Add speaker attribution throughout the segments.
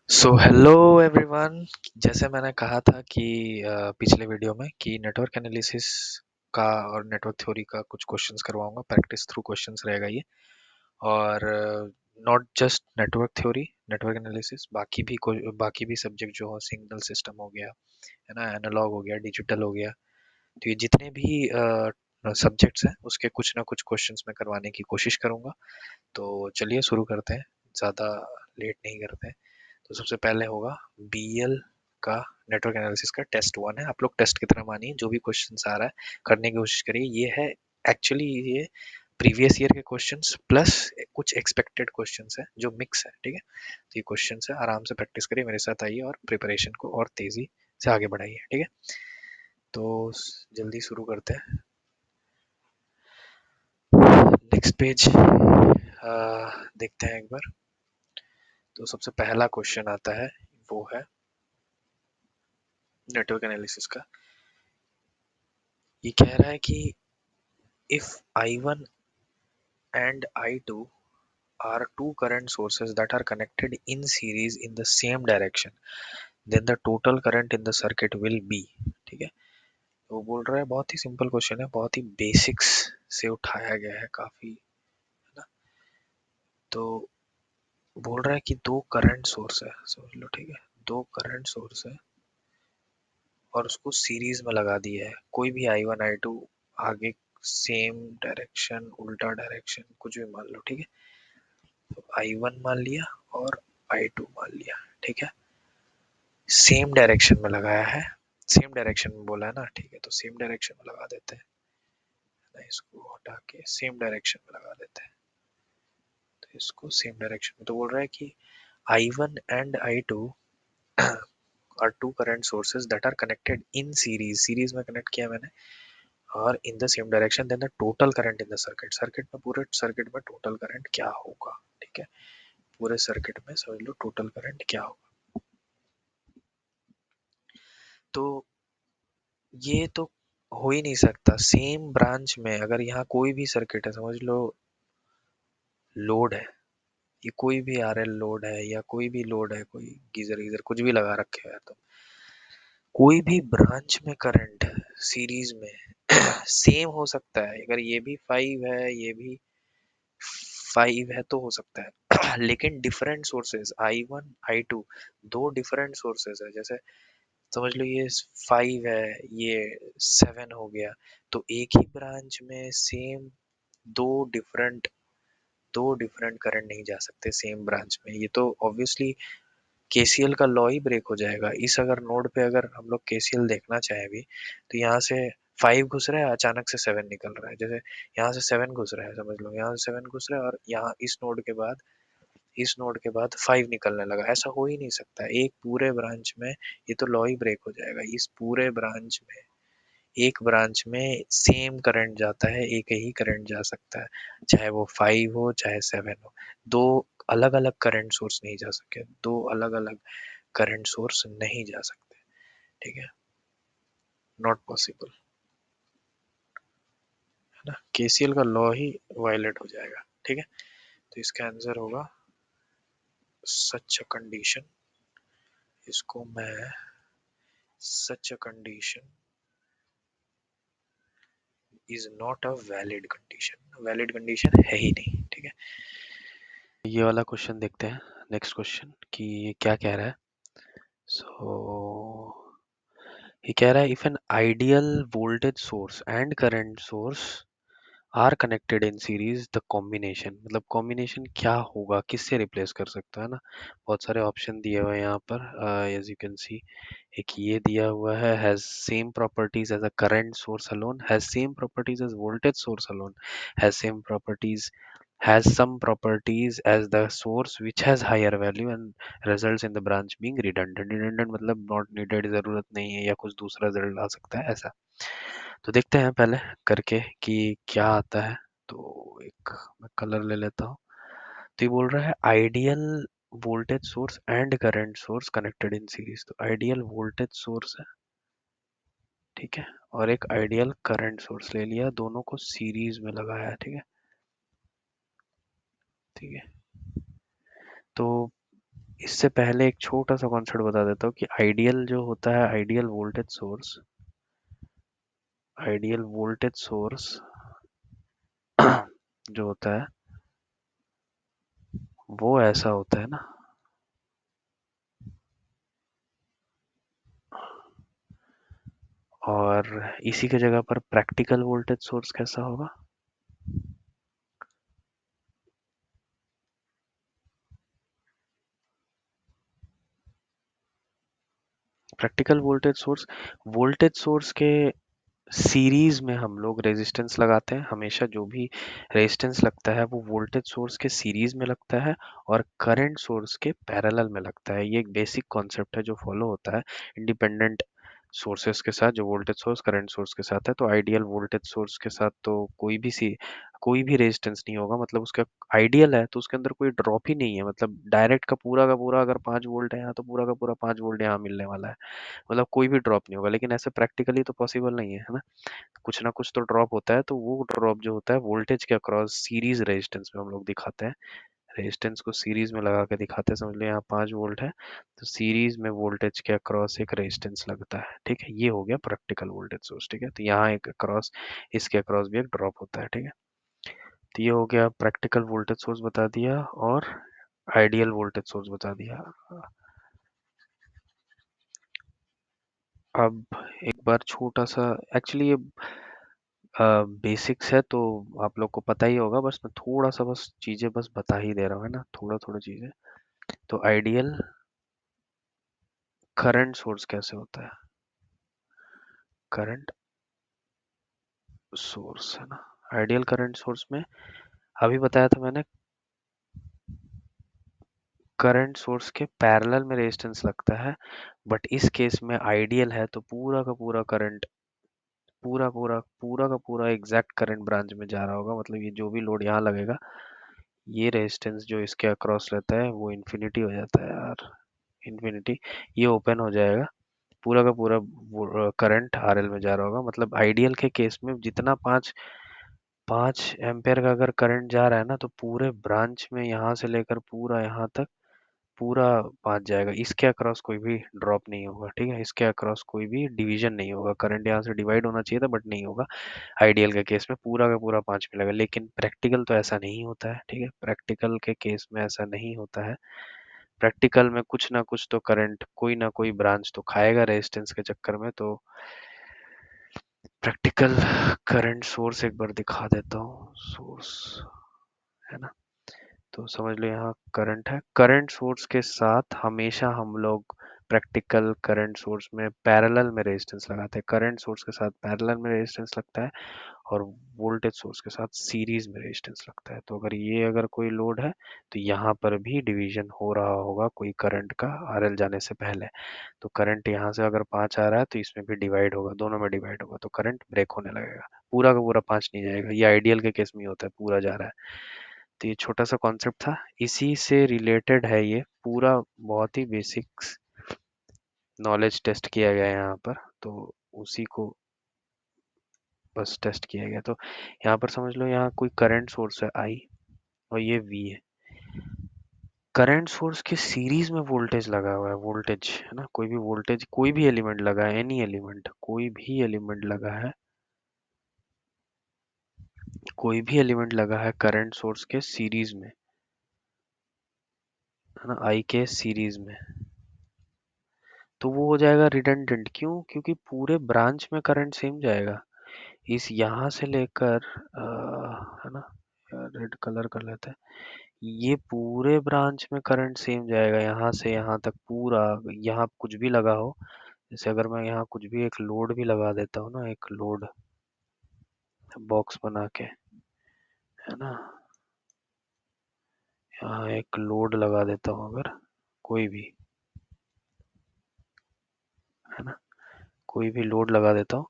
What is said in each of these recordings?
Speaker 1: So hello everyone. जैसे मैंने कहा था कि पिछले वीडियो में कि नेटवर्क एनालिसिस का और नेटवर्क थ्योरी का कुछ क्वेश्चंस करवाऊंगा। प्रैक्टिस थ्रू क्वेश्चंस रहेगा ये। और not just network theory, network analysis, बाकी भी सब्जेक्ट जो हो, सिग्नल सिस्टम हो गया, है ना, एनालॉग हो गया, डिजिटल हो गया। तो ये जितने भी सब्जेक्ट्स हैं उसके कुछ ना कुछ क्वेश्चंस मैं करवाने की कोशिश करूंगा। तो चलिए शुरू करते हैं, ज़्यादा लेट नहीं करते हैं। तो सबसे पहले होगा बीएल का, नेटवर्क एनालिसिस का टेस्ट वन है। आप लोग टेस्ट की तरह मानिए, जो भी क्वेश्चन आ रहा है करने की कोशिश करिए। ये है एक्चुअली, ये प्रीवियस ईयर के क्वेश्चंस प्लस कुछ एक्सपेक्टेड क्वेश्चंस है जो मिक्स है, ठीक है। तो ये क्वेश्चंस है, आराम से प्रैक्टिस करिए, मेरे साथ आइए और प्रिपरेशन को और तेजी से आगे बढ़ाइए, ठीक है। तो जल्दी शुरू करते हैं। नेक्स्ट पेज देखते हैं एक बार। तो सबसे पहला क्वेश्चन आता है, वो है नेटवर्क एनालिसिस का। ये कह रहा है कि if I1 and I2 are two current sources that are connected in series in the same direction, then the total current in the circuit will be, ठीक है। वो बोल रहा है, बहुत ही सिंपल क्वेश्चन है, बहुत ही बेसिक्स से उठाया गया है काफी, है ना। तो बोल रहा है कि दो करंट सोर्स है, समझ लो, ठीक है। दो करंट सोर्स है और उसको सीरीज में लगा दिया है। कोई भी I1 I2 आगे, सेम डायरेक्शन, उल्टा डायरेक्शन, कुछ भी मान लो, ठीक है। तो I1 मान लिया और I2 मान लिया, ठीक है। सेम डायरेक्शन में लगाया है, सेम डायरेक्शन में बोला है ना, ठीक है। तो सेम डायरेक्शन में लगा देते हैं ना, इसको हटा के सेम डायरेक्शन में लगा देते हैं। तो इसको सेम डायरेक्शन में, तो बोल रहा है कि I1 and I2 are two current sources that are connected in series, series में कनेक्ट किया मैंने, और in the same direction, then the total current in the circuit, circuit में, पूरे सर्किट में टोटल करंट क्या होगा, ठीक है। पूरे सर्किट में समझ लो टोटल करंट क्या होगा। तो ये तो हो ही नहीं सकता सेम ब्रांच में। अगर यहाँ कोई भी सर्किट है, समझ लो लोड है, ये कोई भी आरएल लोड है या कोई भी लोड है, कोई गीजर गीजर कुछ भी लगा रखे हो यार, तो कोई भी ब्रांच में करंट सीरीज में सेम हो सकता है। अगर ये भी 5 है, ये भी 5 है, तो हो सकता है लेकिन डिफरेंट सोर्सेज I1 I2, दो डिफरेंट सोर्सेज है। जैसे समझ लो ये 5 है, ये 7 हो गया, तो एक ही ब्रांच में सेम दो डिफरेंट दो डिफरेंट करंट नहीं जा सकते सेम ब्रांच में। ये तो ऑब्वियसली केसीएल का लॉ ही ब्रेक हो जाएगा। इस अगर नोड पे अगर हम लोग केसीएल देखना चाहे भी, तो यहाँ से 5 घुस रहा है, अचानक से 7 निकल रहा है। जैसे यहाँ से 7 घुस रहा है, समझ लो यहाँ से 7 घुस रहा है, और यहाँ इस नोड के बाद 5 निकलने लगा। ऐसा हो ही नहीं सकता एक पूरे ब्रांच में। ये तो लॉ ही ब्रेक हो जाएगा। इस पूरे ब्रांच में, एक ब्रांच में सेम करंट जाता है, एक ही करंट जा सकता है, चाहे वो 5 हो चाहे 7 हो। दो अलग अलग करंट सोर्स नहीं जा सके, दो अलग अलग करंट सोर्स नहीं जा सकते, ठीक है। नॉट पॉसिबल, है ना। केसीएल का लॉ ही वायलेट हो जाएगा, ठीक है। तो इसका आंसर होगा सच अ कंडीशन। इसको मैं such a condition is not a valid condition, valid condition है ही नहीं, ठीक है। ये वाला क्वेश्चन देखते हैं, नेक्स्ट क्वेश्चन, कि ये क्या कह रहा है। सो ये कह रहा है if an ideal voltage source and current source are connected in series, the combination, मतलब कॉम्बिनेशन क्या होगा, किससे रिप्लेस कर सकता है ना। बहुत सारे ऑप्शन दिए हुए हैं यहाँ पर, एज यू कैन सी। एक ये दिया हुआ है, has same properties as a current source alone, has same properties as voltage source alone, has same properties, has some properties as the source which has higher value and results in the branch being redundant। redundant मतलब not needed, जरूरत नहीं है, या कुछ दूसरा result आ सकता है ऐसा। तो देखते हैं पहले करके कि क्या आता है। तो एक मैं कलर ले लेता हूँ। तो ये बोल रहा है ideal voltage source and current source connected in series. तो आइडियल वोल्टेज सोर्स है, ठीक है, और एक आइडियल करंट सोर्स ले लिया, दोनों को सीरीज में लगाया, ठीक है। ठीक है, तो इससे पहले एक छोटा सा कॉन्सेप्ट बता देता हूँ कि आइडियल जो होता है, आइडियल वोल्टेज सोर्स जो होता है वो ऐसा होता है ना, और इसी के जगह पर प्रैक्टिकल वोल्टेज सोर्स कैसा होगा? प्रैक्टिकल वोल्टेज सोर्स के सीरीज में हम लोग रेजिस्टेंस लगाते हैं हमेशा। जो भी रेजिस्टेंस लगता है वो वोल्टेज सोर्स के सीरीज में लगता है और करंट सोर्स के पैरेलल में लगता है। ये एक बेसिक कॉन्सेप्ट है जो फॉलो होता है इंडिपेंडेंट सोर्सेस के साथ, जो वोल्टेज सोर्स करंट सोर्स के साथ है। तो आइडियल वोल्टेज सोर्स के साथ तो कोई भी रेजिस्टेंस नहीं होगा, मतलब उसका आइडियल है तो उसके अंदर कोई ड्रॉप ही नहीं है। मतलब डायरेक्ट का पूरा अगर 5 वोल्ट है यहाँ, तो पूरा का पूरा 5 वोल्ट यहाँ मिलने वाला है, मतलब कोई भी ड्रॉप नहीं होगा। लेकिन ऐसे प्रैक्टिकली तो पॉसिबल नहीं है, है ना? कुछ ना कुछ तो ड्रॉप होता है, तो वो ड्रॉप जो होता है वोल्टेज के अक्रॉस सीरीज रेजिस्टेंस में हम लोग दिखाते हैं। रेजिस्टेंस को सीरीज में लगा के दिखाते हैं। समझ लो यहाँ 5 वोल्ट है, तो सीरीज में वोल्टेज के अक्रॉस एक रेजिस्टेंस लगता है। ठीक है, ये हो गया प्रैक्टिकल वोल्टेज सोर्स। ठीक है, तो यहाँ एक अक्रॉस, इसके अक्रॉस भी एक ड्रॉप होता है। ठीक है, तो ये हो गया प्रैक्टिकल वोल्टेज सोर्स बता दिया और आइडियल वोल्टेज सोर्स बता दिया। अब एक बार छोटा सा, एक्चुअली ये बेसिक्स है तो आप लोग को पता ही होगा, बस मैं थोड़ा सा बस चीजें बस बता ही दे रहा हूँ, है ना, थोड़ा थोड़ा चीजें। तो आइडियल करंट सोर्स कैसे होता है? करंट सोर्स, है ना, आइडियल करंट सोर्स में अभी बताया था मैंने, करंट सोर्स के पैरेलल में रेजिस्टेंस लगता है। बट इस केस में आइडियल है तो पूरा का पूरा करंट, पूरा का पूरा एग्जैक्ट करंट ब्रांच में जा रहा होगा। मतलब ये जो भी लोड यहाँ लगेगा, ये रेजिस्टेंस जो इसके अक्रॉस रहता है वो इन्फिनिटी हो जाता है यार, इन्फिनिटी। ये ओपन हो जाएगा, पूरा का पूरा करंट आरएल में जा रहा होगा। मतलब आइडियल के केस में जितना 5 5 एम्पेयर का अगर करंट जा रहा है ना, तो पूरे ब्रांच में यहाँ से लेकर पूरा यहाँ तक पूरा 5 जाएगा। इसके अक्रॉस कोई भी ड्रॉप नहीं होगा। ठीक है, इसके अक्रॉस कोई भी डिवीजन नहीं होगा। करंट यहाँ से डिवाइड होना चाहिए था बट नहीं होगा। आइडियल के केस में पूरा का पूरा 5 मिलेगा। लेकिन प्रैक्टिकल तो ऐसा नहीं होता है। ठीक है, प्रैक्टिकल के केस में ऐसा नहीं होता है। प्रैक्टिकल में कुछ ना कुछ तो करंट, कोई ना कोई ब्रांच तो खाएगा रेजिस्टेंस के चक्कर में। तो प्रैक्टिकल करंट सोर्स एक बार दिखा देता हूँ, सोर्स, है ना। तो समझ लो यहाँ करंट है, करंट सोर्स के साथ हमेशा हम लोग प्रैक्टिकल करंट सोर्स में पैरेलल में रेजिस्टेंस लगाते हैं। करंट सोर्स के साथ पैरेलल में रेजिस्टेंस लगता है और वोल्टेज सोर्स के साथ सीरीज में रेजिस्टेंस लगता है। तो अगर कोई लोड है तो यहाँ पर भी डिवीजन हो रहा होगा कोई करंट का आरएल जाने से पहले। तो करंट यहाँ से अगर 5 आ रहा है तो इसमें भी डिवाइड होगा, दोनों में डिवाइड होगा, तो करंट ब्रेक होने लगेगा। पूरा का पूरा 5 नहीं जाएगा, ये आइडियल के केस में ही होता है, पूरा जा रहा है। तो ये छोटा सा कॉन्सेप्ट था, इसी से रिलेटेड है ये पूरा, बहुत ही बेसिक्स नॉलेज टेस्ट किया गया है यहाँ पर। तो उसी को बस टेस्ट किया गया। तो यहाँ पर समझ लो यहाँ कोई करंट सोर्स है आई और ये वी है। करंट सोर्स के सीरीज में वोल्टेज लगा हुआ है, वोल्टेज, है ना, कोई भी वोल्टेज, कोई भी एलिमेंट लगा है, एनी एलिमेंट, कोई भी एलिमेंट लगा है, कोई भी एलिमेंट लगा है करंट सोर्स के सीरीज में, है ना, आई के सीरीज में। तो वो हो जाएगा रिडंडेंट। क्यों? क्योंकि पूरे ब्रांच में करंट सेम जाएगा। इस यहाँ से लेकर है ना, रेड कलर कर लेते हैं, ये पूरे ब्रांच में करंट सेम जाएगा यहाँ से यहाँ तक पूरा। यहाँ कुछ भी लगा हो, जैसे अगर मैं यहाँ कुछ भी एक लोड भी लगा देता हूँ ना, एक लोड बॉक्स बना के, है ना, यहाँ एक लोड लगा देता हूँ अगर, कोई भी, है ना, कोई भी लोड लगा देता हूँ,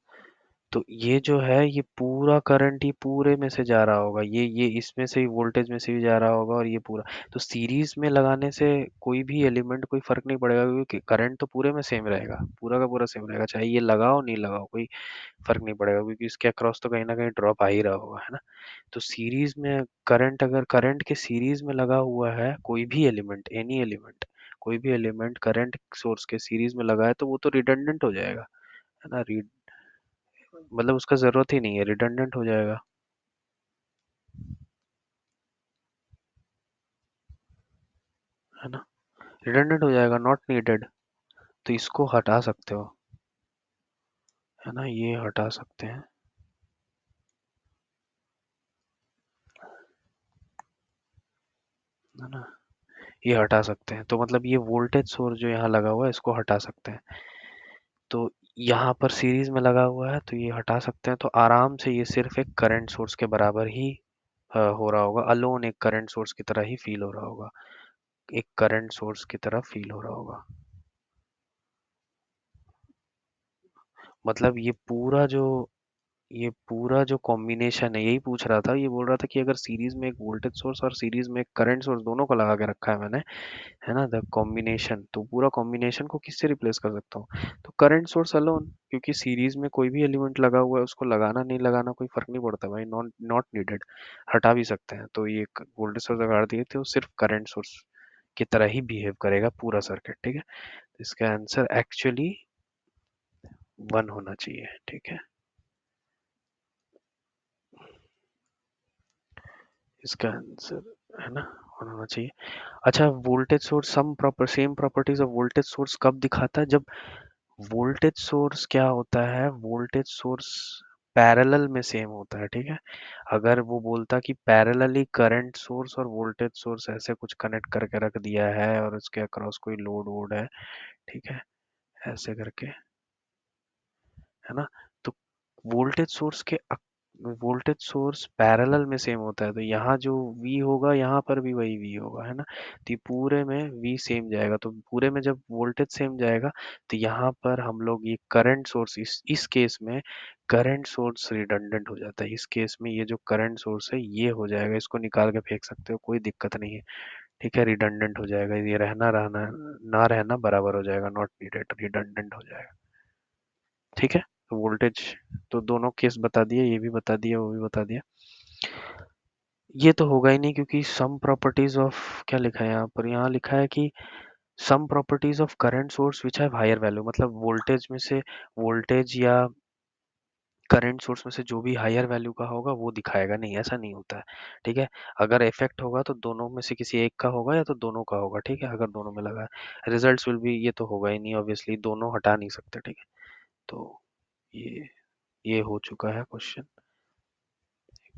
Speaker 1: तो ये जो है ये पूरा करंट ही पूरे में से जा रहा होगा, ये इसमें से ही वोल्टेज में से भी जा रहा होगा और ये पूरा। तो सीरीज में लगाने से कोई भी एलिमेंट कोई फर्क नहीं पड़ेगा, क्योंकि करंट तो पूरे में सेम रहेगा, पूरा का पूरा सेम रहेगा, चाहे ये लगाओ नहीं लगाओ कोई फर्क नहीं पड़ेगा, क्योंकि इसके अक्रॉस तो कहीं ना कहीं ड्रॉप आ ही रहा होगा, है ना। तो सीरीज में करंट, अगर करंट के सीरीज में लगा हुआ है कोई भी एलिमेंट, एनी एलिमेंट, कोई भी एलिमेंट करंट सोर्स के सीरीज में लगा है तो वो तो रिडंडेंट हो जाएगा, है ना। मतलब उसका जरूरत ही नहीं है, रिडंडेंट हो जाएगा, है ना। रिडंडेंट हो जाएगा, नॉट नीडेड। तो इसको हटा सकते हो, है ना, ये हटा सकते हैं, है ना, ये हटा सकते हैं। तो मतलब ये वोल्टेज सोर्स जो यहाँ लगा हुआ है इसको हटा सकते हैं। तो यहाँ पर सीरीज में लगा हुआ है तो ये हटा सकते हैं, तो आराम से ये सिर्फ एक करंट सोर्स के बराबर ही हो रहा होगा, अलोन एक करंट सोर्स की तरह ही फील हो रहा होगा, एक करंट सोर्स की तरह फील हो रहा होगा। मतलब ये पूरा जो कॉम्बिनेशन है, यही पूछ रहा था, ये बोल रहा था कि अगर सीरीज में एक वोल्टेज सोर्स और सीरीज में एक करंट सोर्स दोनों को लगा के रखा है मैंने, है ना, द कॉम्बिनेशन, तो पूरा कॉम्बिनेशन को किससे रिप्लेस कर सकता हूँ, तो करंट सोर्स अलोन, क्योंकि सीरीज में कोई भी एलिमेंट लगा हुआ है उसको लगाना नहीं लगाना कोई फर्क नहीं पड़ता भाई, नॉट नॉट नीडेड, हटा भी सकते हैं। तो ये वोल्टेज सोर्स लगा दिए थे, वो सिर्फ करंट सोर्स की तरह ही बिहेव करेगा पूरा सर्किट, ठीक है। इसका आंसर एक्चुअली 1 होना चाहिए, ठीक है, इसका आंसर, है ना, 1 होना चाहिए। अच्छा, voltage source same properties of voltage source कब दिखाता है, जब वोल्टेज सोर्स क्या होता है, वोल्टेज सोर्स पैरेलल में सेम होता है, ठीक है। अगर वो बोलता कि पैरेलली करंट सोर्स और वोल्टेज सोर्स ऐसे कुछ कनेक्ट करके रख दिया है और उसके अक्रॉस कोई लोड वोड है, ठीक है, ऐसे करके, है ना, तो वोल्टेज सोर्स पैरेलल में सेम होता है, तो यहाँ जो V होगा यहाँ पर भी वही V होगा, है ना। तो ये पूरे में V सेम जाएगा, तो पूरे में जब वोल्टेज सेम जाएगा तो यहाँ पर हम लोग ये करंट सोर्स, इस केस में करंट सोर्स रिडंडेंट हो जाता है, इस केस में ये जो करंट सोर्स है ये हो जाएगा, इसको निकाल के फेंक सकते हो, कोई दिक्कत नहीं है, ठीक है, रिडंडेंट हो जाएगा, ये रहना रहना ना रहना बराबर हो जाएगा, नॉट नीडेड, रिडंडेंट हो जाएगा, ठीक है। तो वोल्टेज, तो दोनों केस बता दिए, ये भी बता दिया वो भी बता दिया। ये तो होगा ही नहीं क्योंकि सम प्रॉपर्टीज ऑफ, क्या लिखा है यहाँ पर, यहाँ लिखा है कि some properties of current source which have higher value, मतलब वोल्टेज में से, वोल्टेज या करंट सोर्स में से जो भी हायर वैल्यू का होगा वो दिखाएगा, नहीं ऐसा नहीं होता है, ठीक है। अगर इफेक्ट होगा तो दोनों में से किसी एक का होगा या तो दोनों का होगा, ठीक है, अगर दोनों में लगा है, रिजल्ट्स विल बी, ये तो होगा ही नहीं ऑब्वियसली, दोनों हटा नहीं सकते, ठीक है। तो ये ये हो चुका है क्वेश्चन,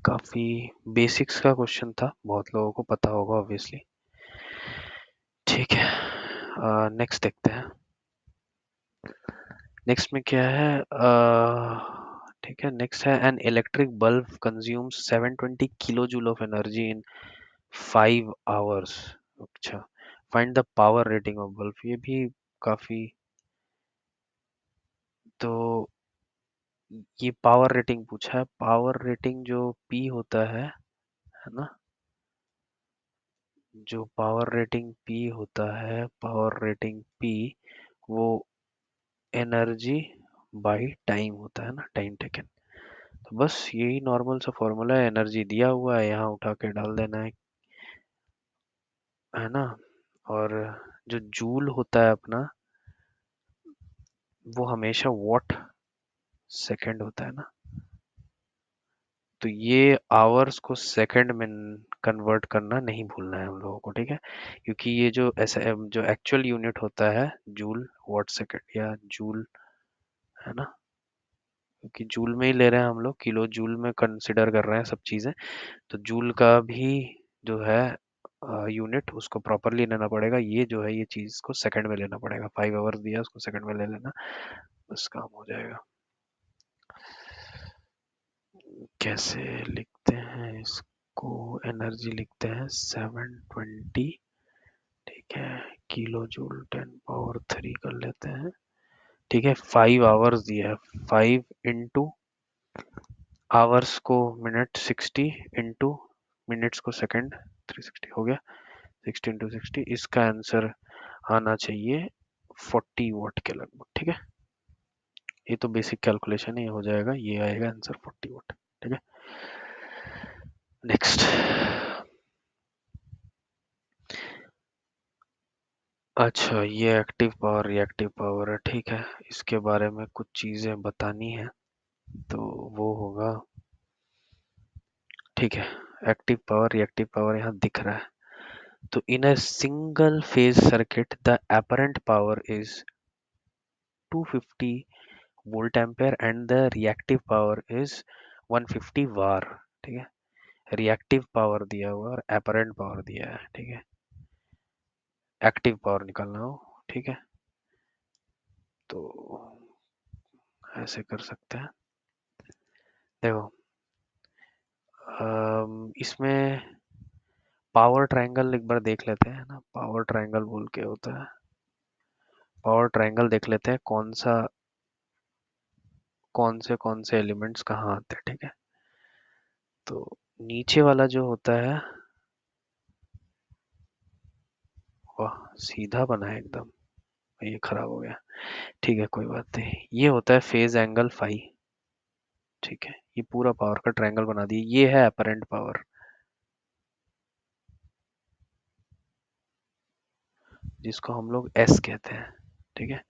Speaker 1: काफी बेसिक्स का क्वेश्चन था, बहुत लोगों को पता होगा ऑब्वियसली, ठीक है। नेक्स्ट देखते हैं, नेक्स्ट में क्या है, ठीक है, नेक्स्ट है an electric bulb consumes 720 kilo joule of energy in 5 hours. अच्छा, find the power rating of bulb, ये भी काफी, तो ये पावर रेटिंग पूछा है, पावर रेटिंग जो P होता है ना, जो पावर रेटिंग P होता है, पावर रेटिंग P, वो एनर्जी बाई टाइम होता है ना, टाइम टेकन। तो बस यही नॉर्मल सा फॉर्मूला है, एनर्जी दिया हुआ है यहाँ उठा के डाल देना है ना। और जो जूल होता है अपना, वो हमेशा वॉट सेकंड होता है ना, तो ये आवर्स को सेकंड में कन्वर्ट करना नहीं भूलना है हम लोगों को, ठीक है, क्योंकि ये जो ऐसा जो एक्चुअल यूनिट होता है, जूल वॉट सेकंड या जूल, है ना, क्योंकि जूल में ही ले रहे हैं हम लोग, किलो जूल में कंसिडर कर रहे हैं सब चीजें, तो जूल का भी जो है यूनिट, उसको प्रॉपरली लेना पड़ेगा, ये जो है ये चीज को सेकंड में लेना पड़ेगा, 5 आवर्स दिया उसको सेकंड में ले लेना, बस काम हो जाएगा। कैसे लिखते हैं इसको, एनर्जी लिखते हैं 720, ठीक है, किलो जूल 10 पावर 3 कर लेते हैं, ठीक है, 5 आवर्स दिया है, 5 इंटू आवर्स को मिनट, 60 इंटू मिनट्स को सेकंड, 360 हो गया, 60 इंटू 60, इसका आंसर आना चाहिए 40 वॉट के लगभग, ठीक है। ये तो बेसिक कैलकुलेशन ही हो जाएगा, ये आएगा आंसर 40 वॉट, ठीक है। नेक्स्ट, अच्छा, ये एक्टिव पावर रिएक्टिव पावर है, ठीक है। इसके बारे में कुछ चीजें बतानी है, तो वो होगा, ठीक है। एक्टिव पावर रिएक्टिव पावर यहाँ दिख रहा है। तो in a single phase circuit the apparent power is 250 volt ampere and the reactive power is 150 var, ठीक है। रिएक्टिव पावर दिया हुआ और apparent पावर दिया है, ठीक है। एक्टिव पावर निकालना हो, ठीक है। तो ऐसे कर सकते हैं, देखो। इसमें पावर ट्रायंगल एक बार देख लेते हैं ना, पावर ट्रायंगल बोल के होता है। पावर ट्रायंगल देख लेते हैं कौन से एलिमेंट्स कहाँ आते हैं, ठीक है। तो नीचे वाला जो होता है, वाह सीधा बना है एकदम, ये खराब हो गया, ठीक है कोई बात नहीं। ये होता है फेज एंगल फाई, ठीक है। ये पूरा पावर का ट्रायंगल बना दिए, ये है अपरेंट पावर, जिसको हम लोग एस कहते हैं, ठीक है।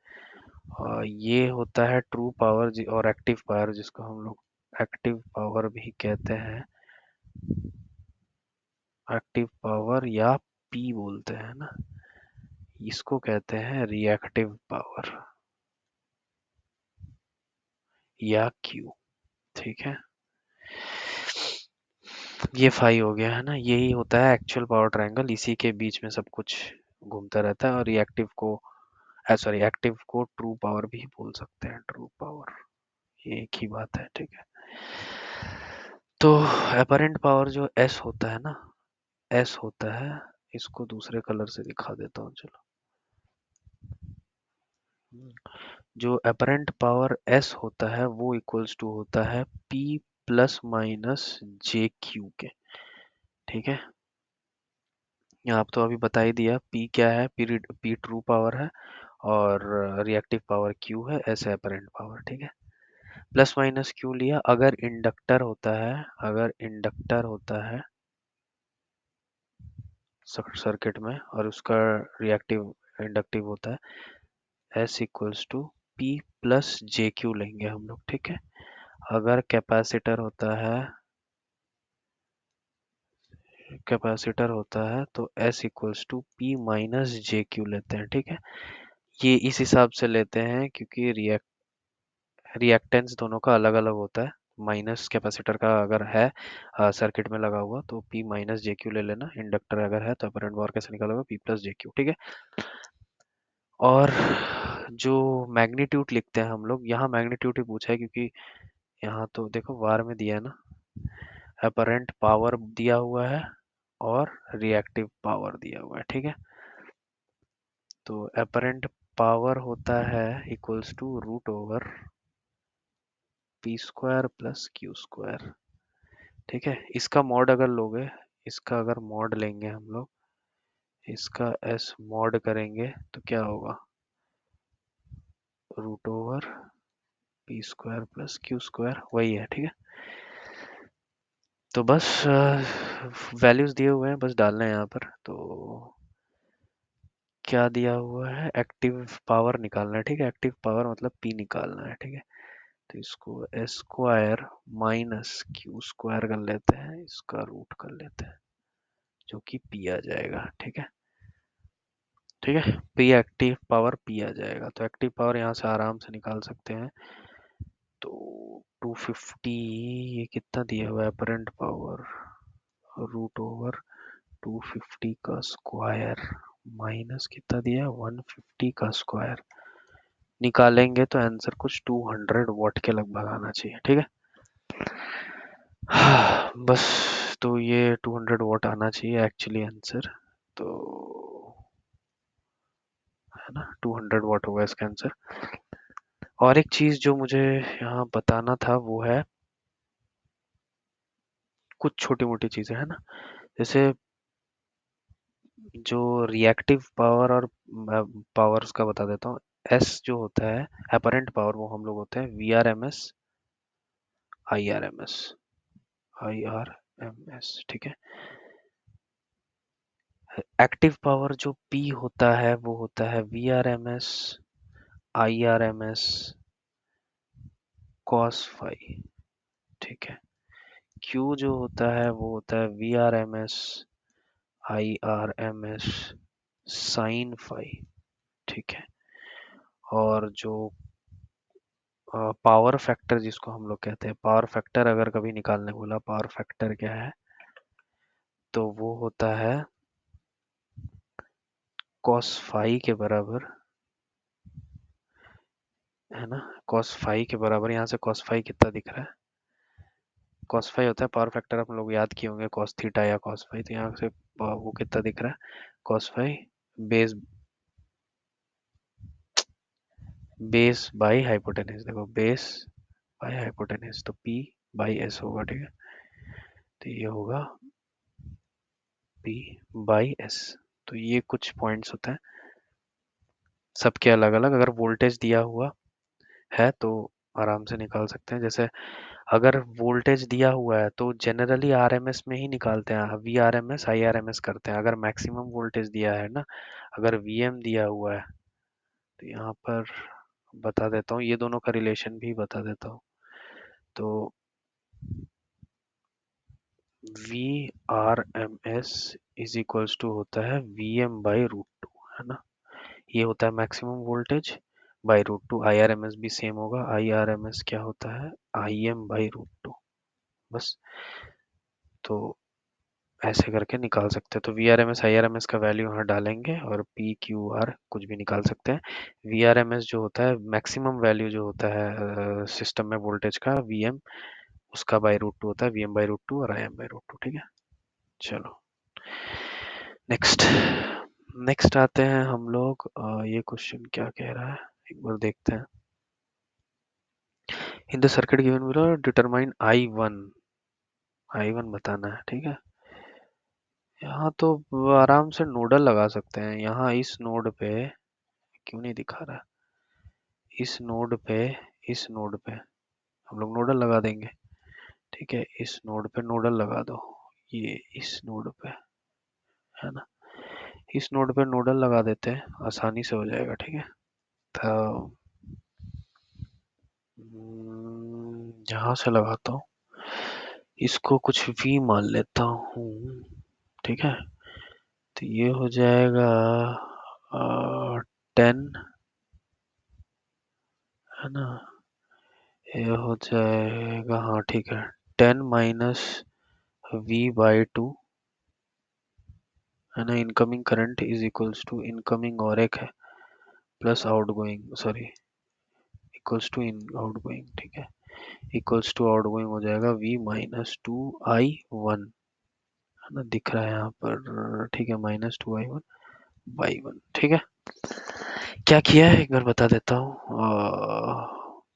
Speaker 1: और ये होता है ट्रू पावर और एक्टिव पावर, जिसको हम लोग एक्टिव पावर भी कहते हैं, एक्टिव पावर या पी बोलते हैं ना, इसको कहते हैं रिएक्टिव पावर या क्यू, ठीक है। ये फाई हो गया है ना, यही होता है एक्चुअल पावर ट्रायंगल, इसी के बीच में सब कुछ घूमता रहता है। और रिएक्टिव को सॉरी एक्टिव को ट्रू पावर भी बोल सकते हैं, ट्रू पावर, ये एक ही बात है, ठीक है। तो अपरेंट पावर जो एस होता है ना, एस होता है, इसको दूसरे कलर से दिखा देता हूँ, चलो। जो अपरेंट पावर एस होता है वो इक्वल्स टू होता है P plus minus J Q के, ठीक है। आप तो अभी बता ही दिया, पी क्या है, पी ट्रू पावर है और रिएक्टिव पावर क्यू है, एस है अपरेंट पावर, ठीक है। प्लस माइनस क्यू लिया, अगर इंडक्टर होता है, अगर इंडक्टर होता है सर्किट में और उसका रिएक्टिव इंडक्टिव होता है, S equals to P plus J Q लेंगे हम लोग, ठीक है। अगर कैपेसिटर होता है तो S equals to P minus J Q लेते हैं, ठीक है। ये इस हिसाब से लेते हैं क्योंकि रिएक्टेंस दोनों का अलग अलग होता है। माइनस कैपेसिटर का अगर है सर्किट में लगा हुआ तो पी माइनस जे क्यू ले लेना, इंडक्टर अगर है तो अपरेंट पावर कैसे निकालोगे, पी प्लस जे क्यू, ठीक है। और जो मैग्नीट्यूड लिखते हैं हम लोग, यहाँ मैग्नीट्यूड ही पूछा है क्योंकि यहाँ तो देखो वार में दिया है ना, अपरेंट पावर दिया हुआ है और रिएक्टिव पावर दिया हुआ है, ठीक है। तो अपरेंट पावर होता है equals to root over P square plus Q square, ठीक है। इसका मॉड अगर लोगे, इसका अगर मॉड लेंगे हम लोग, इसका एस मॉड करेंगे तो क्या होगा, root over P square plus Q square, वही है, ठीक है। तो बस वैल्यूज दिए हुए हैं, बस डालना है यहाँ पर। तो क्या दिया हुआ है, एक्टिव पावर निकालना है, ठीक है। एक्टिव पावर मतलब पी निकालना है, ठीक है। तो इसको S square minus Q square कर लेते हैं, इसका रूट कर लेते हैं, जो कि पी आ जाएगा, ठीक है। ठीक है, पी एक्टिव पावर पी आ जाएगा, तो एक्टिव पावर यहाँ से आराम से निकाल सकते हैं। तो 250, ये कितना दिया हुआ है अपरेंट पावर, रूट ओवर 250 का स्क्वायर माइनस कितना दिया है 150 का स्क्वायर, निकालेंगे तो आंसर कुछ 200 वॉट के लगभग आना चाहिए, ठीक है। बस, तो ये 200 वॉट आना चाहिए एक्चुअली आंसर, तो है ना, 200 वॉट होगा इसका आंसर। और एक चीज जो मुझे यहाँ बताना था वो है कुछ छोटी मोटी चीजें, है ना। जैसे जो रिएक्टिव पावर और पावर्स का बता देता हूँ। एस जो होता है अपरेंट पावर, वो हम लोग होते हैं V R M S, I R M S, I R M S, ठीक है। एक्टिव पावर जो P होता है वो होता है VRMS IRMS cos फाई, ठीक है। Q जो होता है वो होता है VRMS IRMS साइन फाई, ठीक है। और जो पावर फैक्टर जिसको हम लोग कहते हैं, पावर फैक्टर अगर कभी निकालने बोला, पावर फैक्टर क्या है, तो वो होता है cos फाई के बराबर, है ना। cos फाई के बराबर, यहाँ से cos फाई कितना दिख रहा है, cos फाई होता है पावर फैक्टर, आप लोग याद किए होंगे cos थीटा या cos फाई, तो यहाँ से वो कितना दिख रहा है, cos phi base base by hypotenuse, देखो बेस बाई हाइपोटेनस, तो P बाई S होगा, ठीक है। तो ये होगा P बाई S। तो ये कुछ पॉइंट्स होते हैं, सबके अलग अलग। अगर वोल्टेज दिया हुआ है तो आराम से निकाल सकते हैं। जैसे अगर वोल्टेज दिया हुआ है तो जनरली आरएमएस में ही निकालते हैं, V R M S I R M S करते हैं। अगर मैक्सिमम वोल्टेज दिया है ना, अगर वीएम दिया हुआ है, तो यहाँ पर बता देता हूँ, ये दोनों का रिलेशन भी बता देता हूँ। तो V R M S is equals to होता है V M by root two, है ना। ये होता है maximum voltage by root two. I R M S भी सेम होगा, आई आर एम एस क्या होता है, I M by root two, बस। तो ऐसे करके निकाल सकते हैं। तो V R M S I R M S का वैल्यू यहाँ डालेंगे और पी क्यू आर कुछ भी निकाल सकते हैं। वी आर एम एस जो होता है मैक्सिमम वैल्यू जो होता है सिस्टम में वोल्टेज का, वी एम उसका बाई रूट टू होता है, V M by root two और I M by root two, ठीक है। चलो नेक्स्ट, नेक्स्ट आते हैं हम लोग। ये क्वेश्चन क्या कह रहा है, एक बार देखते हैं। इन the circuit given below determine I one बताना है, ठीक है। यहाँ तो आराम से नोडल लगा सकते हैं। यहाँ इस नोड पे क्यों नहीं दिखा रहा है, इस नोड पे, इस नोड पे हम लोग नोडल लगा देंगे, ठीक है। इस नोड पे नोडल लगा दो, ये इस नोड पे, है ना। इस नोड पे नोडल लगा देते हैं, आसानी से हो जाएगा, ठीक है। तो यहाँ से लगाता हूँ, इसको कुछ भी मान लेता हूँ, ठीक है। तो ये हो जाएगा 10, है ना। ये हो जाएगा, हाँ ठीक है, 10 - V/2, है ना। Incoming current is equals to incoming और एक है plus outgoing, sorry equals to in outgoing, ठीक है। इक्वल्स टू आउटगोइंग हो जाएगा V - 2I1, है ना, दिख रहा है यहाँ पर, ठीक है। -2I1/1, ठीक है। क्या किया है एक बार बता देता हूँ,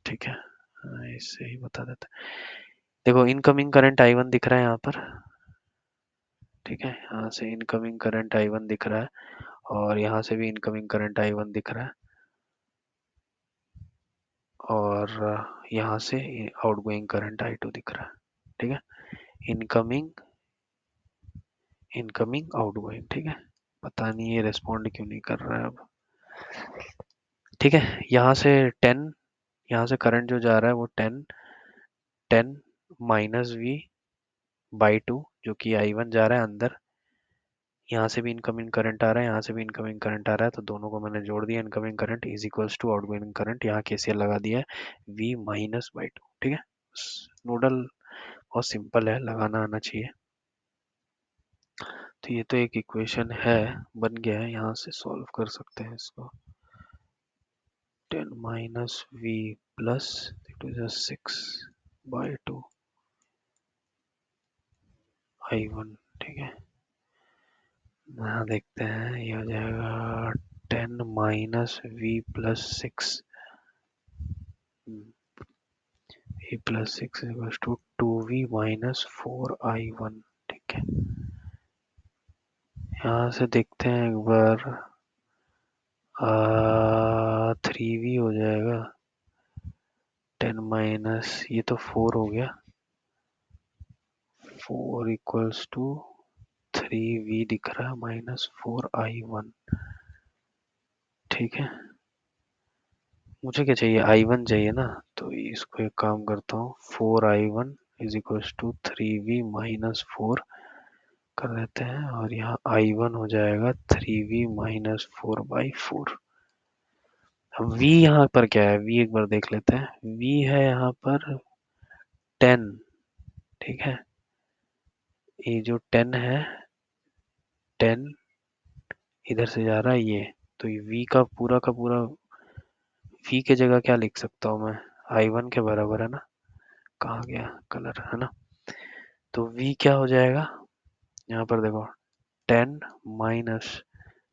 Speaker 1: ठीक है, इससे ही बता देता है। देखो इनकमिंग करंट I1 दिख रहा है यहाँ पर, ठीक है। यहाँ से इनकमिंग करंट I1 दिख रहा है और यहाँ से भी इनकमिंग करंट I1 दिख रहा है और यहाँ से आउटगोइंग करंट I2 दिख रहा है, ठीक है। इनकमिंग इनकमिंग आउटगोइंग, ठीक है। पता नहीं ये रेस्पॉन्ड क्यों नहीं कर रहा है अब, ठीक है। यहाँ से 10, यहाँ से करंट जो जा रहा है वो 10 - V/2, जो कि I1 जा रहा है अंदर। यहाँ से भी इनकमिंग करंट आ रहा है, यहाँ से भी इनकमिंग करंट आ रहा है, तो दोनों को मैंने जोड़ दिया। Incoming current is equals to outgoing current, यहाँ केसीएल लगा दिया है, V - 2, ठीक है। नोडल बहुत सिंपल है, लगाना आना चाहिए। तो ये तो एक इक्वेशन है, बन गया है, यहाँ से सॉल्व कर सकते हैं इसको। 10 - V प्लस 6/2 I1, ठीक है। यहाँ देखते हैं, ये हो जाएगा 10 - V + 6, V + 6 equals to 2V - 4I1, ठीक है। यहाँ से देखते हैं एक बार, 3V हो जाएगा, 10 - ये तो 4 हो गया, 4 इक्वल्स टू 3v दिख रहा है -4i1। ठीक है, मुझे क्या चाहिए, i1 चाहिए ना। तो इसको एक काम करता हूँ, 4i1 is equal to 3v -4 कर देते हैं, और यहाँ i1 हो जाएगा 3v -4/4। अब v यहाँ पर क्या है, v एक बार देख लेते हैं। v है यहाँ पर 10। ठीक है, ये जो 10 है, 10 इधर से जा रहा है ये, तो ये v का पूरा v के जगह क्या लिख सकता हूँ मैं, i1 के बराबर है ना। कहाँ गया कलर, है ना। तो v क्या हो जाएगा, यहाँ पर देखो, 10 minus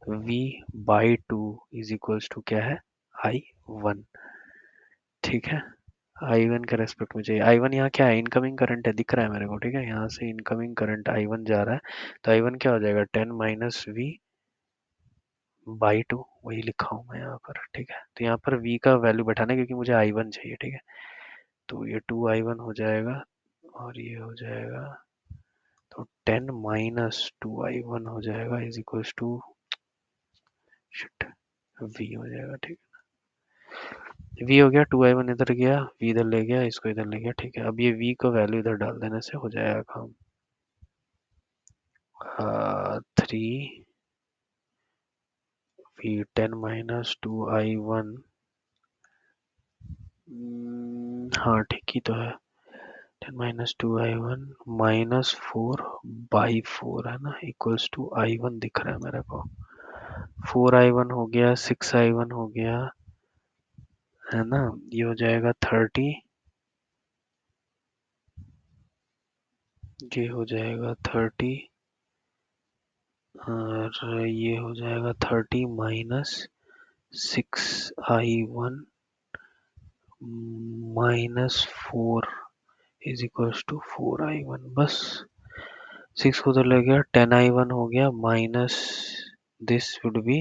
Speaker 1: v/2 is equals to क्या है, i1। ठीक है, i1 के रेस्पेक्ट में चाहिए। i1 यहाँ क्या है, इनकमिंग करंट है, दिख रहा है मेरे को। ठीक है, यहाँ से इनकमिंग करंट i1 जा रहा है, तो i1 क्या हो जाएगा, 10 माइनस v/2, वही लिखा हूँ मैं यहाँ पर। ठीक है, तो यहाँ पर v का वैल्यू बैठाना है, क्योंकि मुझे i1 चाहिए। ठीक है, तो ये 2i1 हो जाएगा, और ये हो जाएगा, तो 10 माइनस 2i1 हो जाएगा is equals to, shit, v हो जाएगा। ठीक है, v हो गया, 2i1 इधर गया, v इधर ले गया, इसको इधर ले गया। ठीक है, अब ये v को वैल्यू इधर डाल देने से हो जाएगा काम। 3v 10 माइनस 2i1, हाँ ठीक ही तो है। 10 माइनस 2i1 -4/4 है ना, इक्वल्स टू i1 दिख रहा है मेरे को। 4i1 हो गया, 6i1 हो गया, है ना। ये हो जाएगा 30, ये हो जाएगा 30, और ये हो जाएगा 30 minus 6i1 -4 is equals to 4i1। बस 6 को उधर ले गया, 10i1 हो गया, माइनस दिस शुड बी,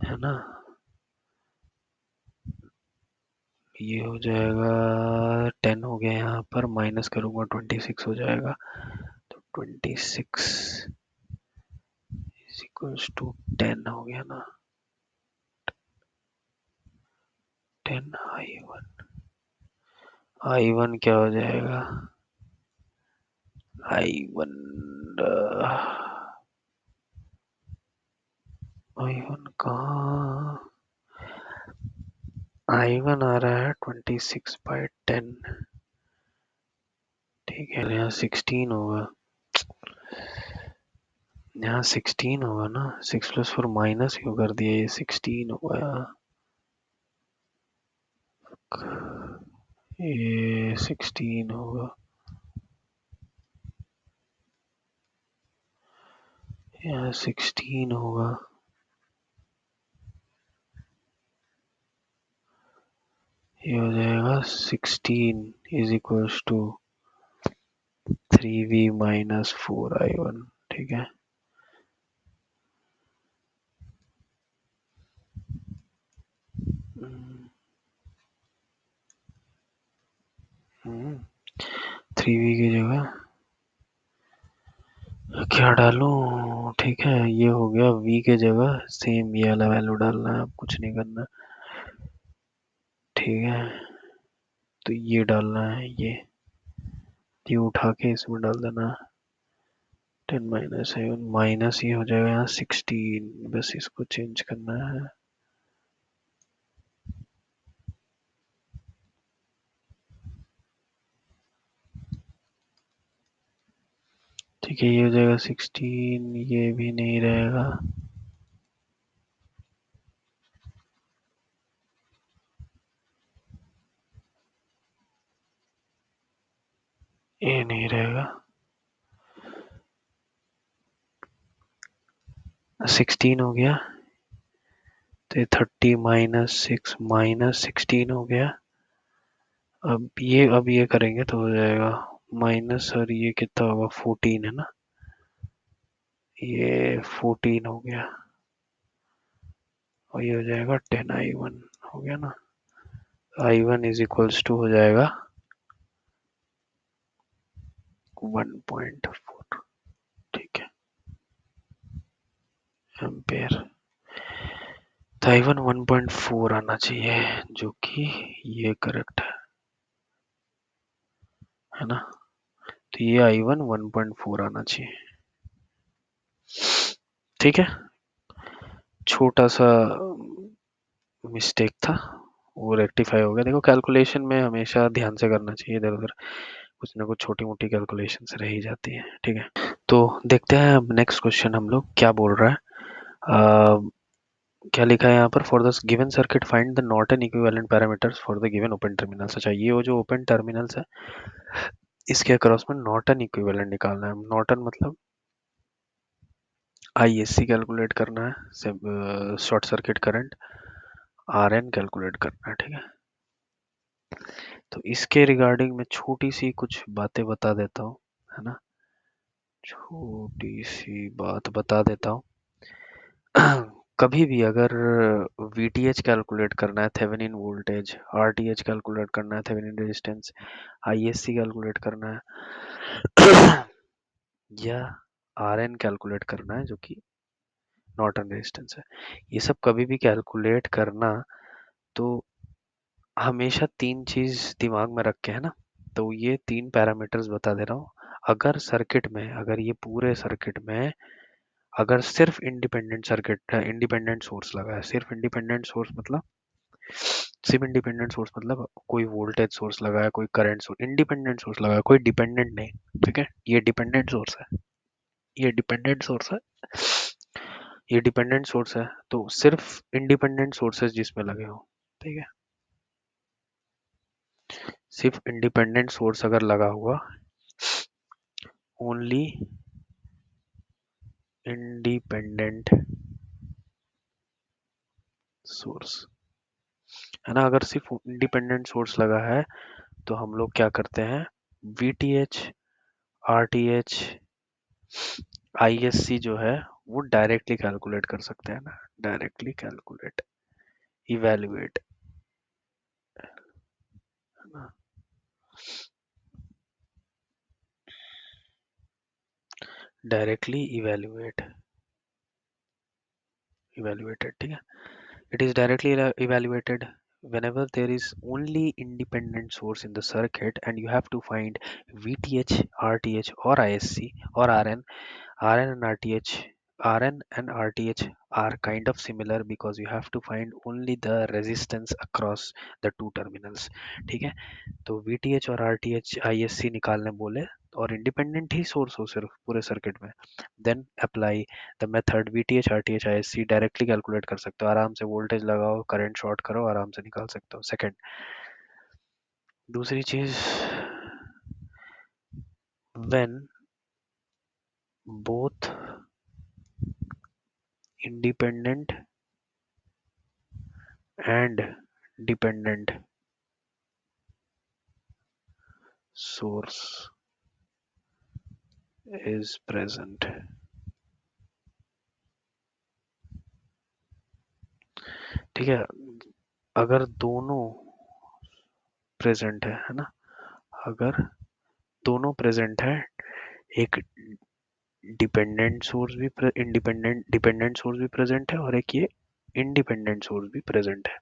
Speaker 1: है ना। ये हो जाएगा 10 हो गया, यहाँ पर माइनस करूँगा 26 हो जाएगा, तो 26 इज इक्वल्स टू 10 हो गया ना। 10i1 क्या हो जाएगा, i1 i1 कहाँ, i1 आ रहा है 26/10। ठीक है, यहाँ 16 होगा, यहाँ 16 होगा ना, 6 + 4 माइनस क्यों कर दिया, ये 16 होगा, ये 16 होगा, यहाँ 16 होगा, ये हो जाएगा 16 is equals to 3v -4i1। ठीक है, हम्म 3v की जगह क्या डालूं। ठीक है, ये हो गया, v के जगह सेम ये वाला वैल्यू डालना है, अब कुछ नहीं करना। ठीक है, तो ये डालना है, ये उठा के इसमें डाल देना, 10 माइनस 7 माइनस, ये हो जाएगा यहाँ 16, बस इसको चेंज करना है। ठीक है, ये हो जाएगा 16, ये भी नहीं रहेगा, ये नहीं रहेगा, 16 हो गया, तो 30 माइनस 6 -16 हो गया। अब ये करेंगे तो हो जाएगा माइनस, और ये कितना होगा, 14 है ना, ये 14 हो गया, और ये हो जाएगा 10i1 हो गया ना। i1 इज इक्वल्स टू हो जाएगा 1.4। ठीक है। एम्पेयर। तो I1 1.4 आना चाहिए, जो कि ये करेक्ट है ना। तो ये I1 1.4 आना चाहिए। ठीक है, छोटा सा मिस्टेक था, वो रेक्टिफाई हो गया। देखो कैलकुलेशन में हमेशा ध्यान से करना चाहिए, इधर उधर कुछ ना कुछ छोटी मोटी कैलकुलेशन रह ही जाती है। ठीक है, तो देखते हैं अब नेक्स्ट क्वेश्चन हम लोग क्या बोल रहा है। क्या लिखा है यहाँ पर, for the given circuit find the Norton equivalent parameters for the given open terminals. अच्छा, ये वो जो ओपन टर्मिनल्स है, इसके अक्रॉस में नॉर्टन इक्विवेलेंट निकालना है। नॉर्टन मतलब आईएससी कैलकुलेट करना है, short circuit current RN calculate करना है। ठीक है, तो इसके रिगार्डिंग मैं छोटी सी कुछ बातें बता देता हूँ, है ना। छोटी सी बात बता देता हूँ। कभी भी अगर वीटीएच कैलकुलेट करना है, थेवेनिन वोल्टेज, आरटीएच कैलकुलेट करना है, थेवेनिन रेजिस्टेंस, आईएससी कैलकुलेट करना है, या आरएन कैलकुलेट करना है, जो कि नॉर्टन रेजिस्टेंस है, ये सब कभी भी कैलकुलेट करना, तो हमेशा तीन चीज दिमाग में रख के, है ना। तो ये तीन पैरामीटर्स बता दे रहा हूँ। अगर सर्किट में, अगर ये पूरे सर्किट में अगर सिर्फ इंडिपेंडेंट सोर्स लगा है, सिर्फ इंडिपेंडेंट सोर्स मतलब कोई वोल्टेज सोर्स लगा है, कोई करंट सोर्स, इंडिपेंडेंट सोर्स लगा है, कोई डिपेंडेंट नहीं। ठीक है, ये डिपेंडेंट सोर्स है, ये डिपेंडेंट सोर्स है, ये डिपेंडेंट सोर्स है। तो सिर्फ इंडिपेंडेंट सोर्सेज जिसमें लगे हो, ठीक है, सिर्फ इंडिपेंडेंट सोर्स अगर लगा हुआ, ओनली इंडिपेंडेंट सोर्स, है ना। अगर सिर्फ इंडिपेंडेंट सोर्स लगा है, तो हम लोग क्या करते हैं, वीटीएच, आरटीएच, आईएससी जो है वो डायरेक्टली कैलकुलेट कर सकते हैं ना, डायरेक्टली कैलकुलेट, इवेल्युएट, है ना, डायरेक्टली इवेल्युएटेड। ठीक है, it is directly evaluated whenever there is only independent source in the circuit and you have to find VTH, RTH or ISC or RN. RN and RTH, RN and RTH are kind of similar because you have to find only the resistance across the two terminals. ठीक है, तो VTH और RTH ISC निकालने बोले, और independent ही source हो सिर्फ पूरे सर्किट में, then apply the method VTH RTH ISC, directly calculate कर सकते हो, आराम से वोल्टेज लगाओ, करंट शॉर्ट करो, आराम से निकाल सकते हो। सेकंड, दूसरी चीज, when both independent and dependent source is present. ठीक है, अगर दोनों प्रेजेंट है ना, अगर दोनों प्रेजेंट है, एक डिपेंडेंट सोर्स भी इंडिपेंडेंट डिपेंडेंट सोर्स भी प्रेजेंट है, और एक ये इंडिपेंडेंट सोर्स भी प्रेजेंट है।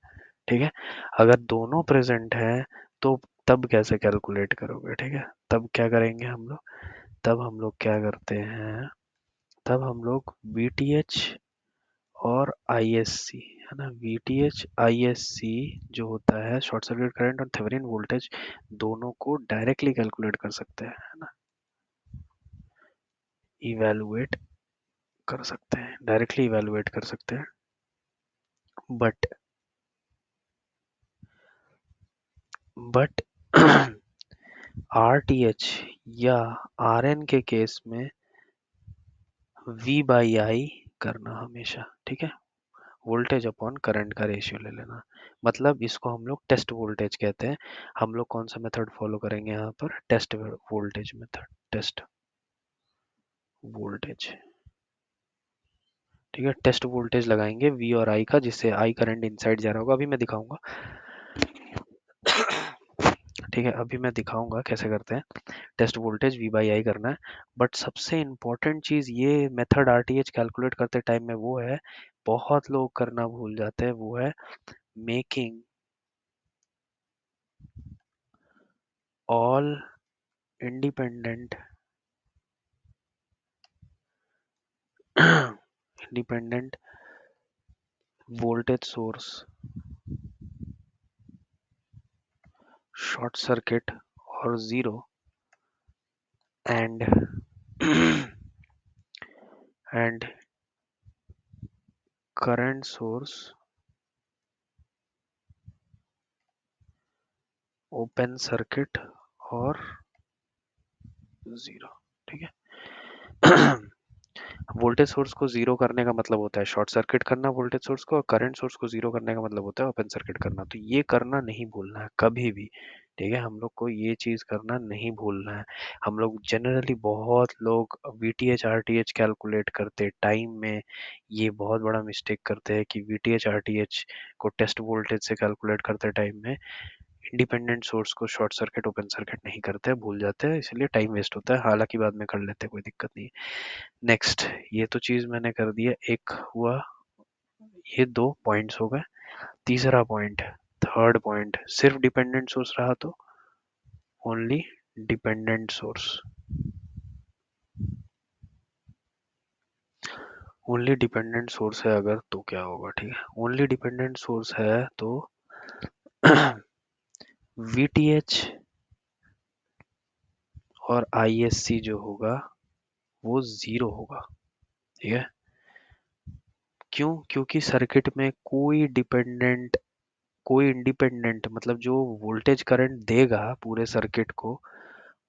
Speaker 1: ठीक है, अगर दोनों प्रेजेंट है, तो तब कैसे कैलकुलेट करोगे। ठीक है, तब क्या करेंगे हम लोग, तब हम लोग क्या करते हैं, तब हम लोग VTH और ISC, है ना, VTH ISC जो होता है शॉर्ट सर्किट करंट और थेवेनिन वोल्टेज, दोनों को डायरेक्टली कैलकुलेट कर सकते हैं, है ना, इवेलुएट कर सकते हैं, डायरेक्टली इवेलुएट कर सकते हैं। बट बट RTH या RN के केस में V/I करना हमेशा। ठीक है, वोल्टेज अपॉन करंट का रेशियो ले लेना, मतलब इसको हम लोग टेस्ट वोल्टेज कहते हैं। हम लोग कौन सा मेथड फॉलो करेंगे यहाँ पर, test voltage method, test voltage. ठीक है, टेस्ट वोल्टेज लगाएंगे V और I का, जिससे I करंट इनसाइड जा रहा होगा, अभी मैं दिखाऊंगा। ठीक है, अभी मैं दिखाऊंगा कैसे करते हैं। Test voltage V by I करना है। बट सबसे इम्पोर्टेंट चीज़ ये मेथड RTH कैलकुलेट करते टाइम में वो है, बहुत लोग करना भूल जाते हैं, वो है making all independent independent voltage source short circuit और zero and and current source open circuit और ज़ीरो। ठीक है। वोल्टेज सोर्स को जीरो करने का मतलब होता है शॉर्ट सर्किट करना वोल्टेज सोर्स को, और करंट सोर्स को जीरो करने का मतलब होता है ओपन सर्किट करना। तो ये करना नहीं भूलना है कभी भी। ठीक है, हम लोग को ये चीज करना नहीं भूलना है। हम लोग जनरली बहुत लोग VTH RTH कैलकुलेट करते टाइम में ये बहुत बड़ा मिस्टेक करते हैं कि VTH RTH को टेस्ट वोल्टेज से कैलकुलेट करते टाइम में इंडिपेंडेंट सोर्स को शॉर्ट सर्किट ओपन सर्किट नहीं करते, भूल जाते हैं, इसलिए टाइम वेस्ट होता है। हालांकि बाद में कर लेते हैं, कोई दिक्कत नहीं। नेक्स्ट, ये तो चीज मैंने कर दिया, एक हुआ, ये दो पॉइंट्स हो गए। तीसरा पॉइंट, थर्ड पॉइंट, सिर्फ डिपेंडेंट सोर्स रहा तो only dependent source, only dependent source है अगर तो क्या होगा। ठीक है, ओनली डिपेंडेंट सोर्स है तो VTH और ISC जो होगा वो जीरो होगा। ठीक है, क्यों? क्योंकि सर्किट में कोई इंडिपेंडेंट मतलब जो वोल्टेज करंट देगा पूरे सर्किट को,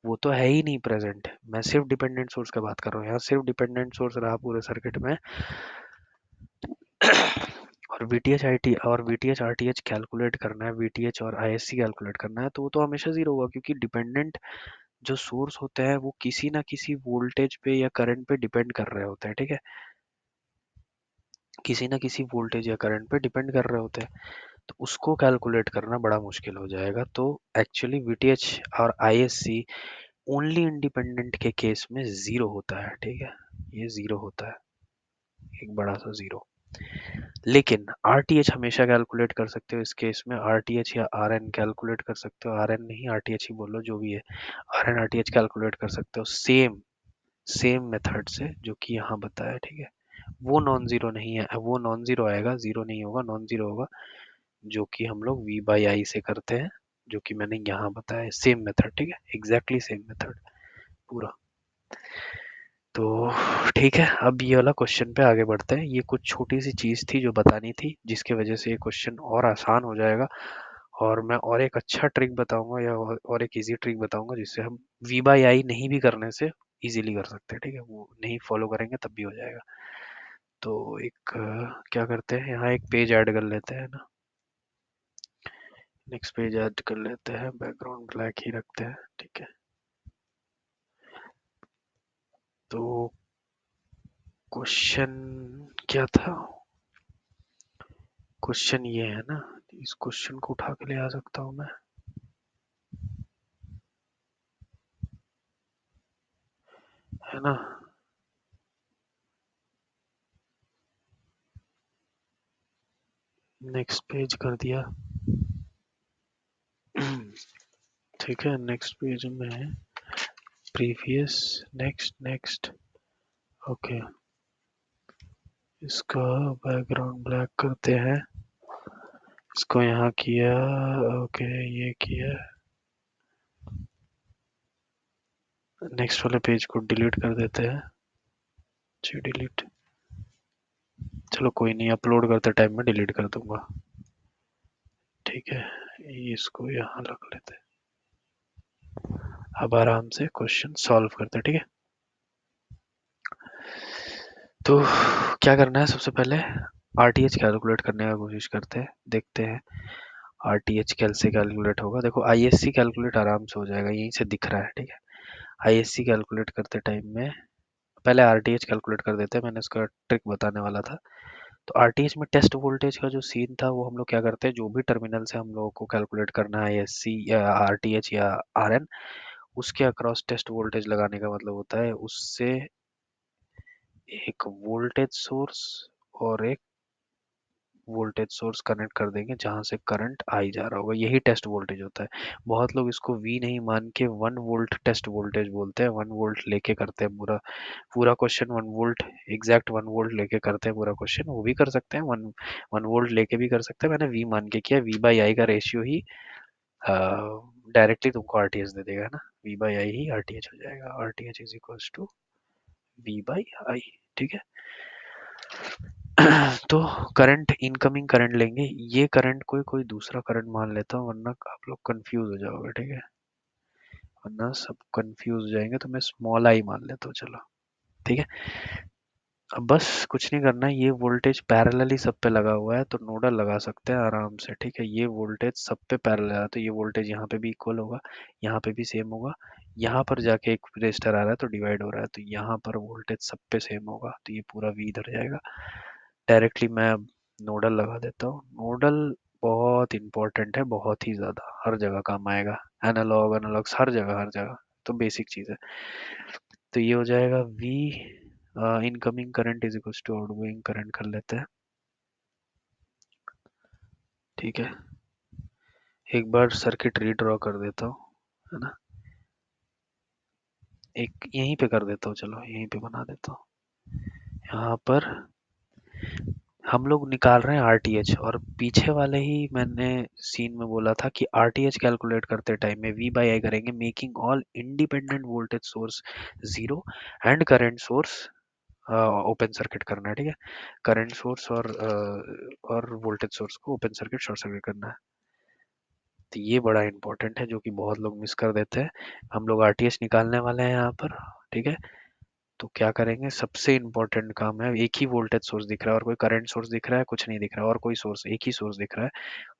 Speaker 1: वो तो है ही नहीं प्रेजेंट। मैं सिर्फ डिपेंडेंट सोर्स का बात कर रहा हूँ, यहाँ सिर्फ डिपेंडेंट सोर्स रहा पूरे सर्किट में। और VTH RTH कैलकुलेट करना है, VTH और ISC कैलकुलेट करना है, तो वो तो हमेशा जीरो होगा, क्योंकि डिपेंडेंट जो सोर्स होते हैं वो किसी ना किसी वोल्टेज पे या करंट पे डिपेंड कर रहे होते हैं। ठीक है, किसी ना किसी वोल्टेज या करंट पे डिपेंड कर रहे होते हैं, तो उसको कैलकुलेट करना बड़ा मुश्किल हो जाएगा। तो एक्चुअली VTH और ISC ओनली इंडिपेंडेंट के केस में जीरो होता है। ठीक है, ये जीरो होता है, एक बड़ा सा जीरो। लेकिन RTH हमेशा कैलकुलेट कर सकते हो इस केस में, RTH या RN कैलकुलेट कर सकते हो, RN नहीं RTH ही बोलो जो भी है, RN RTH कैलकुलेट कर सकते हो सेम सेम मेथड से जो कि यहाँ बताया। ठीक है, वो नॉन जीरो नहीं है, वो नॉन जीरो आएगा, जीरो नहीं होगा, नॉन जीरो होगा, जो कि हम लोग V बाई आई से करते हैं, जो कि मैंने यहाँ बताया सेम मेथड। ठीक है, एग्जैक्टली सेम मेथड पूरा। तो ठीक है, अब ये वाला क्वेश्चन पे आगे बढ़ते हैं। ये कुछ छोटी सी चीज़ थी जो बतानी थी, जिसके वजह से ये क्वेश्चन और आसान हो जाएगा। और मैं और एक अच्छा ट्रिक बताऊंगा, या और एक इजी ट्रिक बताऊंगा, जिससे हम V बाई आई नहीं भी करने से इजीली कर सकते हैं। ठीक है, वो नहीं फॉलो करेंगे तब भी हो जाएगा। तो एक क्या करते हैं, यहाँ एक पेज ऐड कर लेते हैं ना, नेक्स्ट पेज ऐड कर लेते हैं, बैकग्राउंड ब्लैक ही रखते हैं। ठीक है, तो क्वेश्चन क्या था? क्वेश्चन ये है ना, इस क्वेश्चन को उठा के ले आ सकता हूँ मैं, है ना। नेक्स्ट पेज कर दिया। ठीक है, नेक्स्ट पेज में प्रीवियस, नेक्स्ट नेक्स्ट, ओके, इसका बैकग्राउंड ब्लैक करते हैं, इसको यहाँ किया, ओके, ये किया, नेक्स्ट वाले पेज को डिलीट कर देते हैं, जी डिलीट, चलो कोई नहीं, अपलोड करते टाइम में डिलीट कर दूंगा। ठीक है, इसको यहाँ रख लेते हैं, अब आराम से क्वेश्चन सॉल्व करते हैं। ठीक है, तो क्या करना है, सबसे पहले RTH कैलकुलेट करने का कोशिश करते हैं, देखते हैं RTH कैसे कैलकुलेट होगा। देखो ISC कैलकुलेट आराम से हो जाएगा, यहीं से दिख रहा है। ठीक है, ISC कैलकुलेट करते टाइम में पहले RTH कैलकुलेट कर देते हैं, मैंने इसका ट्रिक बताने वाला था। तो आरटीएच में टेस्ट वोल्टेज का जो सीन था वो हम लोग क्या करते हैं, जो भी टर्मिनल से हम लोगों को कैलकुलेट करना है एससी या आरटीएच या आरएन, उसके अक्रॉस टेस्ट वोल्टेज लगाने का मतलब होता है उससे एक वोल्टेज सोर्स और एक वोल्टेज सोर्स कनेक्ट कर देंगे जहां से करंट आई जा रहा होगा, यही टेस्ट वोल्टेज होता है। बहुत लोग इसको वी नहीं मान के 1 वोल्ट टेस्ट वोल्टेज बोलते हैं, 1 वोल्ट लेके करते हैं पूरा पूरा क्वेश्चन, 1 वोल्ट एग्जैक्ट 1 वोल्ट लेके करते हैं पूरा क्वेश्चन, वो भी कर सकते हैं, 1 वोल्ट लेके भी कर सकते हैं। मैंने वी मान के किया, वी बाई आई का रेशियो ही डायरेक्टली तुमको आरटीएच दे देगा ना, वी बाई आई ही आरटीएच हो जाएगा, RTH is equals to V by I. ठीक है। तो करंट, इनकमिंग करंट लेंगे, ये करंट कोई कोई दूसरा करंट मान लेता हूँ वरना आप लोग कंफ्यूज हो जाओगे, ठीक है, वरना सब कंफ्यूज हो जाएंगे, तो मैं स्मॉल आई मान लेता हूँ, चलो ठीक है। अब बस कुछ नहीं करना है, ये वोल्टेज पैरेलली सब पे लगा हुआ है तो नोडल लगा सकते हैं आराम से, ठीक है। ये वोल्टेज सब पे पैरेलल है तो ये वोल्टेज यहाँ पे भी इक्वल होगा, यहाँ पे भी सेम होगा, यहाँ पर जाके एक रेजिस्टर आ रहा है तो डिवाइड हो रहा है तो यहाँ पर वोल्टेज सब पे सेम होगा तो ये पूरा V इधर जाएगा। डायरेक्टली मैं अब नोडल लगा देता हूँ। नोडल बहुत इंपॉर्टेंट है, बहुत ही ज़्यादा, हर जगह काम आएगा, एनालॉग एनालॉग्स हर जगह हर जगह, तो बेसिक चीज़ है। तो ये हो जाएगा V incoming current is equal to outgoing current कर लेते हैं, ठीक है। एक बार सर्किट रीड्रॉ कर देता हूँ, है ना, एक यहीं पे कर देता हूँ, चलो यहीं पे बना देता हूँ। यहाँ पर हम लोग निकाल रहे हैं आरटीएच, और पीछे वाले ही मैंने सीन में बोला था कि आरटीएच कैलकुलेट करते टाइम में वी बाई आई करेंगे, making all independent voltage source zero and current source open circuit करना है, ठीक है। करंट सोर्स और वोल्टेज सोर्स को ओपन सर्किट शॉर्ट सर्किट करना है। तो ये बड़ा इंपॉर्टेंट है जो कि बहुत लोग मिस कर देते हैं। हम लोग आरटीएच निकालने वाले हैं यहाँ पर, ठीक है। तो क्या करेंगे, सबसे इम्पोर्टेंट काम है, एक ही वोल्टेज सोर्स दिख रहा है और कोई करंट सोर्स दिख रहा है, कुछ नहीं दिख रहा है, और कोई सोर्स, एक ही सोर्स दिख रहा है,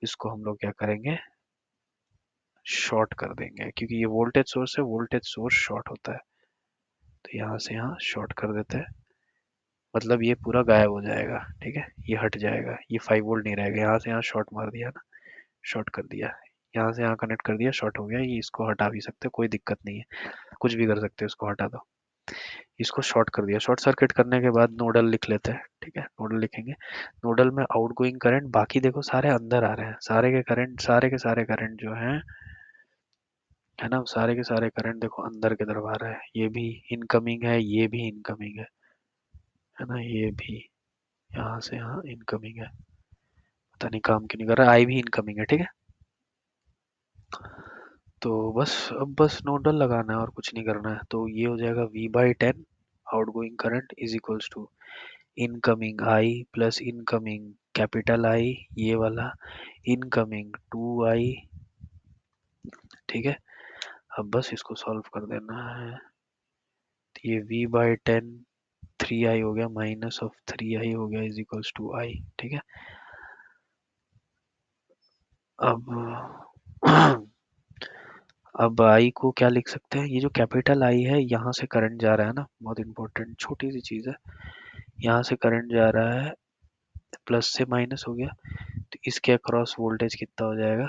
Speaker 1: इसको हम लोग क्या करेंगे, शॉर्ट कर देंगे, क्योंकि ये वोल्टेज सोर्स है, वोल्टेज सोर्स शॉर्ट होता है, तो यहाँ से यहाँ शॉर्ट कर देते हैं, मतलब ये पूरा गायब हो जाएगा, ठीक है, ये हट जाएगा, ये 5 वोल्ट नहीं रहेगा, यहाँ से यहाँ शॉर्ट मार दिया ना, शॉर्ट कर दिया, यहाँ से यहाँ कनेक्ट कर दिया, शॉर्ट हो गया, ये इसको हटा भी सकते हो, कोई दिक्कत नहीं है, कुछ भी कर सकते हो, इसको हटा दो, इसको शॉर्ट कर दिया। शॉर्ट सर्किट करने के बाद नोडल लिख लेते हैं, ठीक है, नोडल लिखेंगे। नोडल में आउटगोइंग करंट, बाकी देखो सारे अंदर आ रहे हैं, सारे के करंट, सारे के सारे करंट जो हैं, है ना, सारे के सारे करंट देखो अंदर की तरफ आ रहा है, ये भी इनकमिंग है, ये भी इनकमिंग है ना, ये भी यहाँ से यहाँ इनकमिंग है, पता नहीं काम क्यों नहीं कर रहा, आई भी इनकमिंग है, ठीक है। तो बस अब बस नोडल लगाना है और कुछ नहीं करना है, तो ये हो जाएगा V/10 outgoing current is equals to incoming I plus incoming capital I, ये वाला इनकमिंग 2I, ठीक है। अब बस इसको सॉल्व कर देना है, तो ये V/10 3I हो गया, माइनस ऑफ 3I हो गया इज इक्वल्स टू आई, ठीक है। अब अब आई को क्या लिख सकते हैं, ये जो कैपिटल आई है यहाँ से करंट जा रहा है ना, बहुत इंपॉर्टेंट छोटी सी चीज़ है, यहाँ से करंट जा रहा है, प्लस से माइनस हो गया, तो इसके अक्रॉस वोल्टेज कितना हो जाएगा,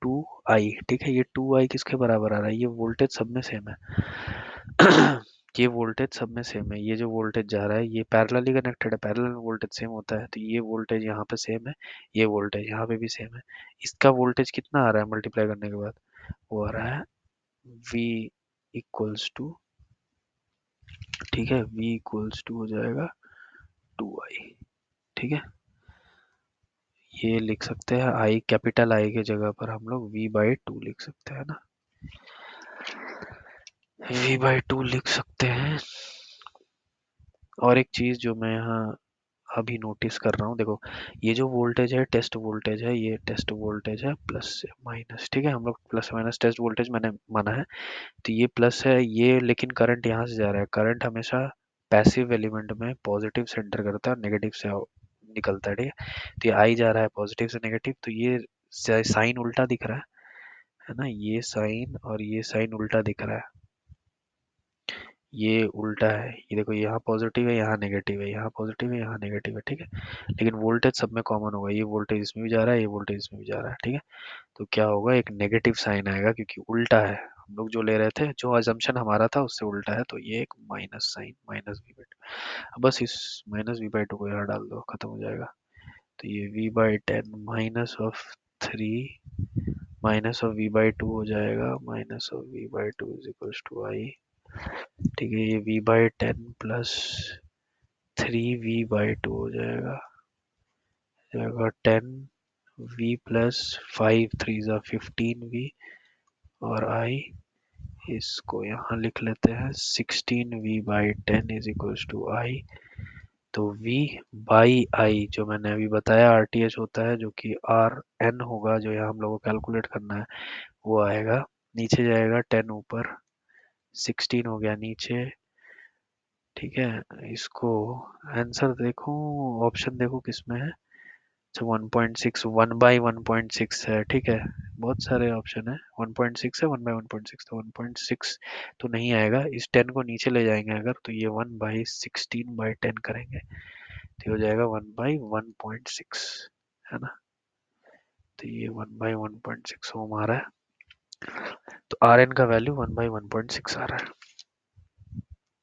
Speaker 1: 2I, ठीक है। ये 2I किसके बराबर आ रहा है, ये वोल्टेज सब में सेम है ये वोल्टेज सब में सेम है, ये जो वोल्टेज जा रहा है ये पैरेलली कनेक्टेड है, पैरेलल में वोल्टेज सेम होता है, तो ये वोल्टेज यहाँ पे सेम है, ये वोल्टेज यहाँ पे भी सेम है। इसका वोल्टेज कितना आ रहा है मल्टीप्लाई करने के बाद, वो आ रहा है V इक्वल्स टू, ठीक है, V इक्वल्स टू हो जाएगा 2I, ठीक है। ये लिख सकते हैं आई, कैपिटल आई के जगह पर हम लोग V/2 लिख सकते हैं ना, V/2 लिख सकते हैं। और एक चीज जो मैं यहाँ अभी नोटिस कर रहा हूँ, देखो ये जो वोल्टेज है टेस्ट वोल्टेज है, ये टेस्ट वोल्टेज है प्लस से माइनस, ठीक है, हम लोग प्लस माइनस टेस्ट वोल्टेज मैंने माना है, तो ये प्लस है ये, लेकिन करंट यहाँ से जा रहा है, करंट हमेशा पैसिव एलिमेंट में पॉजिटिव से एंटर करता है और नेगेटिव से निकलता है, ठीक है। तो ये आई जा रहा है पॉजिटिव से नेगेटिव, तो ये साइन उल्टा दिख रहा है ना, ये साइन और ये साइन उल्टा दिख रहा है, ये उल्टा है, ये देखो यहाँ पॉजिटिव है यहाँ नेगेटिव है, यहाँ पॉजिटिव है यहाँ नेगेटिव है, ठीक है। लेकिन वोल्टेज सब में कॉमन होगा, ये वोल्टेज इसमें भी जा रहा है, ये वोल्टेज इसमें भी जा रहा है, ठीक है। तो क्या होगा, एक नेगेटिव साइन आएगा क्योंकि उल्टा है। हम लोग जो ले रहे थे, जो अजम्पशन हमारा था उससे उल्टा है, तो ये एक minus sign, minus V by two. बस इस माइनस वी बाई टू को यहाँ डाल दो, खत्म हो जाएगा। तो ये v by ten minus of three minus of v by two हो जाएगा, minus of v by two is equal to I, ठीक है। ये v by ten plus three V by two हो जाएगा, जाएगा ten V plus five three ज़ा fifteen V, और आई इसको यहाँ लिख लेते हैं, sixteen V by ten is equal to I. तो v बाई आई जो मैंने अभी बताया आरटीएच होता है, जो कि आर एन होगा, जो यहाँ हम लोगों को कैलकुलेट करना है, वो आएगा। नीचे जाएगा टेन ऊपर, 16 हो गया नीचे, ठीक है। इसको आंसर देखो, ऑप्शन देखो किसमें है। अच्छा 1.6, 1/1.6 है, ठीक है। बहुत सारे ऑप्शन है, 1.6 है, 1/1.6, तो 1.6 तो नहीं आएगा। इस 10 को नीचे ले जाएंगे अगर, तो ये 1/16/10 करेंगे, तो ये हो जाएगा 1/1.6, है ना। तो ये 1/1.6 ओम आ रहा है, तो आर एन का वैल्यू 1/1.6 आ रहा है।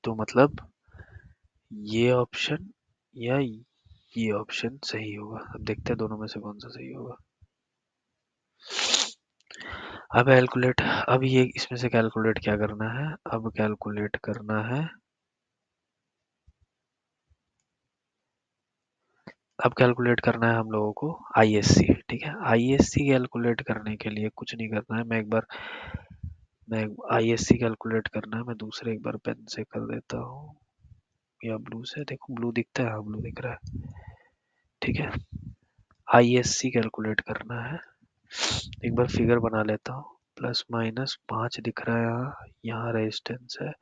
Speaker 1: तो मतलब ये ऑप्शन या ये ऑप्शन सही होगा। अब देखते हैं दोनों में से कौन सा सही होगा। अब कैलकुलेट, अब ये इसमें से कैलकुलेट क्या करना है, अब कैलकुलेट करना है, अब कैलकुलेट करना है हम लोगों को आईएससी, ठीक है। आईएससी कैलकुलेट करने के लिए कुछ नहीं करना है, मैं आईएससी कैलकुलेट करना है, मैं दूसरे एक बार पेन से कर देता हूँ, या ब्लू से, देखो ब्लू दिखता है, हाँ ब्लू दिख रहा है, ठीक है। आईएससी कैलकुलेट करना है, एक बार फिगर बना लेता हूँ। प्लस माइनस 5 दिख रहा है यहाँ, यहाँ रेजिस्टेंस है,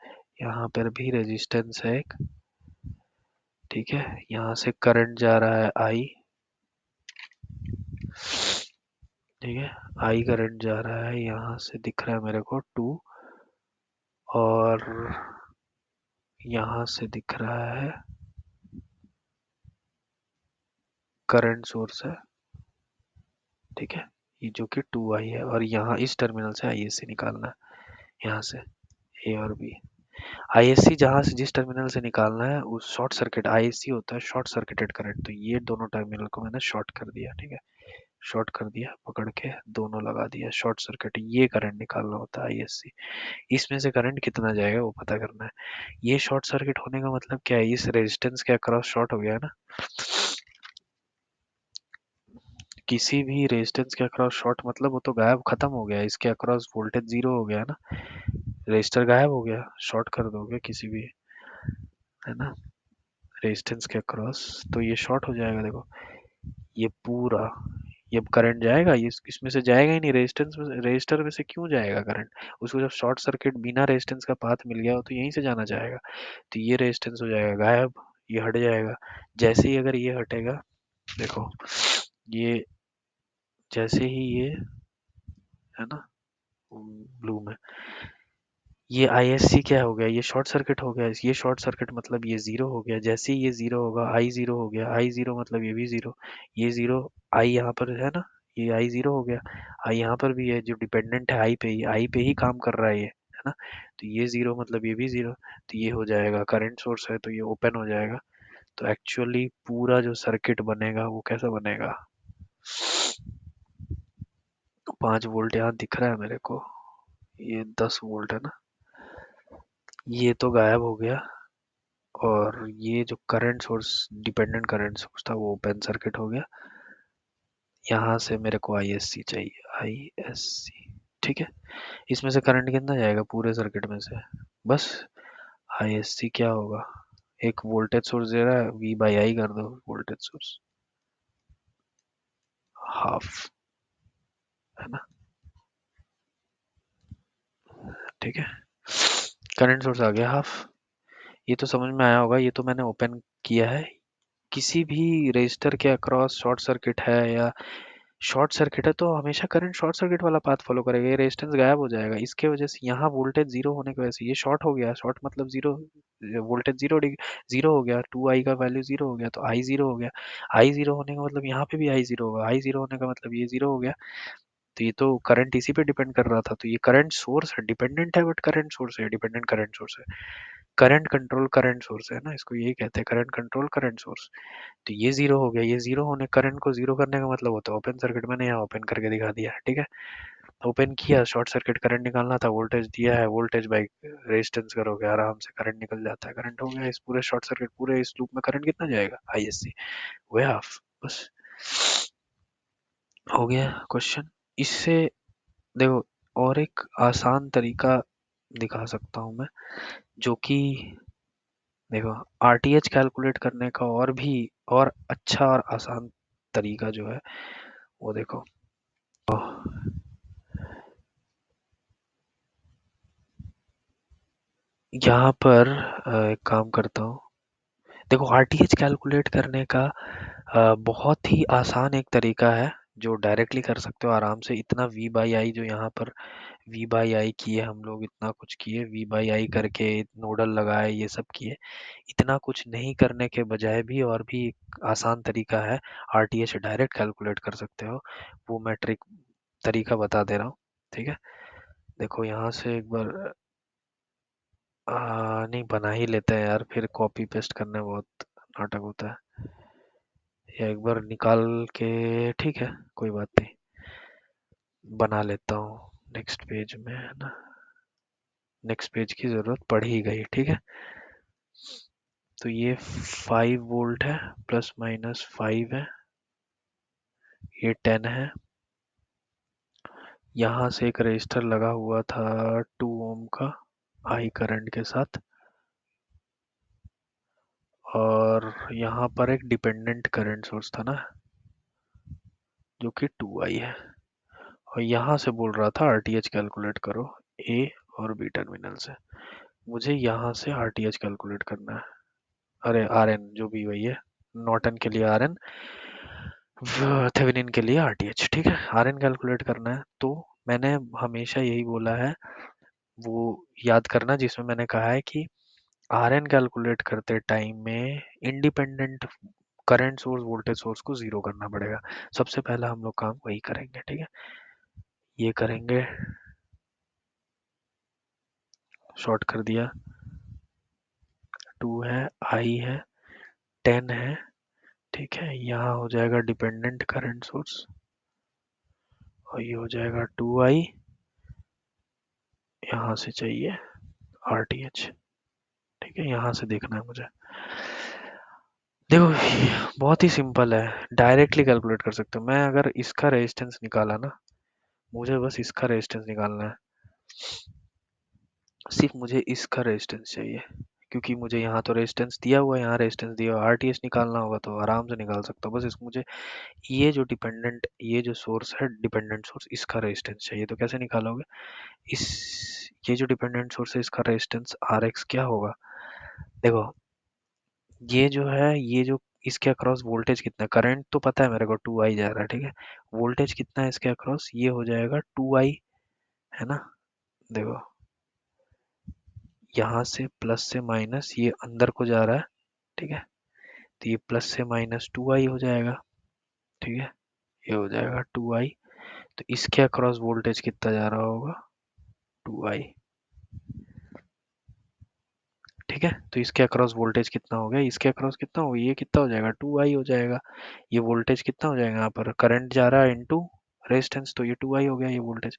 Speaker 1: यहाँ पर भी रेजिस्टेंस है एक, ठीक है। यहाँ से करंट जा रहा है आई, ठीक है। आई करंट जा रहा है, यहाँ से दिख रहा है मेरे को 2, और यहाँ से दिख रहा है करंट सोर्स है, ठीक है। ये जो कि 2 आई है, और यहाँ इस टर्मिनल से आईएससी निकालना है, यहाँ से ए और बी। आईएससी जहाँ से जिस टर्मिनल से निकालना है उस शॉर्ट सर्किट, आईएससी होता है शॉर्ट सर्किटेड करंट, तो ये दोनों टर्मिनल को मैंने शॉर्ट कर दिया, ठीक है। शॉर्ट कर दिया, पकड़ के दोनों लगा दिया, शॉर्ट सर्किट, ये करंट निकालना होता है आईएससी। इसमें से करंट कितना जाएगा वो पता करना है। ये शॉर्ट सर्किट होने का मतलब क्या है, इस रेजिस्टेंस के अक्रॉस शॉर्ट हो गया है ना, किसी भी रेजिस्टेंस के अक्रॉस शॉर्ट मतलब वो तो गायब, खत्म हो गया, इसके अक्रॉस वोल्टेज जीरो हो गया ना, रेजिस्टर गायब हो गया, शॉर्ट कर दोगे किसी भी, है ना, रेजिस्टेंस के अक्रॉस, तो ये शॉर्ट हो जाएगा। देखो ये पूरा, ये करंट जाएगा, ये इसमें से जाएगा ही नहीं, रेजिस्टेंस में, रेजिस्टर में से क्यों जाएगा करंट, उसको जब शॉर्ट सर्किट बिना रेजिस्टेंस का पाथ मिल गया हो तो यहीं से जाना चाहेगा, तो ये रेजिस्टेंस हो जाएगा गायब, ये हट जाएगा। जैसे ही अगर ये हटेगा, देखो ये जैसे ही ये, है ना, ब्लू में, ये आईएससी क्या हो गया, ये शॉर्ट सर्किट हो गया, ये शॉर्ट सर्किट मतलब ये जीरो हो गया। जैसे ही ये जीरो होगा, आई जीरो हो गया, आई जीरो मतलब ये भी जीरो, ये जीरो, आई यहाँ पर है ना, ये आई जीरो हो गया, आई यहाँ पर भी है, जो डिपेंडेंट है आई पे ही, आई पे ही काम कर रहा है ये, है ना। तो ये जीरो मतलब ये भी जीरो, तो ये हो जाएगा, करंट सोर्स है तो ये ओपन हो जाएगा। तो एक्चुअली पूरा जो सर्किट बनेगा वो कैसा बनेगा, 5 वोल्ट यहाँ दिख रहा है मेरे को, ये 10 वोल्ट है ना, ये तो गायब हो गया, और ये जो current source, dependent current source था, वो ओपन सर्किट हो गया। यहाँ से मेरे को आईएससी चाहिए, आईएससी, ठीक है। इसमें से करंट कितना जाएगा पूरे सर्किट में से, बस आईएससी क्या होगा, एक वोल्टेज सोर्स दे रहा है, वी बाई आई कर दो वोल्टेज सोर्स, हाफ, है ना, ठीक है। करंट सोर्स आ गया हाफ, ये तो समझ में आया होगा, ये तो मैंने ओपन किया है। किसी भी रजिस्टर के अक्रॉस शॉर्ट सर्किट है या शॉर्ट सर्किट है तो हमेशा करंट शॉर्ट सर्किट वाला पाथ फॉलो करेगा, ये रेजिस्टेंस गायब हो जाएगा, इसके वजह से यहाँ वोल्टेज जीरो होने की वजह से ये शॉर्ट हो गया, शॉर्ट मतलब जीरो, वोल्टेज जीरो, जीरो हो गया, 2i का वैल्यू जीरो हो गया तो आई जीरो हो गया, आई जीरो होने का मतलब यहाँ पे भी आई जीरो होगा, आई जीरो होने का मतलब ये जीरो हो गया। तो ये तो करंट इसी पे डिपेंड कर रहा था, तो ये करंट सोर्स है, डिपेंडेंट है बट करंट सोर्स है, डिपेंडेंट करंट सोर्स है, करंट कंट्रोल करंट सोर्स है ना, इसको यही कहते हैं करंट कंट्रोल करंट सोर्स। तो ये जीरो हो गया, ये जीरो होने करंट को जीरो करने का मतलब होता है ओपन सर्किट, मैंने यहाँ ओपन करके दिखा दिया है, ठीक है। ओपन किया, शॉर्ट सर्किट करंट निकालना था, वोल्टेज दिया है, वोल्टेज बाई रेजिस्टेंस करोगे आराम से करंट निकल जाता है, करंट हो गया। इस पूरे शॉर्ट सर्किट पूरे इस लूप में करंट कितना जाएगा, आईएससी, वह हाफ, बस हो गया क्वेश्चन। इससे देखो और एक आसान तरीका दिखा सकता हूँ मैं, जो कि देखो आरटीएच कैलकुलेट करने का और भी और अच्छा और आसान तरीका जो है वो देखो। तो यहाँ पर एक काम करता हूँ, देखो आरटीएच कैलकुलेट करने का बहुत ही आसान एक तरीका है जो डायरेक्टली कर सकते हो आराम से। इतना वी बाई आई जो यहाँ पर वी बाई आई किए हम लोग, इतना कुछ किए वी बाई आई करके, नोडल लगाए, ये सब किए, इतना कुछ नहीं करने के बजाय भी और भी एक आसान तरीका है, आरटीएच डायरेक्ट कैलकुलेट कर सकते हो, वो मैं ट्रिक तरीका बता दे रहा हूँ, ठीक है। देखो यहाँ से एक बार नहीं बना ही लेते हैं यार, फिर कॉपी पेस्ट करने में बहुत नाटक होता है, या एक बार निकाल के, ठीक है कोई बात नहीं, बना लेता हूँ नेक्स्ट पेज में, है ना, नेक्स्ट पेज की ज़रूरत पड़ ही गई, ठीक है। तो ये 5 वोल्ट है, प्लस माइनस 5 है, ये 10 है, यहाँ से एक रजिस्टर लगा हुआ था 2 ओम का आई करंट के साथ, और यहाँ पर एक डिपेंडेंट करंट सोर्स था ना जो कि 2i है, और यहाँ से बोल रहा था आरटीएच कैलकुलेट करो ए और बी टर्मिनल से, मुझे यहाँ से आरटीएच कैलकुलेट करना है, अरे आरएन जो भी वही है, नॉर्टन के लिए आरएन, थेवेनिन के लिए आरटीएच, ठीक है, आरएन कैलकुलेट करना है। तो मैंने हमेशा यही बोला है, वो याद करना जिसमें मैंने कहा है कि आरएन कैलकुलेट करते टाइम में independent current source voltage source को जीरो करना पड़ेगा, सबसे पहला हम लोग काम वही करेंगे, ठीक है। ये करेंगे, शॉर्ट कर दिया, 2 है, आई है, 10 है, ठीक है, यहाँ हो जाएगा डिपेंडेंट करंट सोर्स, और ये हो जाएगा 2i, यहाँ से चाहिए आरटीएच, ठीक है, यहाँ से देखना है मुझे। देखो ये बहुत ही सिंपल है, डायरेक्टली कैलकुलेट कर सकते हो, मैं अगर इसका रेजिस्टेंस निकाला ना, मुझे बस इसका रेजिस्टेंस निकालना है, सिर्फ मुझे इसका रेजिस्टेंस चाहिए, क्योंकि मुझे यहाँ तो रेजिस्टेंस दिया हुआ है, यहाँ रेजिस्टेंस दिया हुआ है, आरटीएच निकालना होगा तो आराम से निकाल सकता हूँ, बस इसको मुझे ये जो डिपेंडेंट, ये जो सोर्स है डिपेंडेंट सोर्स, इसका रेजिस्टेंस चाहिए। तो कैसे निकालोगे, इस ये जो डिपेंडेंट सोर्स है इसका रेजिस्टेंस आर एक्स क्या होगा, देखो ये जो है, ये जो इसके अक्रॉस वोल्टेज कितना, करंट तो पता है मेरे को 2i जा रहा है, ठीक है, वोल्टेज कितना है इसके अक्रॉस, ये हो जाएगा 2i, है ना। देखो यहाँ से प्लस से माइनस ये अंदर को जा रहा है, ठीक है, तो ये प्लस से माइनस 2i हो जाएगा, ठीक है, ये हो जाएगा 2i, तो इसके अक्रॉस वोल्टेज कितना जा रहा होगा, 2i, ठीक है, तो इसके अक्रॉस वोल्टेज कितना हो गया, इसके अक्रॉस कितना हो गया, ये कितना हो जाएगा 2i हो जाएगा, ये वोल्टेज कितना हो जाएगा, यहाँ पर करंट जा रहा है इनटू रेजिस्टेंस, तो ये 2i हो गया ये वोल्टेज।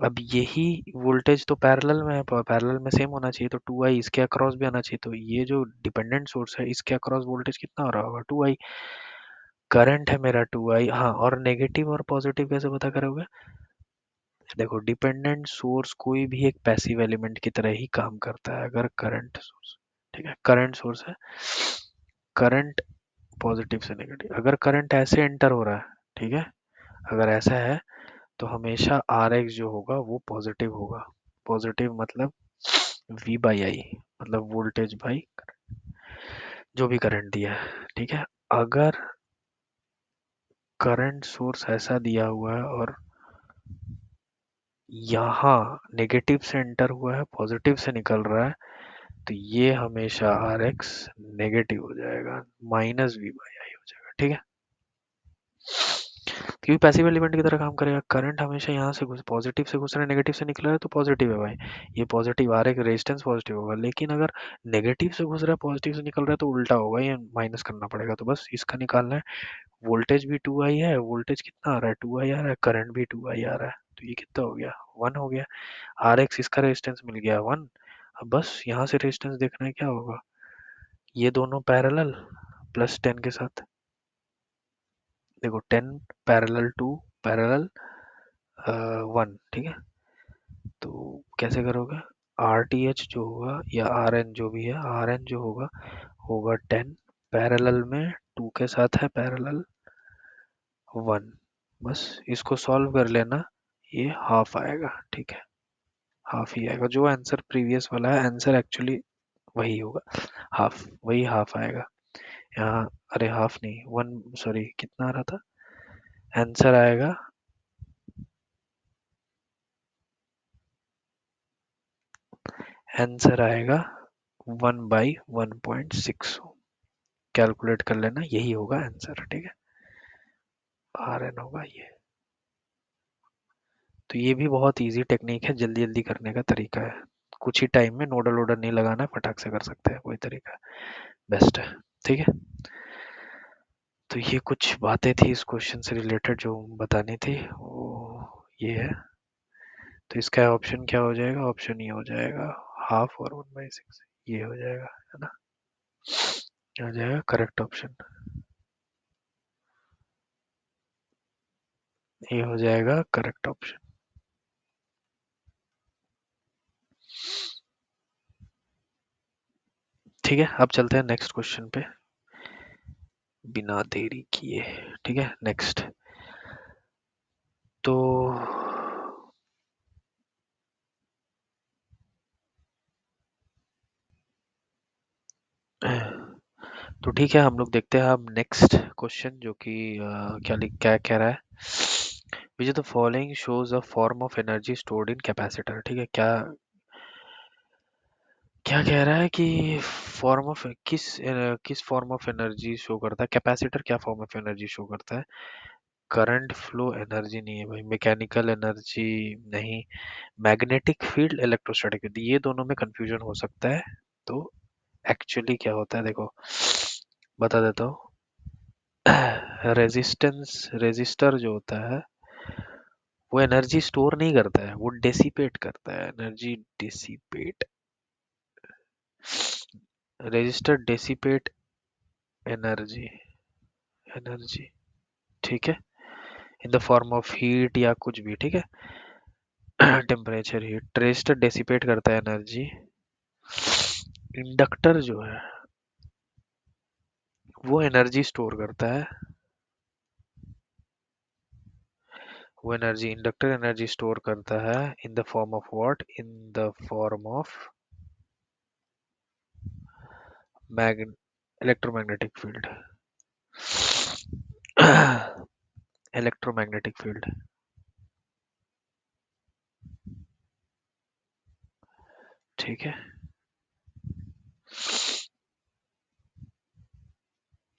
Speaker 1: अब यही वोल्टेज तो पैरेलल में है, पैरेलल में सेम होना चाहिए, तो 2i इसके अक्रॉस भी आना चाहिए, तो ये जो डिपेंडेंट सोर्स है इसके अक्रॉस वोल्टेज कितना हो रहा होगा, 2i, करंट है मेरा 2i, हाँ, और नेगेटिव और पॉजिटिव कैसे पता करोगे, देखो डिपेंडेंट सोर्स कोई भी एक पैसिव एलिमेंट की तरह ही काम करता है, अगर करंट सोर्स, ठीक है, करंट सोर्स है, करंट पॉजिटिव से नेगेटिव, अगर करंट ऐसे एंटर हो रहा है, ठीक है, अगर ऐसा है तो हमेशा आर एक्स जो होगा वो पॉजिटिव होगा, पॉजिटिव मतलब वी बाई आई, मतलब वोल्टेज बाई जो भी करंट दिया है, ठीक है। अगर करंट सोर्स ऐसा दिया हुआ है और यहाँ नेगेटिव से एंटर हुआ है, पॉजिटिव से निकल रहा है, तो ये हमेशा आर एक्स नेगेटिव हो जाएगा, माइनस वी बाई आई हो जाएगा। ठीक है, क्योंकि पैसिव एलिमेंट की तरह काम करेगा। करंट हमेशा यहाँ से घुस पॉजिटिव से घुस रहा है, नेगेटिव से निकल रहा है तो पॉजिटिव है भाई, ये पॉजिटिव आर एक रेजिस्टेंस पॉजिटिव होगा। लेकिन अगर नेगेटिव से घुस रहा है पॉजिटिव से निकल रहा है तो उल्टा होगा, ये माइनस करना पड़ेगा। तो बस इसका निकालना है। वोल्टेज भी 2i है, वोल्टेज कितना आ रहा है, 2i आ रहा है, करंट भी 2i आ रहा है, तो ये कितना हो गया, 1 हो गया। आर एक्स इसका रेजिस्टेंस मिल गया 1। अब बस यहाँ से रेजिस्टेंस देखना है क्या होगा, ये दोनों पैरेलल प्लस 10 के साथ, देखो 10 पैरेलल टू पैरेलल 1, ठीक है। तो कैसे करोगे, आर टी एच जो होगा या आर एन जो भी है, आर एन जो होगा होगा 10 पैरेलल में 2 के साथ है पैरेलल 1, बस इसको सॉल्व कर लेना, ये हाफ आएगा। ठीक है, हाफ ही आएगा, जो आंसर प्रीवियस वाला है आंसर एक्चुअली वही होगा, हाफ, वही हाफ आएगा यहाँ। अरे हाफ नहीं, 1, सॉरी कितना आ रहा था, आंसर आएगा आंसर आएगा 1/1.6। कैलकुलेट कर लेना, यही होगा आंसर। ठीक है, आर एन होगा ये। तो ये भी बहुत इजी टेक्निक है, जल्दी जल्दी करने का तरीका है, कुछ ही टाइम में नोडल वोडल नहीं लगाना है, फटाक से कर सकते हैं, वही तरीका बेस्ट है। ठीक है, तो ये कुछ बातें थी इस क्वेश्चन से रिलेटेड जो बतानी थी, वो ये है। तो इसका ऑप्शन क्या हो जाएगा, ऑप्शन ये हो जाएगा हाफ और 1/6, ये हो जाएगा, है ना, ये हो जाएगा करेक्ट ऑप्शन, ये हो जाएगा करेक्ट ऑप्शन। ठीक है, अब चलते हैं नेक्स्ट क्वेश्चन पे बिना देरी किए। ठीक है, नेक्स्ट तो तो ठीक है, हम लोग देखते हैं अब नेक्स्ट क्वेश्चन जो कि क्या कह रहा है, which of the following shows a form of energy stored in capacitor. ठीक है, क्या क्या कह रहा है कि फॉर्म ऑफ किस फॉर्म ऑफ एनर्जी शो करता है कैपेसिटर, क्या फॉर्म ऑफ एनर्जी शो करता है, करंट फ्लो एनर्जी नहीं है भाई, मैकेनिकल एनर्जी नहीं, मैग्नेटिक फील्ड, इलेक्ट्रोस्टैटिक फील्ड, ये दोनों में कंफ्यूजन हो सकता है। तो एक्चुअली क्या होता है देखो, बता देता हूँ। रेजिस्टर जो होता है वो एनर्जी स्टोर नहीं करता है, वो डेसिपेट करता है, energy dissipate, resistor dissipate energy, energy, ठीक है, in the form of heat या कुछ भी, ठीक है, टेम्परेचर हीट, रेजिस्टर डेसिपेट करता है एनर्जी, इंडक्टर जो है वो एनर्जी स्टोर करता है, वो एनर्जी, इंडक्टर एनर्जी स्टोर करता है in the form of what, in the form of mag electromagnetic field, electromagnetic field, ठीक है,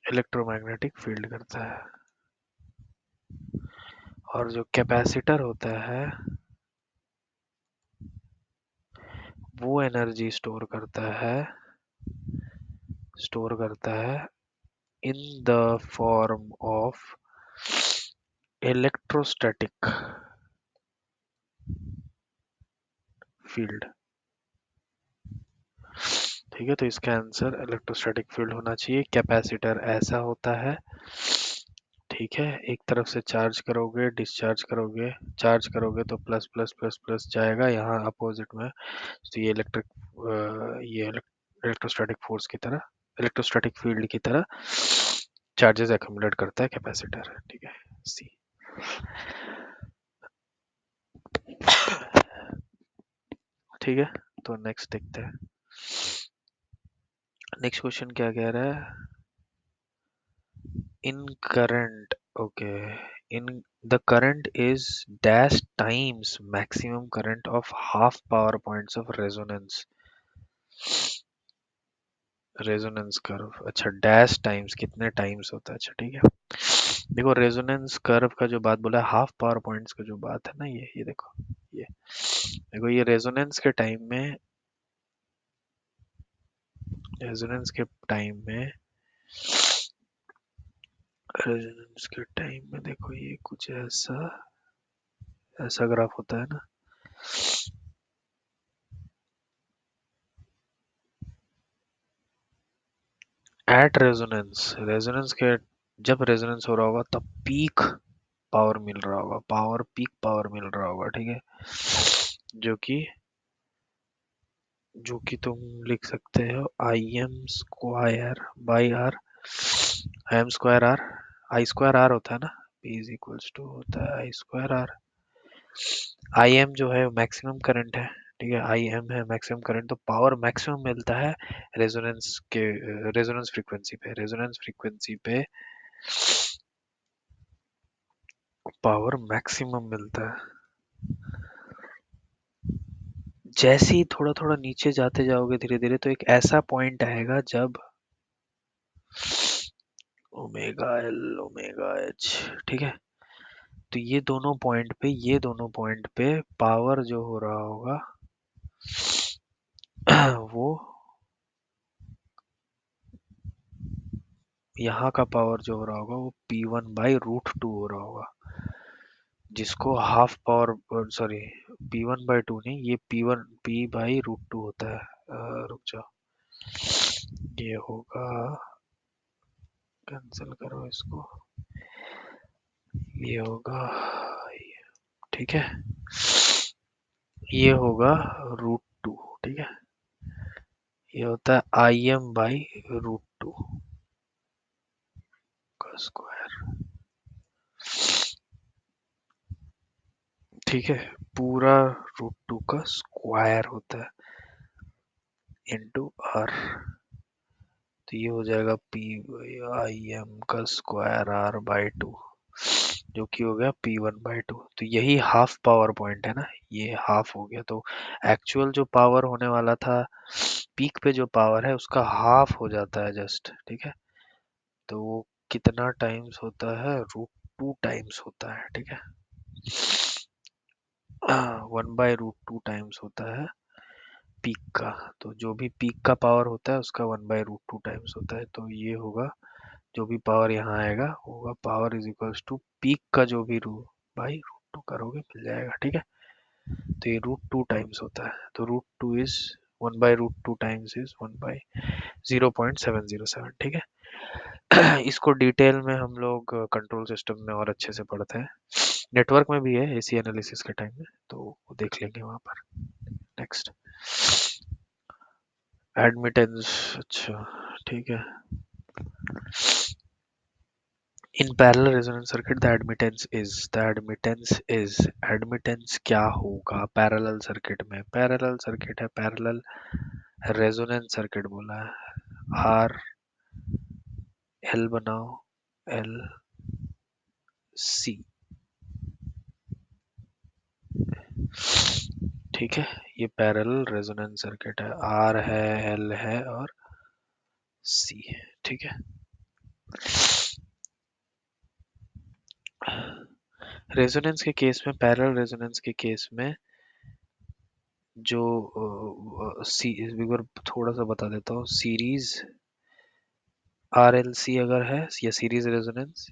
Speaker 1: इलेक्ट्रोमैग्नेटिक फील्ड करता है। और जो कैपेसिटर होता है वो एनर्जी स्टोर करता है in the form of electrostatic field. ठीक है, तो इसका आंसर इलेक्ट्रोस्टैटिक फील्ड होना चाहिए। कैपेसिटर ऐसा होता है, ठीक है, एक तरफ से चार्ज करोगे डिस्चार्ज करोगे, चार्ज करोगे तो प्लस प्लस प्लस प्लस जाएगा, यहाँ अपोजिट में, तो ये ये इलेक्ट्रोस्टैटिक फोर्स की तरह, इलेक्ट्रोस्टैटिक फील्ड की तरह चार्जेस एक्यूमुलेट करता है कैपेसिटर। ठीक है, सी। ठीक है, तो नेक्स्ट देखते हैं, नेक्स्ट क्वेश्चन क्या कह रहा है, in current okay, in the current is dash times maximum current of half power points of resonance. Resonance curve, अच्छा डैश टाइम्स कितने टाइम्स होता है, अच्छा ठीक है। देखो रेजोनेंस कर्व का जो बात बोला है, हाफ पावर पॉइंट्स का जो बात है ना, ये देखो, ये देखो, ये रेजोनेंस के टाइम में, रेजोनेंस के टाइम में, रेजोनेंस के टाइम में देखो ये कुछ ऐसा, ऐसा ग्राफ होता है ना। एट रेजोनेंस, रेजोनेंस के, जब रेजोनेंस हो रहा होगा तब पीक पावर मिल रहा होगा, पावर पीक पावर मिल रहा होगा, ठीक है। जो कि, जो कि तुम लिख सकते हो I M square by R, I M square R, I square R होता है ना, पी इज इक्वल्स टू होता है I square R. I M जो है मैक्सिमम करंट है, ठीक है, आई एम है मैक्सिमम करंट, तो पावर मैक्सिमम मिलता है रेजोनेंस के, रेजोनेंस फ्रीक्वेंसी पे, रेजोनेंस फ्रीक्वेंसी पे पावर मैक्सिमम मिलता है। जैसे ही थोड़ा थोड़ा नीचे जाते जाओगे धीरे धीरे, तो एक ऐसा पॉइंट आएगा जब ओमेगा एल ओमेगा एच, ठीक है, तो ये दोनों पॉइंट पे, ये दोनों पॉइंट पे पावर जो हो रहा होगा वो, यहाँ का पावर जो हो रहा होगा वो P1/√2 हो रहा होगा, जिसको हाफ पावर, सॉरी P1/2 नहीं, ये P1 P/√2 होता है। रुक जाओ, ये होगा, कैंसिल करो इसको, ये होगा, ठीक है, ये होगा √2, ठीक है, ये होता है Im/√2 का स्क्वायर, ठीक है, पूरा √2 का स्क्वायर होता है इनटू आर, तो ये हो जाएगा P/Im का स्क्वायर R/2, जो कि हो गया P1/2। तो यही हाफ पावर पॉइंट है ना, ये हाफ हो गया, तो एक्चुअल जो पावर होने वाला था, पीक पे जो पावर है उसका हाफ हो जाता है जस्ट, ठीक है, तो वो कितना टाइम्स होता है, √2 टाइम्स होता है, ठीक है, 1/√2 टाइम्स होता है पीक का, तो जो भी पीक का पावर होता है उसका 1/√2 टाइम्स होता है, तो ये होगा, जो भी पावर यहाँ आएगा होगा power is equals to peak का जो भी √2 करोगे मिल जाएगा, ठीक है, तो ये √2 टाइम्स होता है, तो √2 इज 1/√2 टाइम्स इज 1/0.707, ठीक है। इसको डिटेल में हम लोग कंट्रोल सिस्टम में और अच्छे से पढ़ते हैं, नेटवर्क में भी है एसी एनालिसिस के टाइम में, तो वो देख लेंगे वहां पर। नेक्स्ट, एडमिटेंस, अच्छा ठीक है, in parallel resonance circuit the admittance is admittance क्या होगा पैरेलल सर्किट में, पैरेलल सर्किट है, पैरेलल रेजोनेंस सर्किट बोला है, आर एल बनाओ, एल सी, ठीक है, ये पैरेलल रेजोनेंस सर्किट है, आर है, एल है और सी है, ठीक है। रेजोनेंस के केस में, पैरेलल रेजोनेंस के केस में जो सी, एक बार थोड़ा सा बता देता हूँ, सीरीज आरएलसी अगर है या सीरीज रेजोनेंस,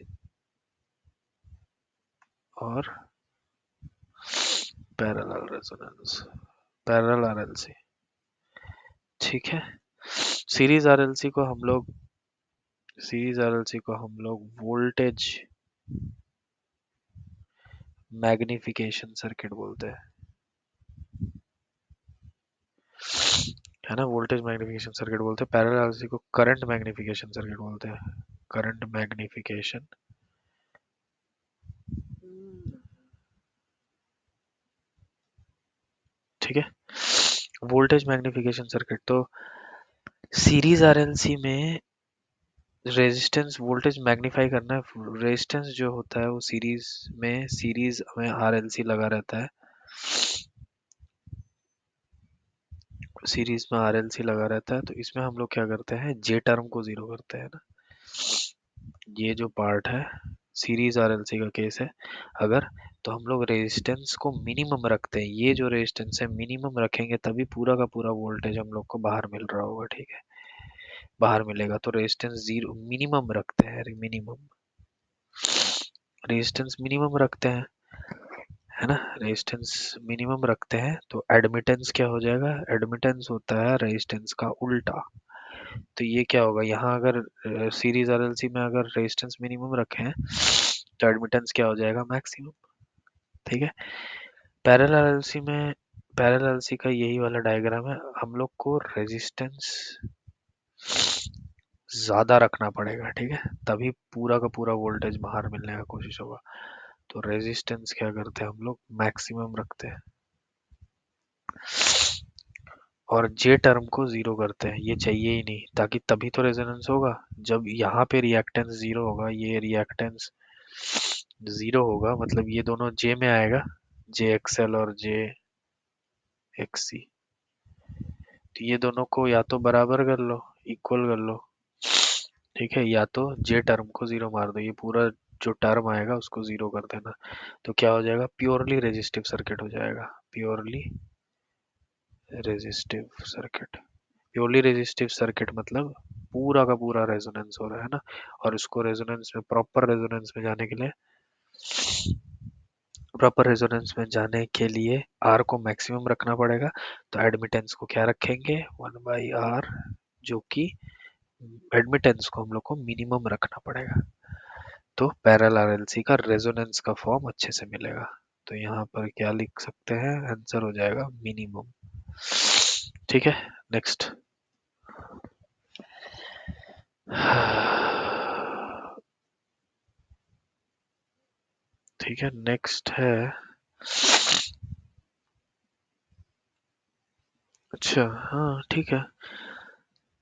Speaker 1: और पैरेलल रेजोनेंस, पैरेलल आरएलसी, ठीक है। सीरीज आरएलसी को हम लोग, सीरीज आरएलसी को हम लोग वोल्टेज मैग्निफिकेशन सर्किट बोलते हैं, है ना, वोल्टेज मैग्निफिकेशन सर्किट बोलते हैं, पैरेलल आरएलसी को करंट मैग्निफिकेशन सर्किट बोलते हैं, करंट मैग्निफिकेशन, ठीक है, वोल्टेज मैग्निफिकेशन सर्किट। तो सीरीज आरएलसी में रेजिस्टेंस वोल्टेज मैग्नीफाई करना है। रेजिस्टेंस जो होता है वो सीरीज में आरएलसी लगा रहता है। सीरीज में आरएलसी लगा रहता है, तो इसमें हम लोग क्या करते हैं, जे टर्म को जीरो करते हैं ना। ये जो पार्ट है, सीरीज आरएलसी का केस है अगर, तो हम लोग रेजिस्टेंस को मिनिमम रखते हैं। ये जो रेजिस्टेंस है मिनिमम रखेंगे, तभी पूरा का पूरा वोल्टेज हम लोग को बाहर मिल रहा होगा, ठीक है, बाहर मिलेगा। तो रेजिस्टेंस जीरो मिनिमम रखते हैं, मिनिमम रेजिस्टेंस मिनिमम रखते हैं, है ना। रेजिस्टेंस मिनिमम रखते हैं तो एडमिटेंस क्या हो जाएगा, एडमिटेंस होता है रेजिस्टेंस का उल्टा। तो ये क्या होगा, यहाँ अगर सीरीज आरएलसी में अगर रेजिस्टेंस मिनिमम रखे हैं तो एडमिटेंस क्या हो जाएगा, मैक्सिमम, ठीक है। पैरेलल आरएलसी में, पैरेलल आरएलसी का यही वाला डायग्राम है, हम लोग को रेजिस्टेंस ज्यादा रखना पड़ेगा, ठीक है, तभी पूरा का पूरा वोल्टेज बाहर मिलने का कोशिश होगा। तो रेजिस्टेंस क्या करते हैं हम लोग, मैक्सिमम रखते हैं, और जे टर्म को जीरो करते हैं, ये चाहिए ही नहीं, ताकि तभी तो रेजोनेंस होगा। जब यहाँ पे रिएक्टेंस जीरो होगा, ये रिएक्टेंस जीरो होगा, मतलब ये दोनों जे में आएगा, जे एक्सएल और जे एक्ससी। तो ये दोनों को या तो बराबर कर लो, इक्वल कर लो, ठीक है, या तो जे टर्म को जीरो मार दो, ये पूरा जो टर्म आएगा उसको जीरो कर देना। तो क्या हो जाएगा, प्योरली रेजिस्टिव सर्किट हो जाएगा, purely resistive circuit. Purely resistive circuit मतलब पूरा का पूरा रेजोनेंस हो रहा है ना। और इसको रेजोनेंस में, प्रॉपर रेजोनेंस में जाने के लिए, प्रॉपर रेजोनेंस में जाने के लिए आर को मैक्सिमम रखना पड़ेगा। तो एडमिटेंस को क्या रखेंगे, 1/r, जो कि एडमिटेंस को हम लोग को मिनिमम रखना पड़ेगा। तो पैरेलल आरएलसी का रेजोनेंस का फॉर्म अच्छे से मिलेगा। तो यहाँ पर क्या लिख सकते हैं, आंसर हो जाएगा मिनिमम, ठीक है। नेक्स्ट, ठीक है, नेक्स्ट है, अच्छा हाँ ठीक है,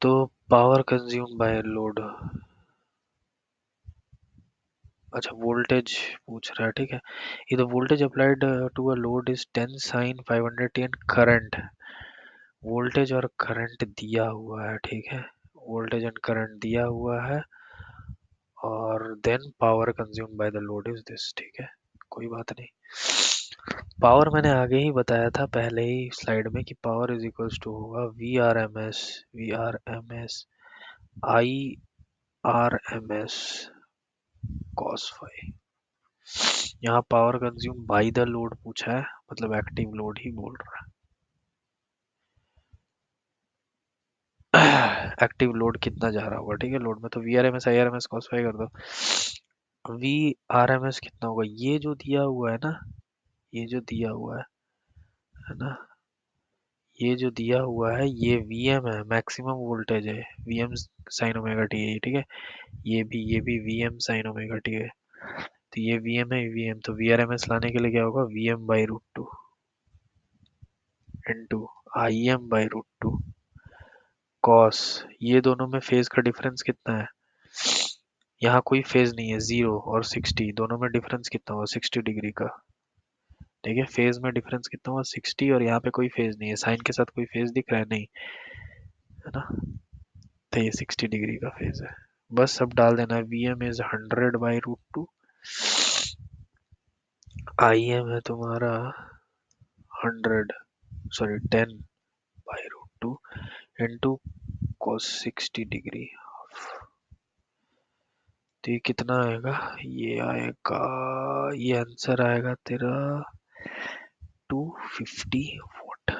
Speaker 1: तो पावर कंज्यूम बाय लोड, अच्छा वोल्टेज पूछ रहा है, ठीक है। ये तो voltage applied to a load is 10 sin 500t and current, voltage और करंट दिया हुआ है, ठीक है, वोल्टेज एंड करंट दिया हुआ है, और then power consume by the load is this, ठीक है, कोई बात नहीं। पावर मैंने आगे ही बताया था पहले ही स्लाइड में कि पावर इज इक्वल्स टू होगा V R M S I R M S cos phi. यहाँ power consume by the load पूछा है, मतलब एक्टिव लोड ही बोल रहा है। एक्टिव लोड कितना जा रहा होगा, ठीक है, लोड में, तो V R M S I R M S cos phi कर दो। वी आर एम एस कितना होगा, ये जो दिया हुआ है ना, ये जो दिया हुआ है ना, ये जो दिया हुआ है ये वीएम है, मैक्सिमम वोल्टेज है, वीएम साइन ओमेगा टी है, ठीक है। ये भी वीएम साइन ओमेगा टी है। तो ये वीएम है, वीएम, तो वीआरएमएस लाने के लिए क्या होगा, VM by root two into I M by root two cos, ये दोनों में फेज का डिफरेंस कितना है, यहाँ कोई फेज नहीं है, 0 और 60, दोनों में डिफरेंस कितना हुआ, 60 डिग्री का, ठीक है। फेज में डिफरेंस कितना हुआ, 60, और यहाँ पे कोई फेज नहीं है, साइन के साथ कोई फेज दिख रहा है, नहीं, है ना। तो ये 60 डिग्री का फेज है। बस सब डाल देना है, V M is 100/√2, I M है तुम्हारा 100, सॉरी 10/√2 इंटू cos 60 डिग्री। तो ये कितना आएगा, ये आएगा, ये आंसर आएगा तेरा 250 वॉट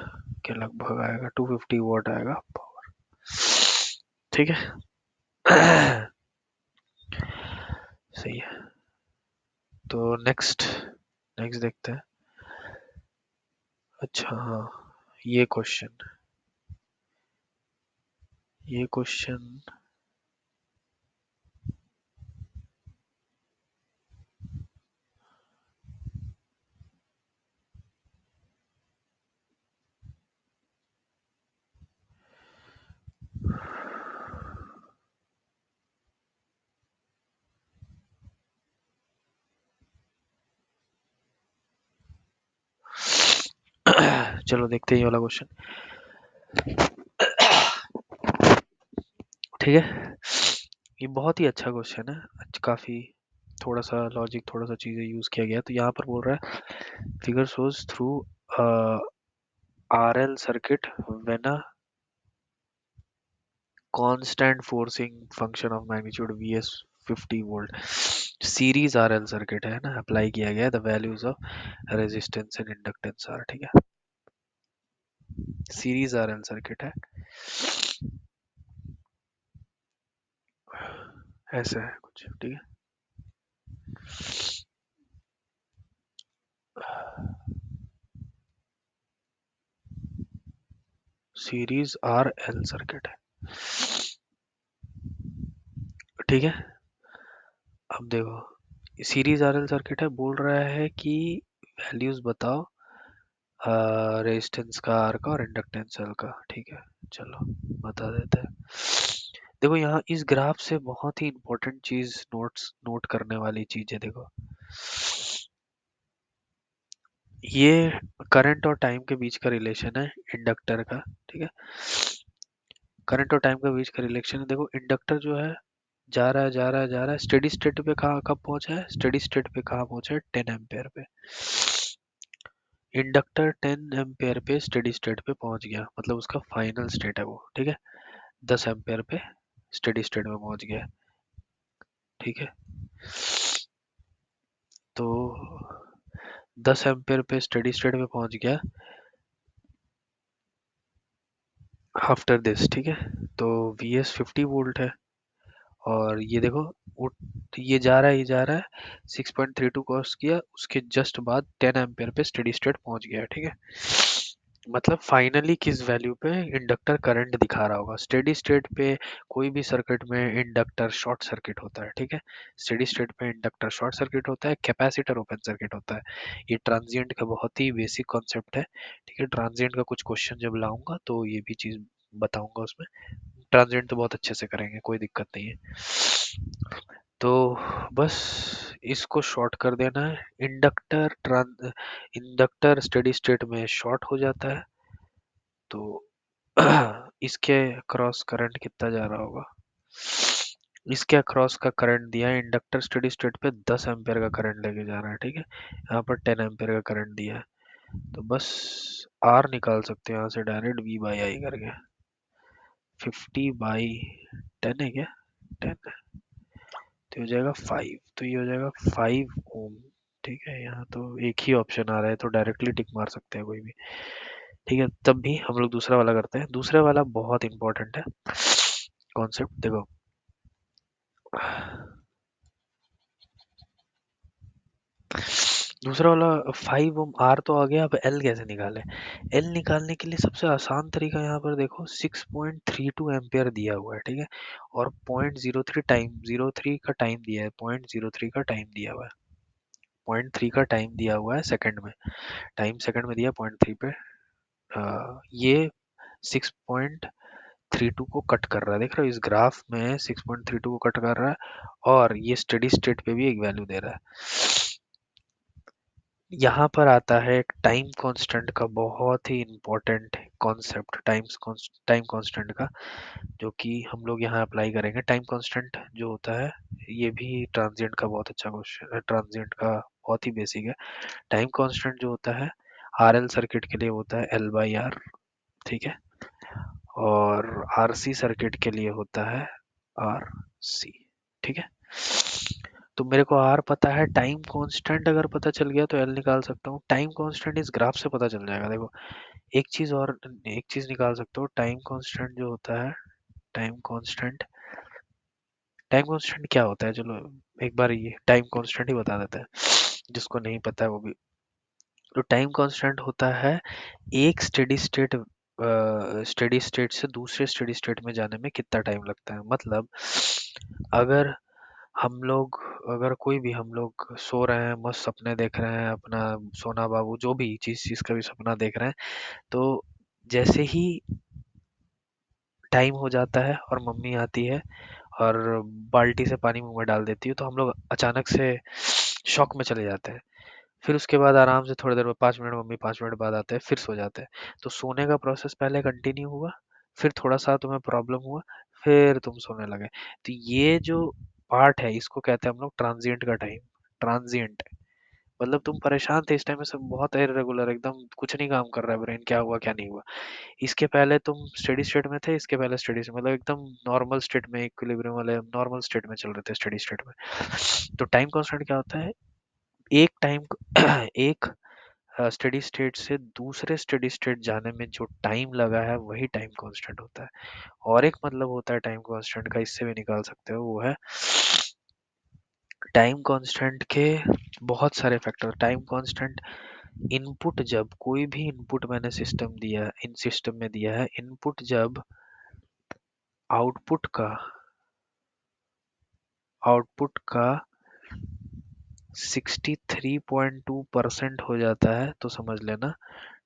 Speaker 1: के लगभग आएगा, 250 वॉट आएगा पावर, ठीक है। सही है, तो नेक्स्ट, नेक्स्ट देखते हैं। अच्छा हाँ, ये क्वेश्चन, ये क्वेश्चन, चलो देखते हैं ये वाला क्वेश्चन। ठीक है, ये बहुत ही अच्छा क्वेश्चन है। काफी थोड़ा सा लॉजिक, थोड़ा सा चीजें यूज किया गया है। तो यहाँ पर बोल रहा है figure shows through RL circuit when a constant forcing function of magnitude Vs 50 volt series RL circuit है ना, अप्लाई किया गया the values of resistance and inductance are. ठीक है, सीरीज RL सर्किट है, ऐसा है कुछ। ठीक है, सीरीज RL सर्किट है। ठीक है, अब देखो सीरीज RL सर्किट है, बोल रहा है कि वैल्यूज बताओ रेजिस्टेंस का R का और इंडक्टेंस L का। ठीक है, चलो बता देते हैं। देखो यहाँ इस ग्राफ से बहुत ही इंपॉर्टेंट चीज नोट करने वाली चीज है। देखो ये करंट और टाइम के बीच का रिलेशन है इंडक्टर का। ठीक है, करंट और टाइम के बीच का रिलेशन है। देखो इंडक्टर जो है जा रहा है जा रहा है जा रहा है, स्टेडी स्टेट पे कहाँ कब पहुंचा है, स्टेडी स्टेट पे कहाँ पहुंचा है, 10 एम्पेयर पे। इंडक्टर 10 एम्पेयर पे स्टेडी स्टेट पे पहुंच गया, मतलब उसका फाइनल स्टेट है वो। ठीक है, 10 एम्पेयर पे स्टेडी स्टेट में पहुंच गया। ठीक है, तो 10 एम्पेयर पे स्टेडी स्टेट में पहुंच गया आफ्टर दिस। ठीक है, तो Vs 50 वोल्ट है, और ये देखो वो ये जा रहा है, ये जा रहा है, 6.32 क्रॉस किया, उसके जस्ट बाद 10 एम्पेयर पे स्टेडी स्टेट पहुंच गया। ठीक है, मतलब फाइनली किस वैल्यू पे इंडक्टर करंट दिखा रहा होगा। स्टेडी स्टेट पे कोई भी सर्किट में इंडक्टर शॉर्ट सर्किट होता है। ठीक है, स्टेडी स्टेट पे इंडक्टर शॉर्ट सर्किट होता है, कैपेसिटर ओपन सर्किट होता है। ये ट्रांजिएंट का बहुत ही बेसिक कॉन्सेप्ट है। ठीक है, ट्रांजिएंट का कुछ क्वेश्चन जब लाऊंगा तो ये भी चीज बताऊंगा उसमें। ट्रांजिएंट तो बहुत अच्छे से करेंगे, कोई दिक्कत नहीं है। तो बस इसको शॉर्ट कर देना है। इंडक्टर स्टेडी स्टेट में शॉर्ट हो जाता है, तो इसके क्रॉस करंट कितना जा रहा होगा। इसके अक्रॉस का करंट दिया है, इंडक्टर स्टेडी स्टेट पे 10 एम्पेयर का करंट लेके जा रहा है। ठीक है, यहाँ पर 10 एम्पेयर का करंट दिया है, तो बस आर निकाल सकते हैं यहाँ से डायरेक्ट, V बाई आई करके। 50/10 है क्या, 10 तो हो जाएगा 5, तो ये हो जाएगा 5 ओम। ठीक है, यहाँ तो एक ही ऑप्शन आ रहा है, तो डायरेक्टली टिक मार सकते हैं कोई भी। ठीक है, तब भी हम लोग दूसरा वाला करते हैं। दूसरा वाला बहुत इंपॉर्टेंट है कॉन्सेप्ट। देखो दूसरा वाला 5 ओम, आर तो आ गया, अब एल कैसे निकाले। एल निकालने के लिए सबसे आसान तरीका यहाँ पर देखो, 6.32 एम्पियर दिया हुआ है। ठीक है, और 0.03 टाइम, 03 का टाइम दिया है, 0.03 का टाइम दिया हुआ है, 0.3 का टाइम दिया हुआ है सेकंड में। टाइम सेकंड में दिया 0.3 पे। ये 6.32 को कट कर रहा है, देख रहे हो इस ग्राफ में 6.32 को कट कर रहा है, और ये स्टेडी स्टेट पे भी एक वैल्यू दे रहा है। यहाँ पर आता है एक टाइम कांस्टेंट का बहुत ही इम्पोर्टेंट कॉन्सेप्ट, टाइम कांस्टेंट का, जो कि हम लोग यहाँ अप्लाई करेंगे। टाइम कांस्टेंट जो होता है, ये भी ट्रांजिएंट का बहुत अच्छा क्वेश्चन है, ट्रांजिएंट का बहुत ही बेसिक है। टाइम कांस्टेंट जो होता है RL सर्किट के लिए होता है L/R। ठीक है, और RC सर्किट के लिए होता है RC। ठीक है, तो मेरे को R पता है, टाइम कांस्टेंट अगर पता चल गया तो L निकाल सकता हूँ। टाइम कांस्टेंट इस ग्राफ से पता चल जाएगा। देखो एक चीज और, एक चीज निकाल सकते हो, टाइम कांस्टेंट जो होता है, टाइम कांस्टेंट टाइम कांस्टेंट क्या होता है, चलो एक बार ये टाइम कांस्टेंट ही बता देते हैं, जिसको नहीं पता है वो भी। तो टाइम कांस्टेंट होता है एक स्टेडी स्टेट से दूसरे स्टेडी स्टेट में जाने में कितना टाइम लगता है। मतलब अगर हम लोग, अगर कोई भी हम लोग सो रहे हैं, मस्त सपने देख रहे हैं, अपना सोना बाबू जो भी चीज चीज का भी सपना देख रहे हैं, तो जैसे ही टाइम हो जाता है और मम्मी आती है और बाल्टी से पानी मुंह में डाल देती है, तो हम लोग अचानक से शॉक में चले जाते हैं। फिर उसके बाद आराम से थोड़ी देर बाद 5 मिनट, मम्मी 5 मिनट बाद आते हैं, फिर सो जाते हैं। तो सोने का प्रोसेस पहले कंटिन्यू हुआ, फिर थोड़ा सा तुम्हें प्रॉब्लम हुआ, फिर तुम सोने लगे। तो ये जो पार्ट है इसको कहते हैं हम लोग ट्रांजिएंट का टाइम। ट्रांजिएंट मतलब तुम परेशान थे इस टाइम में, सब बहुत इरेगुलर, एकदम कुछ नहीं काम कर रहा है ब्रेन, क्या हुआ क्या नहीं हुआ। इसके पहले तुम स्टेडी स्टेट में थे, इसके पहले स्टेडी मतलब एकदम नॉर्मल स्टेट में, इक्विलिब्रियम वाले नॉर्मल स्टेट में चल रहे थे, स्टेडी स्टेट में। तो टाइम कांस्टेंट क्या होता है? एक टाइम एक स्टेडी स्टेट से दूसरे स्टेडी स्टेट जाने में जो टाइम लगा है वही टाइम कांस्टेंट होता है। और एक मतलब होता है टाइम कांस्टेंट का, इससे भी निकाल सकते हो, वो है टाइम कांस्टेंट के बहुत सारे फैक्टर। टाइम कांस्टेंट इनपुट, जब कोई भी इनपुट मैंने सिस्टम दिया, इन सिस्टम में दिया है इनपुट, जब आउटपुट का आउटपुट का 63.2% हो जाता है तो समझ लेना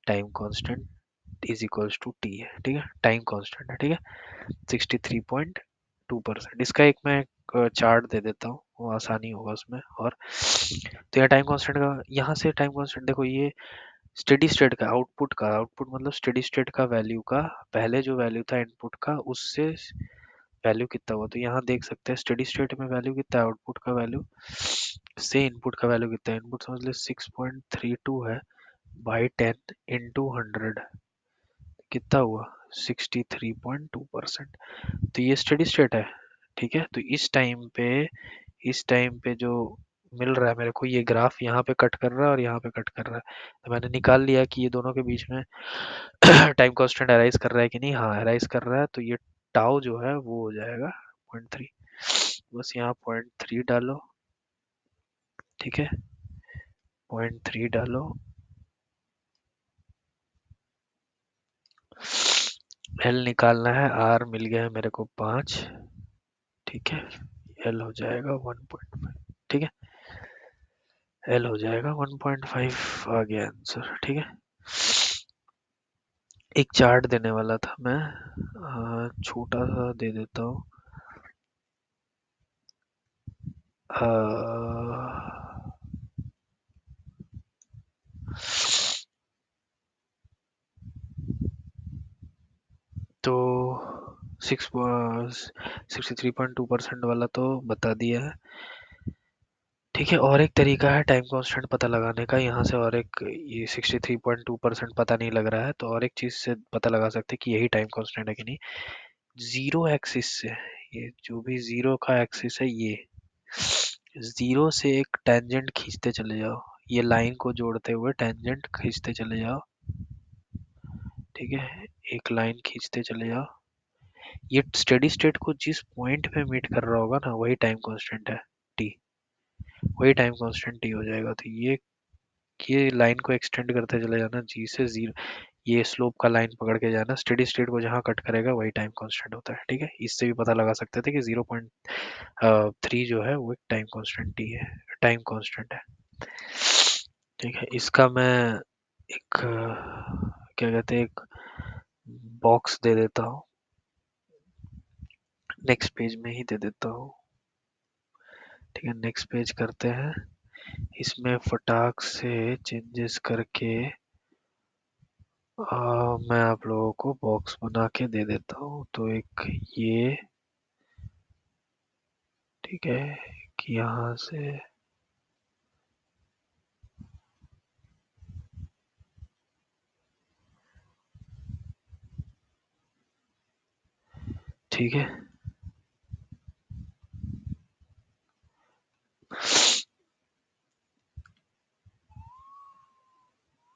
Speaker 1: time constant is equals to T है। ठीक है, टाइम कांस्टेंट है। ठीक है, 63.2%। इसका एक मैं चार्ट दे देता हूँ, वो आसानी होगा उसमें। और तो यह टाइम कांस्टेंट का, यहाँ से टाइम कांस्टेंट देखो, ये स्टेडी स्टेट का आउटपुट मतलब स्टेडी स्टेट का वैल्यू का पहले जो वैल्यू था इनपुट का, उससे वैल्यू कितना हुआ। तो यहाँ देख सकते हैं स्टेडी स्टेट में वैल्यू कितना है, आउटपुट का वैल्यू से इनपुट का वैल्यू कितना है। इनपुट समझ ले 6.32 है, बाई 10 इंटू 100 कितना हुआ, 63.2%। तो ये स्टेडी स्टेट है। ठीक है, तो इस टाइम पे जो मिल रहा है मेरे को, ये ग्राफ यहाँ पे कट कर रहा है और यहाँ पे कट कर रहा है। तो मैंने निकाल लिया कि ये दोनों के बीच में टाइम कांस्टेंट अराइज कर रहा है कि नहीं। हाँ, अराइज कर रहा है, तो ये टाउ जो है वो हो जाएगा 0.3। बस यहाँ 0.3 डालो। ठीक है, 0.3 डालो, एल निकालना है, आर मिल गया है मेरे को 5। ठीक है, एल हो जाएगा 1.5। ठीक है, एल हो जाएगा 1.5, आ गया आंसर। ठीक है, एक चार्ट देने वाला था मैं, छोटा सा दे देता हूँ। अ, तो 63.2% वाला तो बता दिया है। ठीक है, और एक तरीका है टाइम कांस्टेंट पता लगाने का, यहाँ से और एक, ये 63.2% पता नहीं लग रहा है तो और एक चीज से पता लगा सकते हैं कि यही टाइम कांस्टेंट है कि नहीं। जीरो एक्सिस से, ये जो भी जीरो का एक्सिस है, ये जीरो से एक टेंजेंट खींचते चले जाओ, ये लाइन को जोड़ते हुए टेंजेंट खींचते चले जाओ। ठीक है, एक लाइन खींचते चले जाओ। ये स्टेडी स्टेट को जिस पॉइंट पे मीट कर रहा होगा ना, वही टाइम कांस्टेंट है, टी। वही टाइम कांस्टेंट टी हो जाएगा। तो ये लाइन को एक्सटेंड करते चले जाना, जी से जीरो, ये स्लोप का लाइन पकड़ के जाना, स्टेडी स्टेट को जहाँ कट करेगा वही टाइम कांस्टेंट होता है। ठीक है, इससे भी पता लगा सकते थे कि 0.3 जो है वो एक टाइम कांस्टेंट टी है, टाइम कांस्टेंट है। ठीक है, इसका मैं एक क्या कहते हैं, एक बॉक्स दे देता हूँ, नेक्स्ट पेज में ही दे देता हूँ। ठीक है, नेक्स्ट पेज करते हैं, इसमें फटाक से चेंजेस करके मैं आप लोगों को बॉक्स बना के दे देता हूँ। तो एक ये, ठीक है, कि यहाँ से ठीक है,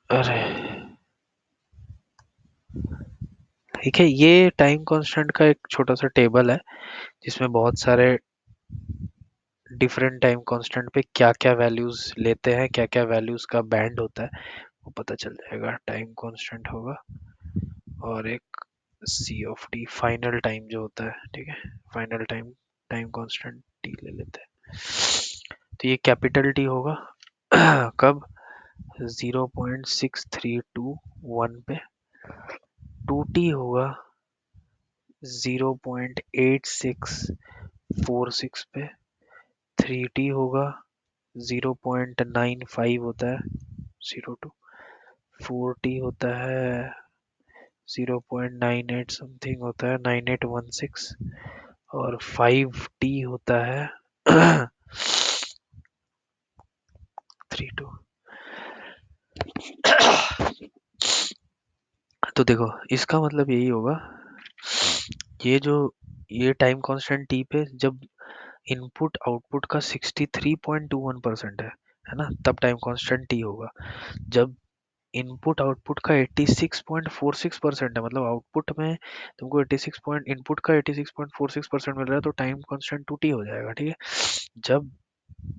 Speaker 1: अरे ठीक है, ये टाइम कांस्टेंट का एक छोटा सा टेबल है जिसमें बहुत सारे डिफरेंट टाइम कांस्टेंट पे क्या क्या वैल्यूज लेते हैं, क्या क्या वैल्यूज का बैंड होता है, वो पता चल जाएगा। टाइम कांस्टेंट होगा और एक सी ऑफ टी, फाइनल टाइम जो होता है। ठीक है, final time, time constant T ले लेते हैं। तो ये कैपिटल टी होगा कब, 0.6321 पे। 2t होगा 0.8646 पे। 3t होगा 0.95 होता है, 02। 4T होता है 0.98 समथिंग होता है, 9816। और 5T होता है 32। तो देखो इसका मतलब यही होगा, ये जो ये टाइम कांस्टेंट टी पे जब इनपुट आउटपुट का 63.21% है ना, तब टाइम कांस्टेंट टी होगा। जब इनपुट आउटपुट का 86.46% है, मतलब आउटपुट में तुमको 86 पॉइंट, इनपुट का 86.46% मिल रहा है, तो टाइम कांस्टेंट 2t हो जाएगा, ठीक है। जब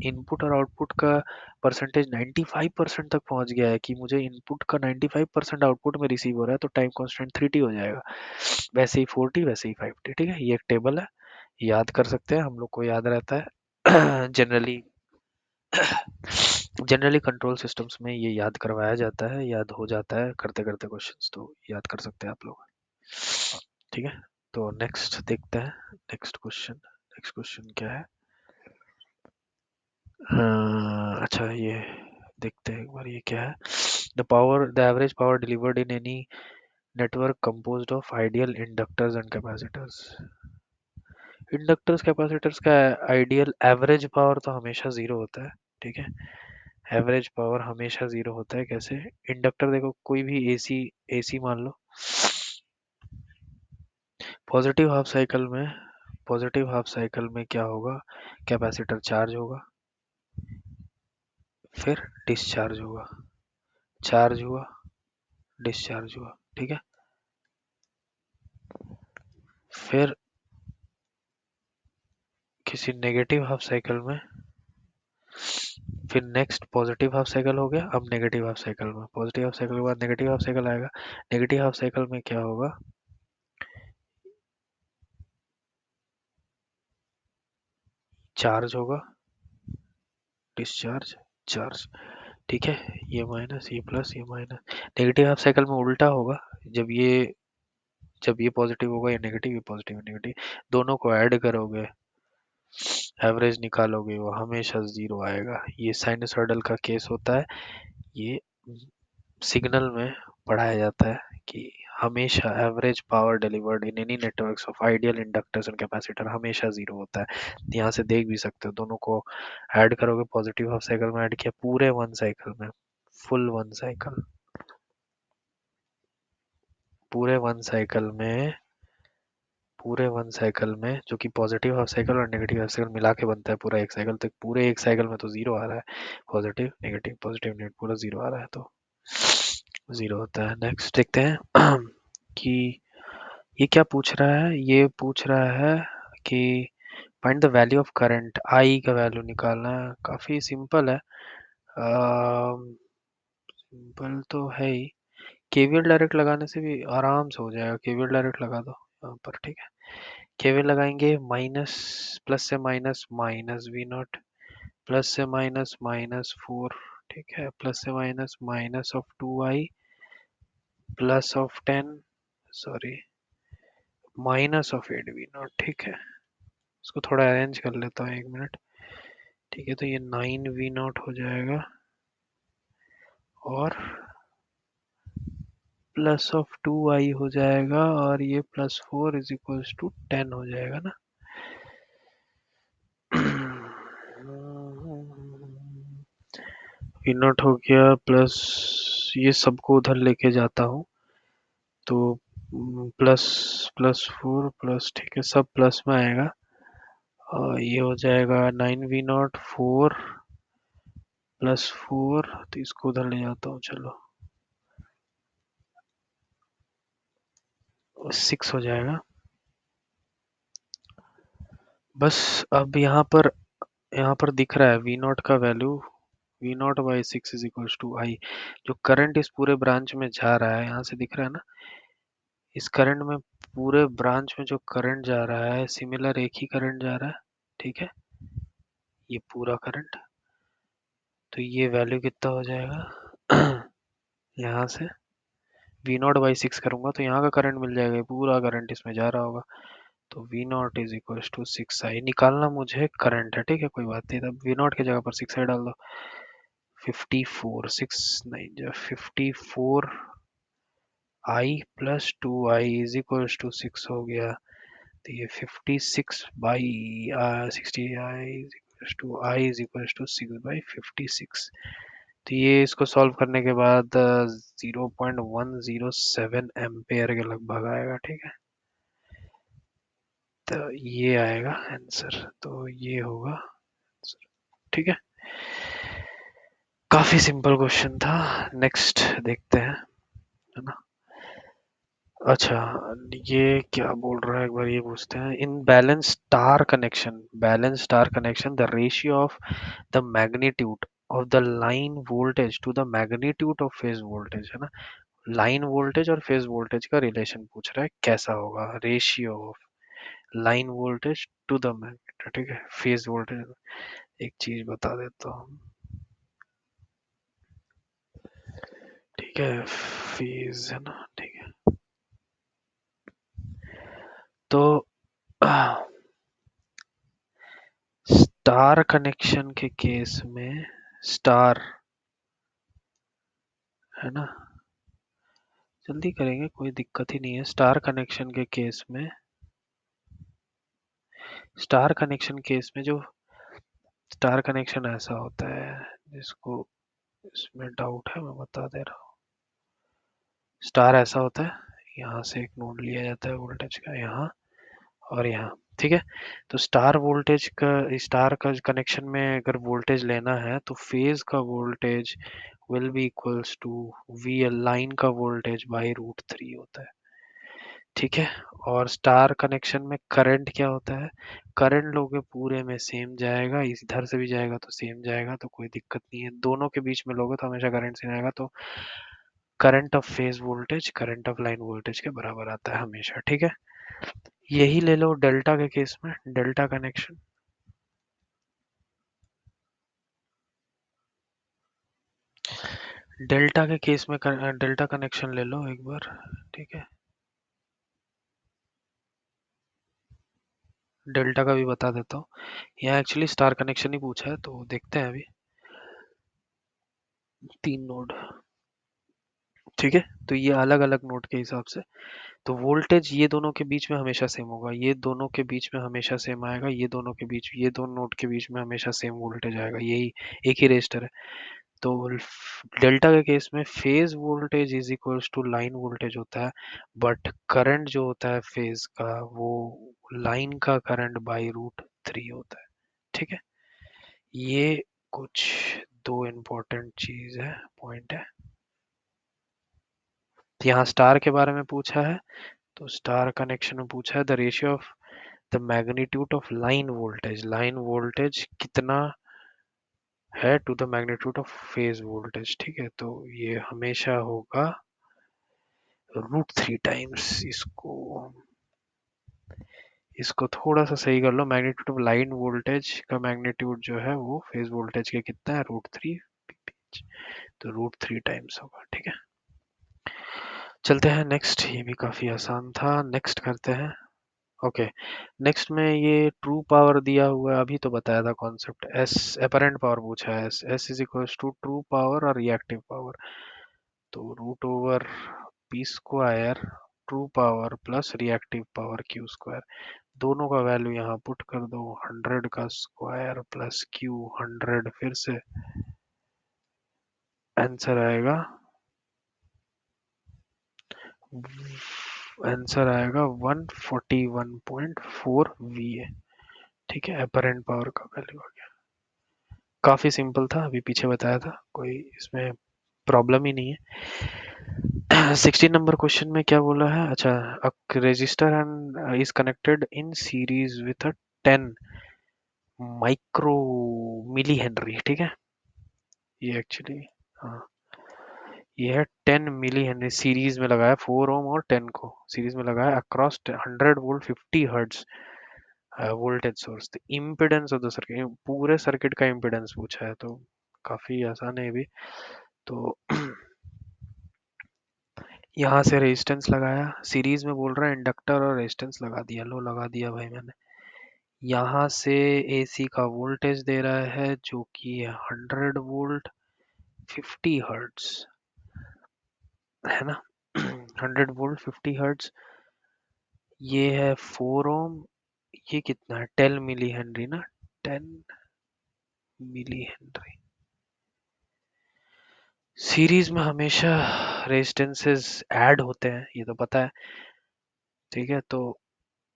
Speaker 1: इनपुट और आउटपुट का परसेंटेज 95% तक पहुंच गया है कि मुझे इनपुट का 95% आउटपुट में रिसीव हो रहा है, तो टाइम कांस्टेंट 3t हो जाएगा। वैसे ही 4t, वैसे ही 5t, ठीक है। ये एक टेबल है, याद कर सकते हैं, हम लोग को याद रहता है जनरली। जनरली कंट्रोल सिस्टम्स में ये याद करवाया जाता है, याद हो जाता है करते करते क्वेश्चंस, तो याद कर सकते हैं आप लोग, ठीक है। तो नेक्स्ट देखते हैं, नेक्स्ट क्वेश्चन क्या है। अच्छा ये देखते हैं एक बार, ये क्या है। The average power delivered in any network composed of ideal inductors and capacitors. Inductors capacitors का आइडियल एवरेज पावर तो हमेशा जीरो होता है, ठीक है। एवरेज पावर हमेशा जीरो होता है। कैसे? इंडक्टर देखो, कोई भी एसी, एसी मान लो, पॉजिटिव हाफ साइकिल में, पॉजिटिव हाफ साइकिल में क्या होगा, कैपेसिटर चार्ज होगा, फिर डिस्चार्ज होगा, चार्ज हुआ, डिस्चार्ज हुआ, ठीक है। फिर किसी नेगेटिव हाफ साइकिल में, फिर नेक्स्ट पॉजिटिव हाफ साइकिल हो गया, अब नेगेटिव हाफ साइकिल में, पॉजिटिव हाफ साइकिल के बाद नेगेटिव हाफ साइकिल आएगा। नेगेटिव हाफ साइकिल में क्या होगा, चार्ज होगा, डिस्चार्ज, चार्ज, ठीक है। ये माइनस, ये प्लस, ये माइनस। नेगेटिव हाफ साइकिल में उल्टा होगा, जब ये जब ये पॉजिटिव होगा, ये नेगेटिव, ये पॉजिटिव, ये नेगेटिव, दोनों को ऐड करोगे, एवरेज निकालोगे, वो हमेशा जीरो आएगा। ये साइनसॉइडल का केस होता है। ये सिग्नल में पढ़ाया जाता है कि हमेशा average power delivered in any networks of ideal inductors and capacitor हमेशा जीरो होता है। यहाँ से देख भी सकते हो, दोनों को ऐड करोगे, पॉजिटिव हाफ साइकिल में ऐड किया, पूरे वन साइकिल में, फुल वन साइकिल, पूरे वन साइकिल में, पूरे वन साइकिल में, जो कि पॉजिटिव हाफ साइकिल और नेगेटिव हाफ साइकिल मिला के बनता है पूरा एक साइकिल, तो पूरे एक साइकिल में तो जीरो आ रहा है, पॉजिटिव नेगेटिव पॉजिटिव नेगेटिव पूरा जीरो आ रहा है, तो जीरो होता है। नेक्स्ट देखते हैं कि ये क्या पूछ रहा है। ये पूछ रहा है कि find the value of current, I का वैल्यू निकालना है। काफी सिंपल है, सिंपल तो है ही। केवीएल डायरेक्ट लगाने से भी आराम से हो जाएगा, केवीएल डायरेक्ट लगा दो यहाँ पर, ठीक है। केवीएल लगाएंगे, माइनस, प्लस से minus minus V naught, plus से माइनस माइनस 4, ठीक है, प्लस से minus minus of 2i, plus of 10, sorry, minus of 8v naught, ठीक है। इसको थोड़ा अरेंज कर लेता हूँ, एक मिनट, ठीक है। तो ये 9v नॉट हो जाएगा, और प्लस ऑफ 2i हो जाएगा, और ये प्लस 4 इज इक्वल्स टू 10 हो जाएगा ना। वी नॉट हो गया, प्लस ये सबको उधर लेके जाता हूँ, तो प्लस, प्लस 4 प्लस, ठीक है, सब प्लस में आएगा, और ये हो जाएगा 9v0 4 प्लस 4, तो इसको उधर ले जाता हूँ, चलो 6 हो जाएगा। बस अब यहाँ पर दिख रहा है वी नॉट का वैल्यू, V nought by 6 is equal to I. जो करंट इस पूरे ब्रांच में जा रहा है, यहाँ से दिख रहा है ना, इस करंट में, पूरे ब्रांच में जो करंट जा रहा है, सिमिलर एक ही करंट जा रहा है, ठीक है, ये पूरा करंट। तो ये वैल्यू कितना हो जाएगा यहाँ से वी नॉट बाई 6 करूंगा तो यहाँ का करंट मिल जाएगा, पूरा करंट इसमें जा रहा होगा, तो V naught is equal to 6i निकालना मुझे करंट है, ठीक है, कोई बात नहीं, तब वी नॉट की जगह पर 6i डाल दो। 54 6 9 जा 54 I plus 2i is equal to 6 हो गया। तो ये 56 by 60i is equal to I is equal to 6/56। तो ये इसको सॉल्व करने के बाद 0.107 एम्पेयर के लगभग आएगा, ठीक है। तो ये आएगा आंसर, तो ये होगा आंसर, ठीक है। काफी सिंपल क्वेश्चन था। नेक्स्ट देखते हैं, है ना। अच्छा, ये क्या बोल रहा है एक बार ये पूछते हैं। In balance star connection the ratio of the magnitude of the line voltage to the magnitude of phase voltage, है ना। लाइन वोल्टेज और फेज वोल्टेज का रिलेशन पूछ रहा है, कैसा होगा ratio of line voltage to the magnitude, ठीक है, फेज वोल्टेज। एक चीज बता देता हूँ, ठीक है, फेज है ना, ठीक है। तो स्टार कनेक्शन के केस में स्टार, है ना, जल्दी करेंगे कोई दिक्कत ही नहीं है। स्टार कनेक्शन केस में जो स्टार कनेक्शन ऐसा होता है, जिसको इसमें डाउट है मैं बता दे रहा हूँ। स्टार ऐसा होता है, यहाँ से एक नोड लिया जाता है वोल्टेज का, यहाँ और यहाँ, ठीक है। तो स्टार का कनेक्शन में अगर वोल्टेज लेना है तो फेज का voltage will be equals to V L, line का वोल्टेज बाई √3 होता है, ठीक है। और स्टार कनेक्शन में करंट क्या होता है, करंट लोगे पूरे में सेम जाएगा, इधर से भी जाएगा तो सेम जाएगा, तो कोई दिक्कत नहीं है। दोनों के बीच में लोगे तो हमेशा करंट सेम आएगा, तो current of phase voltage current of line voltage के बराबर आता है हमेशा, ठीक है। यही ले लो डेल्टा के केस में, डेल्टा कनेक्शन, डेल्टा के केस में डेल्टा कनेक्शन ले लो एक बार, ठीक है। डेल्टा का भी बता देता हूँ। यहाँ एक्चुअली स्टार कनेक्शन ही पूछा है, तो देखते हैं अभी। 3 नोड, ठीक है। तो ये अलग अलग नोड के हिसाब से, तो वोल्टेज ये दोनों के बीच में हमेशा सेम होगा, ये दोनों के बीच में हमेशा सेम आएगा, ये दोनों नोड के बीच में हमेशा सेम वोल्टेज आएगा, यही एक ही रेजिस्टर है। तो डेल्टा के केस में phase voltage is equals to line voltage होता है, बट करंट जो होता है फेज का वो लाइन का करंट बाई √3 होता है, ठीक है। ये कुछ दो इम्पोर्टेंट चीज है, पॉइंट है। यहाँ स्टार के बारे में पूछा है, तो स्टार कनेक्शन में पूछा है the ratio of the magnitude of line voltage कितना है to the magnitude of phase voltage, ठीक है। तो ये हमेशा होगा √3 टाइम्स। इसको थोड़ा सा सही कर लो, मैग्नीट्यूड ऑफ लाइन वोल्टेज का मैग्नीट्यूड जो है वो फेज वोल्टेज के कितना है, √3, तो √3 टाइम्स होगा, ठीक है। चलते हैं नेक्स्ट, ये भी काफी आसान था, नेक्स्ट करते हैं। ओके, नेक्स्ट में ये ट्रू पावर दिया हुआ है, अभी तो बताया था कॉन्सेप्ट। एस एपरेंट पावर पूछा है, S is equal to true power और रिएक्टिव पावर, तो √/p² true power plus reactive power Q², दोनों का वैल्यू यहाँ पुट कर दो, 100 का स्क्वायर प्लस Q 100, फिर से आंसर आएगा, आंसर आएगा 141.4 VA, ठीक है। अपरेंट पावर का वैल्यू आ गया। काफी सिंपल था, अभी पीछे बताया था, कोई इसमें प्रॉब्लम ही नहीं है। 16 नंबर क्वेश्चन में क्या बोला है, अच्छा, a resistor and is connected in series with a 10 micro milli henry, ठीक है। ये एक्चुअली, हाँ, ये है 10 मिली हेनरी, सीरीज में लगाया 4 ओम और 10 को सीरीज में लगाया, across 100 volt 50 hertz voltage source. The impedance of the circuit, पूरे सर्किट का इम्पिडेंस पूछा है, तो काफी आसान है ये भी। तो यहाँ से रेजिस्टेंस लगाया, सीरीज में बोल रहा है इंडक्टर और रेजिस्टेंस लगा दिया, लो लगा दिया भाई मैंने। यहाँ से एसी का वोल्टेज दे रहा है जो कि है 100 वोल्ट, 50 हर्ट्ज, है ना। 100 वोल्ट 50 हर्ट्ज, ये है 4 ओम, ये कितना है 10 मिली हेनरी ना, 10 मिली हेनरी। सीरीज में हमेशा रेजिस्टेंसेस ऐड होते हैं, ये तो पता है, ठीक है। तो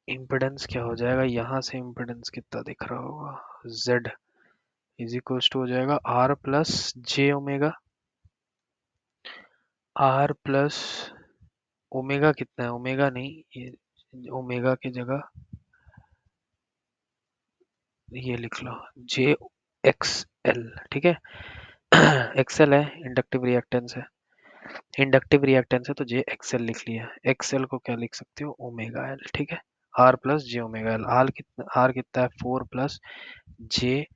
Speaker 1: इम्पिडेंस क्या हो जाएगा, यहाँ से इम्पिडेंस कितना दिख रहा होगा, Z इज इक्वल्स टू हो जाएगा R plus J omega, R plus omega कितना है, ओमेगा नहीं, ये ओमेगा की जगह ये लिख लो जे एक्स एल, ठीक है। एक्सएल है, इंडक्टिव रिएक्टेंस है, इंडक्टिव रिएक्टेंस है तो जे एक्सएल लिख लिया, एक्सएल को क्या लिख सकते हो, ओमेगा एल, ठीक है। R plus J omega L, R कितना है 4 प्लस जे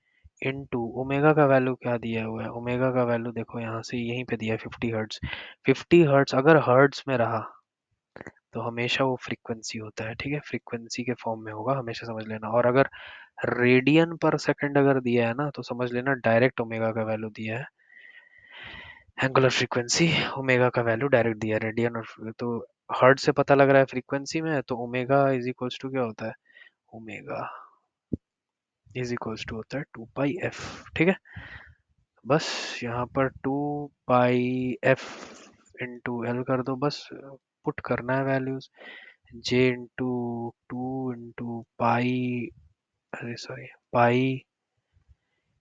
Speaker 1: इनटू ओमेगा का वैल्यू क्या दिया हुआ है, ओमेगा का वैल्यू देखो यहाँ से यहीं पे दिया है 50 हर्ट्ज। 50 हर्ट्ज अगर हर्ट्ज में रहा तो हमेशा वो फ्रीक्वेंसी होता है, ठीक है, फ्रीक्वेंसी के फॉर्म में होगा, हमेशा समझ लेना। और अगर रेडियन पर सेकंड अगर दिया है ना तो समझ लेना डायरेक्ट ओमेगा का वैल्यू दिया है, एंगुलर फ्रीक्वेंसी ओमेगा का वैल्यू डायरेक्ट दिया है, रेडियन और तो हर्ट्ज से पता लग रहा है फ्रीक्वेंसी में, तो ओमेगा इज इक्वल्स टू क्या होता है, ओमेगा इज इक्वल्स टू होता है 2 पाई एफ, ठीक है। बस यहाँ पर 2 पाई एफ इंटू एल कर दो, बस पुट करना है values, J into 2 into pi, अरे सॉरी पाई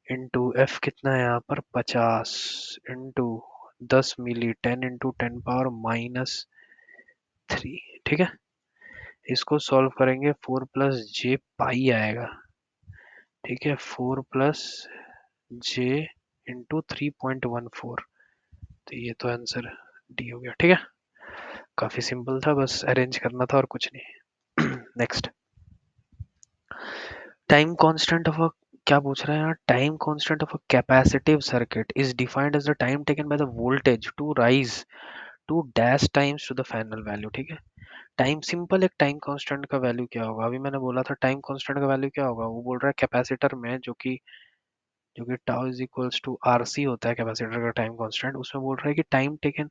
Speaker 1: इंटू एफ कितना है यहाँ पर 50 इंटू 10 मिली, 10 इंटू 10 पावर माइनस 3, ठीक है। इसको सॉल्व करेंगे 4 प्लस जे आएगा, ठीक है, 4 प्लस जे इंटू 3.14, तो ये तो आंसर डी हो गया, ठीक है। काफी सिंपल था, बस अरेंज करना था और कुछ नहीं। Next, time constant of a, क्या पूछ रहा है यहाँ, time constant of a capacitive circuit is defined as the time taken by the voltage to rise to dash times to the final value, ठीक है। टाइम सिंपल, एक time constant का value क्या होगा, अभी मैंने बोला था टाइम कांस्टेंट का वैल्यू क्या होगा, वो बोल रहा है कैपेसिटर में जो कि tau is equals to RC होता है कैपेसिटर का टाइम कांस्टेंट, उसमें बोल रहा है कि टाइम टेकन,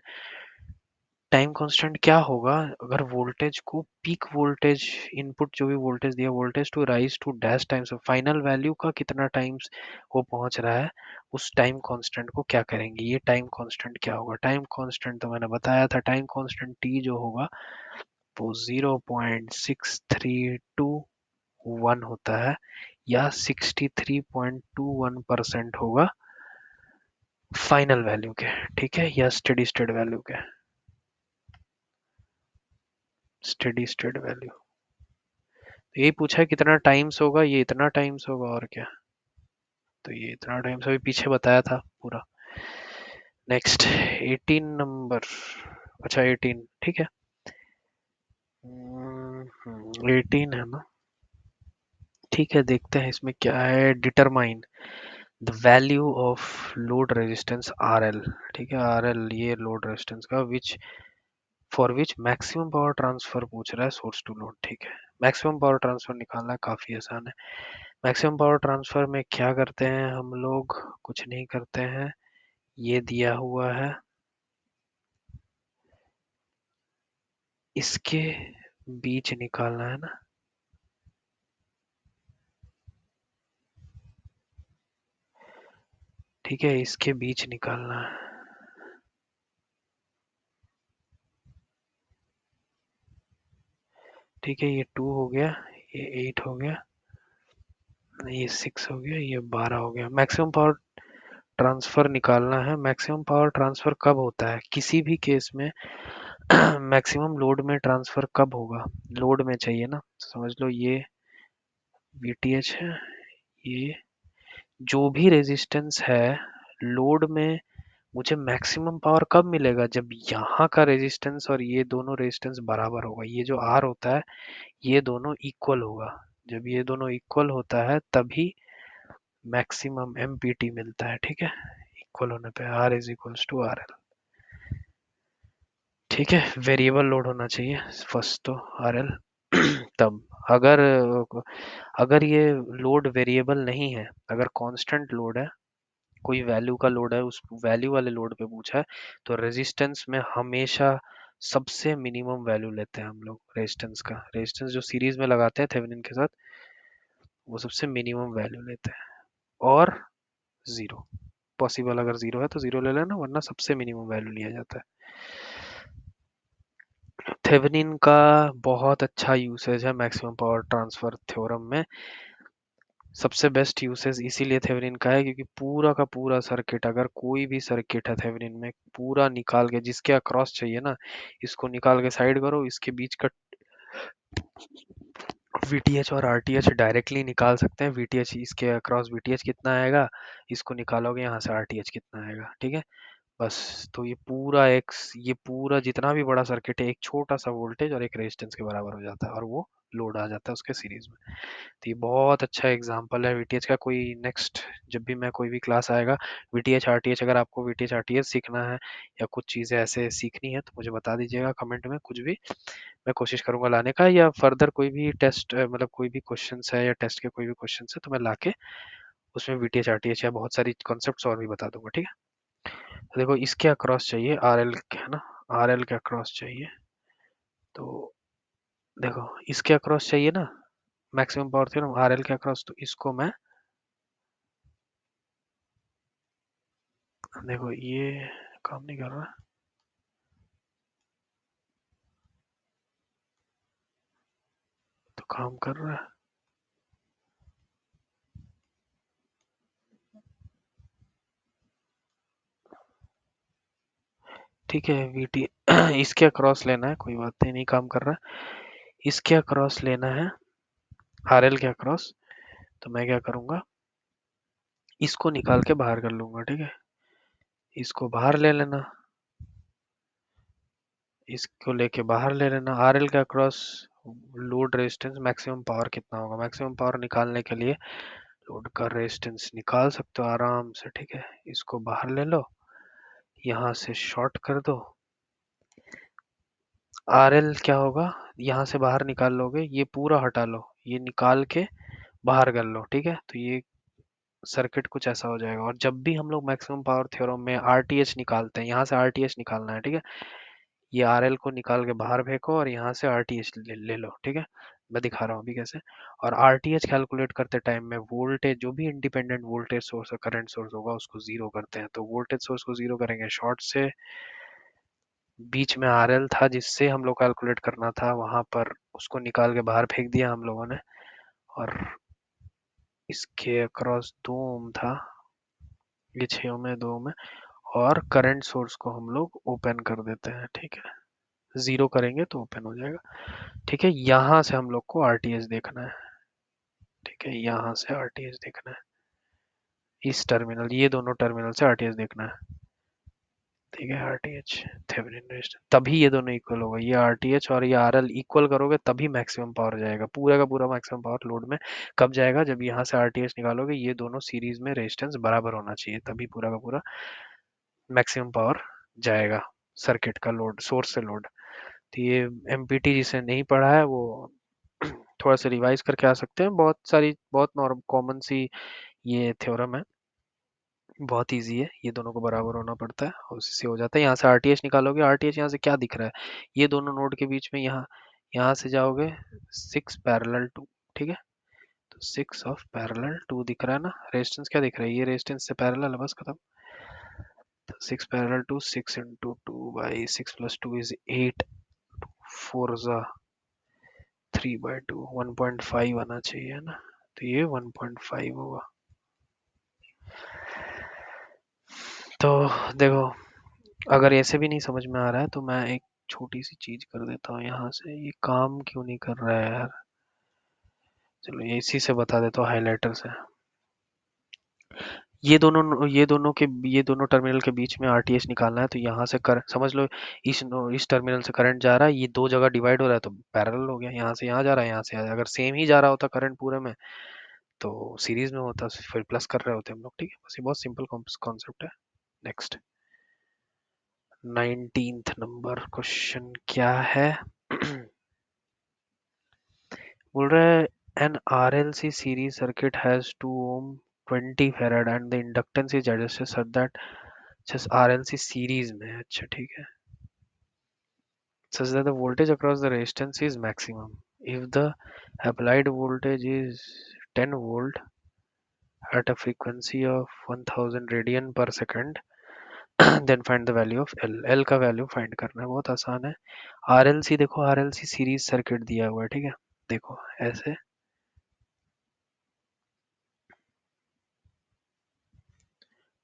Speaker 1: टाइम कांस्टेंट क्या होगा अगर वोल्टेज को पीक वोल्टेज, इनपुट जो भी वोल्टेज दिया voltage to rise to dash times, final value का कितना टाइम्स वो पहुंच रहा है, उस टाइम कांस्टेंट को क्या करेंगे, ये टाइम कांस्टेंट क्या होगा। टाइम कांस्टेंट तो मैंने बताया था, टाइम कांस्टेंट टी जो होगा वो 0.6321 होता है, या 63.21% होगा फाइनल वैल्यू के, ठीक है, या स्टेडी स्टेट वैल्यू के, स्टेडी स्टेट वैल्यू। यही पूछा है कितना टाइम्स होगा, ये इतना टाइम्स होगा और क्या, तो ये इतना टाइम्स अभी पीछे बताया था पूरा। नेक्स्ट 18 नंबर, अच्छा 18, ठीक है, 18 है ना, ठीक है, देखते हैं इसमें क्या है, determine the value of load resistance R L, ठीक है, आर एल ये लोड रेजिस्टेंस का, which for which maximum power transfer पूछ रहा है सोर्स टू लोड, ठीक है। मैक्सिमम पावर ट्रांसफर निकालना काफी आसान है। मैक्सिमम पावर ट्रांसफर में क्या करते हैं हम लोग, कुछ नहीं करते हैं, ये दिया हुआ है, इसके बीच निकालना है ना, ठीक है, इसके बीच निकालना है, ठीक है, ये 2 हो गया, ये 8 हो गया, ये 6 हो गया, ये 12 हो गया। मैक्सिमम पावर ट्रांसफर निकालना है। मैक्सिमम पावर ट्रांसफर कब होता है किसी भी केस में, मैक्सिमम लोड में ट्रांसफर कब होगा, लोड में चाहिए ना, समझ लो ये वीटीएच है, ये जो भी रेजिस्टेंस है लोड में, मुझे मैक्सिमम पावर कब मिलेगा, जब यहाँ का रेजिस्टेंस और ये दोनों रेजिस्टेंस बराबर होगा, ये जो आर होता है ये दोनों इक्वल होगा, जब ये दोनों इक्वल होता है तभी मैक्सिमम एमपीटी मिलता है, ठीक है, इक्वल होने पे R is equals to R L, ठीक है, वेरिएबल लोड होना चाहिए फर्स्ट तो, आरएल। तब अगर अगर ये लोड वेरिएबल नहीं है, अगर कांस्टेंट लोड है, कोई वैल्यू का लोड है, उस वैल्यू वाले लोड पे पूछा है, तो रेजिस्टेंस में हमेशा सबसे मिनिमम वैल्यू लेते हैं हम लोग रेजिस्टेंस का। रेजिस्टेंस जो सीरीज में लगाते हैं थेवेनिन के साथ, वो सबसे मिनिमम वैल्यू लेते हैं। और जीरो, पॉसिबल अगर जीरो है तो जीरो ले लेना, वरना सबसे मिनिमम वैल्यू लिया जाता है। थेवेनिन का बहुत अच्छा यूसेज है मैक्सिमम पावर ट्रांसफर थ्योरम में। सबसे बेस्ट यूसेज इसीलिए थेवेनिन का है क्योंकि पूरा का पूरा सर्किट, अगर कोई भी सर्किट है थेवेनिन में, पूरा निकाल के जिसके अक्रॉस चाहिए ना, इसको निकाल के साइड करो, इसके बीच का वीटीएच और आरटीएच डायरेक्टली निकाल सकते हैं। वीटीएच इसके अक्रॉस वीटीएच कितना आएगा, इसको निकालोगे यहाँ से आरटीएच कितना आएगा, ठीक है। बस तो ये पूरा जितना भी बड़ा सर्किट है, एक छोटा सा वोल्टेज और एक रेजिस्टेंस के बराबर हो जाता है, और वो लोड आ जाता है उसके सीरीज में। तो ये बहुत अच्छा एग्जांपल है वीटीएच का। कोई नेक्स्ट जब भी मैं कोई भी क्लास आएगा वीटीएच आरटीएच, अगर आपको वीटीएच आरटीएच सीखना है या कुछ चीज़ें ऐसे सीखनी है तो मुझे बता दीजिएगा कमेंट में, कुछ भी मैं कोशिश करूंगा लाने का। या फर्दर कोई भी टेस्ट मतलब कोई भी क्वेश्चन है या टेस्ट के कोई भी क्वेश्चन है तो मैं लाके उसमें वीटीएच आरटीएच या बहुत सारी कॉन्सेप्ट्स और भी बता दूंगा, ठीक है। तो देखो इसके अक्रॉस चाहिए आरएल, है ना, आरएल के अक्रॉस चाहिए, तो देखो इसके अक्रॉस चाहिए ना मैक्सिमम पावर थ्योरम आरएल के अक्रॉस, तो इसको मैं, देखो ये काम नहीं कर रहा, तो काम कर रहा है। ठीक है वीटी इसके अक्रॉस लेना है, कोई बात नहीं, नहीं काम कर रहा है। इसके अक्रॉस लेना है, आरएल के अक्रॉस, तो मैं क्या करूंगा, इसको निकाल के बाहर कर लूंगा, ठीक है। इसको बाहर ले लेना, इसको लेके बाहर ले लेना। आरएल का cross load resistance maximum power कितना होगा, मैक्सिमम पावर निकालने के लिए लोड का रेजिस्टेंस निकाल सकते हो आराम से, ठीक है। इसको बाहर ले लो, यहाँ से शॉर्ट कर दो। आरएल क्या होगा, यहाँ से बाहर निकाल लोगे, ये पूरा हटा लो, ये निकाल के बाहर कर लो, ठीक है। तो ये सर्किट कुछ ऐसा हो जाएगा। और जब भी हम लोग मैक्सिमम पावर थ्योरम में आरटीएच निकालते हैं, यहाँ से आरटीएच निकालना है, ठीक है। ये आरएल को निकाल के बाहर फेंको और यहाँ से आरटीएच ले लो, ठीक है। मैं दिखा रहा हूँ अभी कैसे। और आरटीएच कैलकुलेट करते टाइम में वोल्टेज, जो भी इंडिपेंडेंट वोल्टेज सोर्स और करंट सोर्स होगा उसको जीरो करते हैं। तो वोल्टेज सोर्स को जीरो करेंगे शॉर्ट से, बीच में आरएल था जिससे हम लोग कैलकुलेट करना था, वहां पर उसको निकाल के बाहर फेंक दिया हम लोगों ने। और इसके अक्रॉस 2 ओम था, ये 6 ओम है, 2 ओम है। और करंट सोर्स को हम लोग ओपन कर देते हैं, ठीक है। जीरो करेंगे तो ओपन हो जाएगा, ठीक है। यहाँ से हम लोग को आरटीएच देखना है, ठीक है, यहाँ से आरटीएच देखना है, इस टर्मिनल, ये दोनों टर्मिनल से आरटीएच देखना है, ठीक है। आरटीएच थेवेनिन रेजिस्टेंस, तभी ये दोनों इक्वल होगा, ये आरटीएच और ये आरएल इक्वल करोगे तभी मैक्सिमम पावर जाएगा, पूरा का पूरा मैक्सिमम पावर लोड में। कब जाएगा, जब यहाँ से आरटीएच निकालोगे, ये दोनों सीरीज में रेजिस्टेंस बराबर होना चाहिए, तभी पूरा का पूरा मैक्सिमम पावर जाएगा सर्किट का, लोड सोर्स से लोड। तो ये एमपीटी जिसे नहीं पढ़ा है वो थोड़ा सा रिवाइज करके आ सकते हैं। बहुत सारी बहुत नॉर्म कॉमन सी ये थ्योरम है, बहुत इजी है, ये दोनों को बराबर होना पड़ता है और उसी से हो जाता है। यहाँ से आरटीएच निकालोगे, आरटीएच यहाँ से क्या दिख रहा है, ये दोनों नोड के बीच में, यहाँ यहाँ से जाओगे 6 पैरेलल 2, ठीक है। तो 6 ऑफ पैरेलल 2 दिख रहा है ना, रेजिस्टेंस क्या दिख रहा है, ये रेजिस्टेंस से पैरेलल है, बस खत्म। तो 6 parallel 2, 6 into 2 by 6 plus 2 is 8, 4 3/2, 1.5 आना चाहिए ना, तो ये 1.5 होगा। तो देखो, अगर ऐसे भी नहीं समझ में आ रहा है तो मैं एक छोटी सी चीज कर देता हूँ, यहाँ से ये काम क्यों नहीं कर रहा है यार, चलो ये इसी से बता देता हूँ हाइलाइटर से। ये दोनों टर्मिनल के बीच में आरटीएच निकालना है, तो यहाँ से कर समझ लो, इस टर्मिनल से करंट जा रहा है, ये दो जगह डिवाइड हो रहा है तो पैरेलल हो गया, यहाँ से यहाँ जा रहा है, यहाँ से यहाँ, अगर सेम ही जा रहा होता करंट पूरे में तो सीरीज में होता, फिर प्लस कर रहे होते हम लोग, ठीक है। बस ये बहुत सिंपल कॉन्सेप्ट है। नेक्स्ट, 19th नंबर क्वेश्चन क्या है? बोल रहा है an RLC series circuit has 2 ohm 20 farad and the inductance is adjusted such that just RLC series में है। अच्छा ठीक है। Such that the voltage across the resistance is maximum if the applied voltage is 10 volt at a frequency of 1000 radian per second then find the value of L। L का value find करना है, बहुत आसान है। RLC देखो, RLC series circuit दिया हुआ है, ठीक है। देखो ऐसे,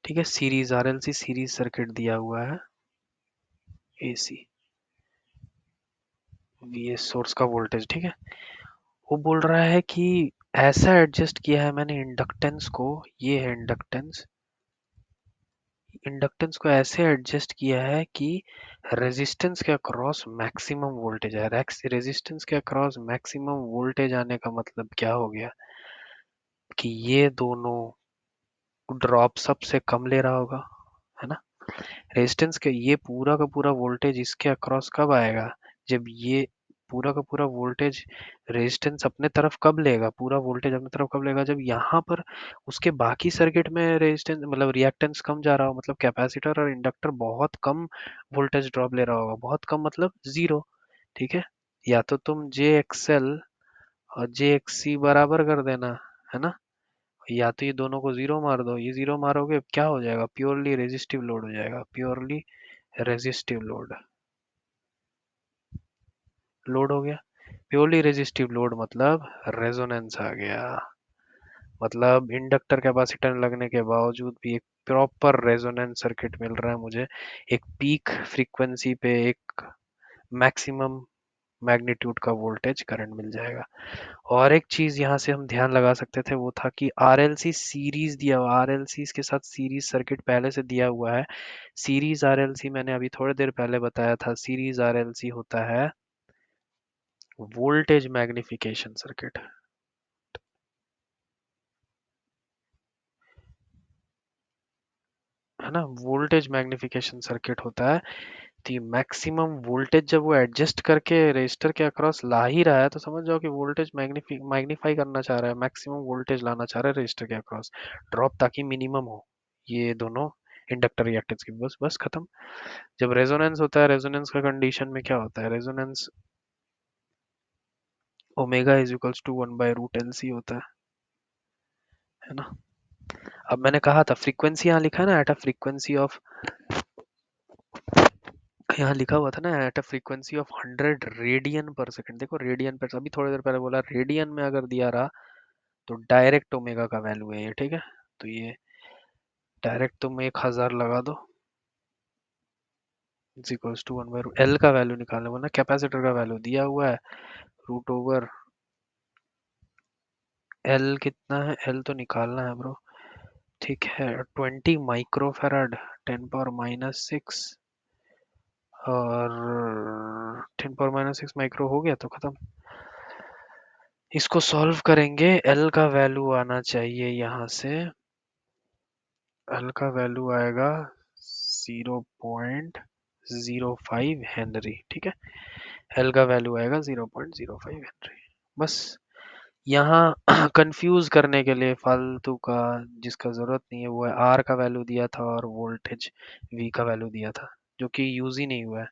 Speaker 1: ठीक है, सीरीज RLC सीरीज सर्किट दिया हुआ है। AC VS सोर्स का वोल्टेज, ठीक है। वो बोल रहा है कि ऐसा एडजस्ट किया है मैंने इंडक्टेंस को, ये है इंडक्टेंस, इंडक्टेंस को ऐसे एडजस्ट किया है कि रेजिस्टेंस के अक्रॉस मैक्सिमम वोल्टेज है। रेजिस्टेंस के अक्रॉस मैक्सिमम वोल्टेज आने का मतलब क्या हो गया कि ये दोनों ड्रॉप सबसे कम ले रहा होगा, है ना। रेजिस्टेंस के ये पूरा का पूरा वोल्टेज इसके अक्रॉस कब आएगा, जब ये पूरा का पूरा वोल्टेज रेजिस्टेंस अपने तरफ कब लेगा, पूरा वोल्टेज अपने तरफ कब लेगा, जब यहाँ पर उसके बाकी सर्किट में रेजिस्टेंस मतलब रिएक्टेंस कम जा रहा हो, मतलब कैपेसिटर और इंडक्टर बहुत कम वोल्टेज ड्रॉप ले रहा होगा, बहुत कम मतलब जीरो, ठीक है। या तो तुम जे एक्सएल और जे एक्ससी बराबर कर देना, है ना, या तो ये दोनों को जीरो मार दो, ये जीरो मारोगे क्या हो जाएगा, प्योरली रेजिस्टिव लोड हो जाएगा, प्योरली रेजिस्टिव लोड, लोड हो गया। प्योरली रेजिस्टिव लोड मतलब रेजोनेंस आ गया, मतलब इंडक्टर कैपेसिटर लगने के बावजूद भी एक प्रॉपर रेजोनेंस सर्किट मिल रहा है मुझे, एक पीक फ्रीक्वेंसी पे एक मैक्सिमम मैग्नीट्यूड का वोल्टेज करंट मिल जाएगा। और एक चीज यहाँ से हम ध्यान लगा सकते थे वो था कि आरएलसी सीरीज दिया हुआ, आरएलसी के साथ सीरीज सर्किट पहले से दिया हुआ है। सीरीज आरएलसी मैंने अभी थोड़ी देर पहले बताया था, सीरीज आरएलसी होता है वोल्टेज मैग्निफिकेशन सर्किट, है ना, वोल्टेज मैग्निफिकेशन सर्किट होता है। तो ये मैक्सिमम वोल्टेज जब वो एडजस्ट करके रजिस्टर के अक्रॉस ला ही रहा है तो समझ जाओ कि वोल्टेज मैग्नीफाई करना चाह रहा है, मैक्सिमम वोल्टेज लाना चाह रहा है रजिस्टर के अक्रॉस, ड्रॉप ताकि मिनिमम हो। ये दोनों इंडक्टर रिएक्टेंस की बस बस खत्म। जब रेजोनेंस होता है, रेजोनेंस का कंडीशन में क्या होता है, resonance omega is equals to 1/√LC होता है ना। अब मैंने कहा था फ्रीक्वेंसी यहाँ लिखा है ना, एट अ फ्रीक्वेंसी ऑफ, यहाँ लिखा हुआ था ना at a frequency of 100 radian पर सेकंड। देखो रेडियन पर, अभी थोड़ी देर पहले बोला रेडियन में अगर दिया रहा तो डायरेक्ट ओमेगा का वैल्यू है ये, ठीक है। तो ये डायरेक्ट तुम 1000 लगा दो, इज इक्वल्स टू 1/√, एल का वैल्यू निकालना, वरना कैपेसिटर का वैल्यू दिया हुआ है √, एल कितना है, एल तो निकालना है ब्रो, ठीक है। 20 माइक्रोफेराड 10⁻⁻6, और 10⁻⁻6 माइक्रो हो गया तो खत्म। इसको सॉल्व करेंगे, एल का वैल्यू आना चाहिए यहाँ से, एल का वैल्यू आएगा 0.05 हेनरी, ठीक है। एल का वैल्यू आएगा 0.05 हेनरी। बस यहाँ कंफ्यूज करने के लिए फालतू का जिसका जरूरत नहीं है वो है, आर का वैल्यू दिया था और वोल्टेज वी का वैल्यू दिया था जो कि यूज ही नहीं हुआ है।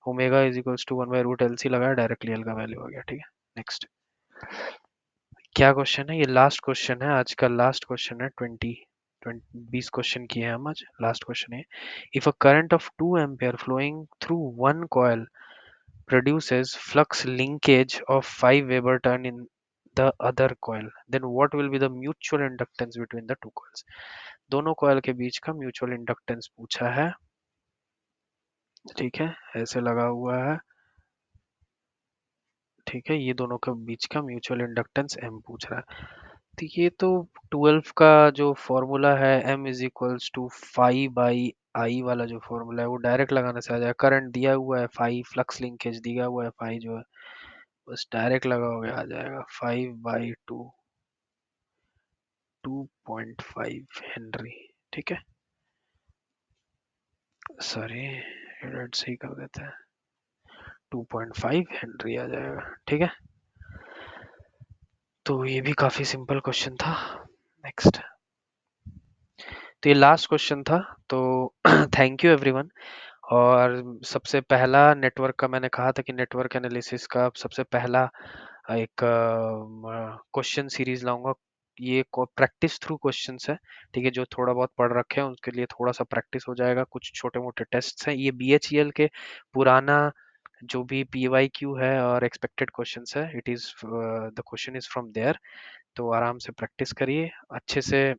Speaker 1: Omega is equals to 1/√LC लगाया, डायरेक्टली एल का वैल्यू आ गया, ठीक है। नेक्स्ट क्या क्वेश्चन है, ये लास्ट क्वेश्चन है आज का, लास्ट क्वेश्चन है 20 क्वेश्चन किए हैं हम आज, लास्ट क्वेश्चन है। If a current of 2 ampere flowing through one coil produces flux linkage of 5 Weber turn in the other coil, then what will be the mutual inductance between the two coils? दोनों coil के बीच का mutual inductance पूछा है, ठीक है, ऐसे लगा हुआ है, ठीक है। ये दोनों के बीच का म्यूचुअल इंडक्टेंस m पूछ रहा है। तो ये तो 12 का जो फॉर्मूला है, m is equals to 5/I वाला जो फॉर्मूला है वो डायरेक्ट लगाने से आ जाएगा। करंट दिया हुआ है 5, फ्लक्स लिंकेज दिया हुआ है 5 जो है, बस डायरेक्ट लगाओगे आ जाएगा 5/2, 2.5 हेनरी, ठीक है। सॉरी 100 से ही कर देते हैं, 2.5 हेनरी आ जाएगा। ठीक है, तो ये भी काफी सिंपल क्वेश्चन था। नेक्स्ट, तो ये लास्ट क्वेश्चन था। तो थैंक यू एवरीवन। और सबसे पहला नेटवर्क का मैंने कहा था कि नेटवर्क एनालिसिस का सबसे पहला एक क्वेश्चन सीरीज लाऊंगा। ये प्रैक्टिस थ्रू क्वेश्चंस है, ठीक है, जो थोड़ा बहुत पढ़ रखे हैं उनके लिए थोड़ा सा प्रैक्टिस हो जाएगा। कुछ छोटे मोटे टेस्ट्स हैं, ये बीएचईएल के पुराना जो भी पीवाईक्यू है और एक्सपेक्टेड क्वेश्चंस है, it is the question is from there. तो आराम से प्रैक्टिस करिए अच्छे से।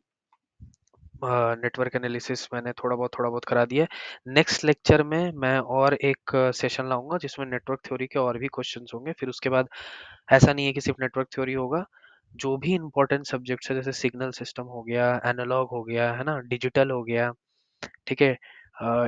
Speaker 1: नेटवर्क एनालिसिस मैंने थोड़ा बहुत करा दिया है। नेक्स्ट लेक्चर में मैं और एक सेशन लाऊंगा जिसमें नेटवर्क थ्योरी के और भी क्वेश्चंस होंगे। फिर उसके बाद ऐसा नहीं है कि सिर्फ नेटवर्क थ्योरी होगा, जो भी इंपॉर्टेंट सब्जेक्ट्स है जैसे सिग्नल सिस्टम हो गया, एनालॉग हो गया, है ना, डिजिटल हो गया, ठीक है,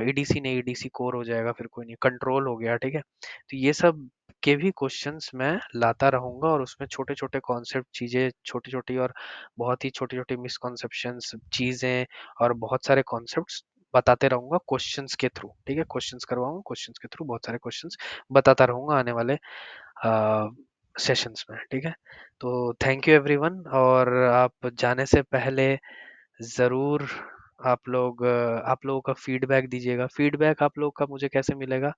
Speaker 1: ईडीसी नहीं, ईडीसी कोर हो जाएगा, फिर कोई नहीं, कंट्रोल हो गया, ठीक है। तो ये सब के भी क्वेश्चंस मैं लाता रहूंगा और उसमें छोटे छोटे कॉन्सेप्ट, चीजें छोटी छोटी और बहुत ही छोटी छोटी मिसकॉन्सेप्शंस चीजें और बहुत सारे कॉन्सेप्ट्स बताते रहूंगा क्वेश्चंस के थ्रू। ठीक है, क्वेश्चंस करवाऊंगा, क्वेश्चंस के थ्रू बहुत सारे क्वेश्चंस बताता रहूंगा आने वाले सेशंस में। ठीक है, तो थैंक यू एवरीवन। और आप जाने से पहले ज़रूर आप लोगों का फीडबैक दीजिएगा। फीडबैक आप लोगों का मुझे कैसे मिलेगा?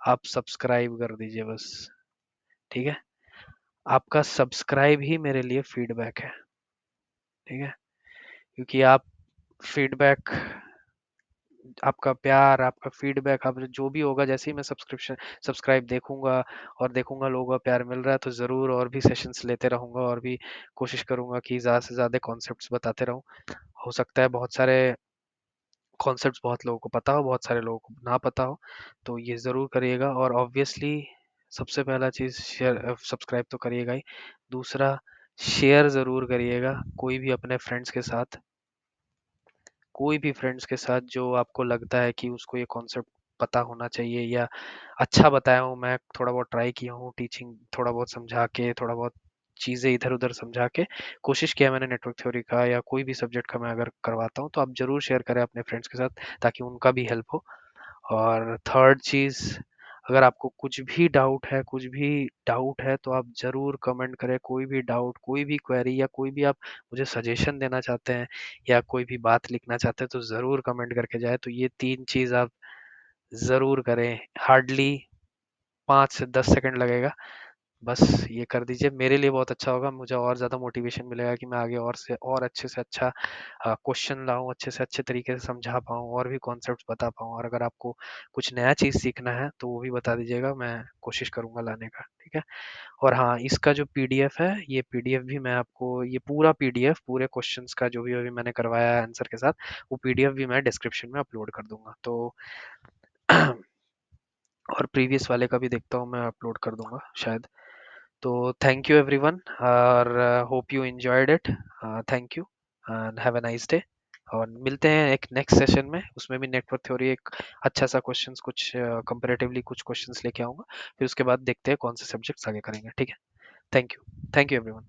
Speaker 1: आप सब्सक्राइब कर दीजिए बस, ठीक है? आपका सब्सक्राइब ही मेरे लिए फीडबैक है, ठीक है? क्योंकि आप फीडबैक, आपका प्यार, आपका फीडबैक, आप जो भी होगा, जैसे ही मैं सब्सक्राइब देखूंगा और देखूंगा लोगों का प्यार मिल रहा है, तो ज़रूर और भी सेशंस लेते रहूंगा और भी कोशिश करूंगा कि ज़्यादा से ज़्यादा कॉन्सेप्ट्स बताते रहूं। हो सकता है बहुत सारे कॉन्सेप्ट्स बहुत लोगों को पता हो, बहुत सारे लोगों को ना पता हो, तो ये ज़रूर करिएगा। और ऑब्वियसली सबसे पहला चीज़ शेयर, सब्सक्राइब तो करिएगा ही, दूसरा शेयर ज़रूर करिएगा कोई भी अपने फ्रेंड्स के साथ, कोई भी फ्रेंड्स के साथ जो आपको लगता है कि उसको ये कॉन्सेप्ट पता होना चाहिए, या अच्छा बताया हूँ मैं, थोड़ा बहुत ट्राई किया हूँ टीचिंग, थोड़ा बहुत समझा के, थोड़ा बहुत चीज़ें इधर उधर समझा के कोशिश किया मैंने नेटवर्क थ्योरी का या कोई भी सब्जेक्ट का मैं अगर करवाता हूँ, तो आप ज़रूर शेयर करें अपने फ्रेंड्स के साथ ताकि उनका भी हेल्प हो। और थर्ड चीज़, अगर आपको कुछ भी डाउट है तो आप ज़रूर कमेंट करें। कोई भी डाउट, कोई भी क्वेरी या कोई भी आप मुझे सजेशन देना चाहते हैं या कोई भी बात लिखना चाहते हैं तो ज़रूर कमेंट करके जाए। तो ये 3 चीज़ आप ज़रूर करें। हार्डली 5 से 10 सेकंड लगेगा, बस ये कर दीजिए, मेरे लिए बहुत अच्छा होगा। मुझे और ज़्यादा मोटिवेशन मिलेगा कि मैं आगे और से और अच्छे से अच्छा क्वेश्चन लाऊं, अच्छे से अच्छे तरीके से समझा पाऊं और भी कॉन्सेप्ट्स बता पाऊं। और अगर आपको कुछ नया चीज़ सीखना है तो वो भी बता दीजिएगा, मैं कोशिश करूंगा लाने का। ठीक है, और हाँ, इसका जो पीडीएफ है, ये पीडीएफ भी मैं आपको, ये पूरा पीडीएफ पूरे क्वेश्चंस का जो भी अभी मैंने करवाया है आंसर के साथ, वो पीडीएफ भी मैं डिस्क्रिप्शन में अपलोड कर दूंगा। तो और प्रीवियस वाले का भी देखता हूँ मैं, अपलोड कर दूंगा शायद। तो थैंक यू एवरीवन, और hope you enjoyed it. Thank you and have a nice day. और मिलते हैं एक नेक्स्ट सेशन में, उसमें भी नेटवर्क थ्योरी एक अच्छा सा क्वेश्चंस, कुछ कंपैरेटिवली कुछ क्वेश्चंस लेके आऊंगा। फिर उसके बाद देखते हैं कौन से सब्जेक्ट्स आगे करेंगे। ठीक है, थैंक यू एवरीवन।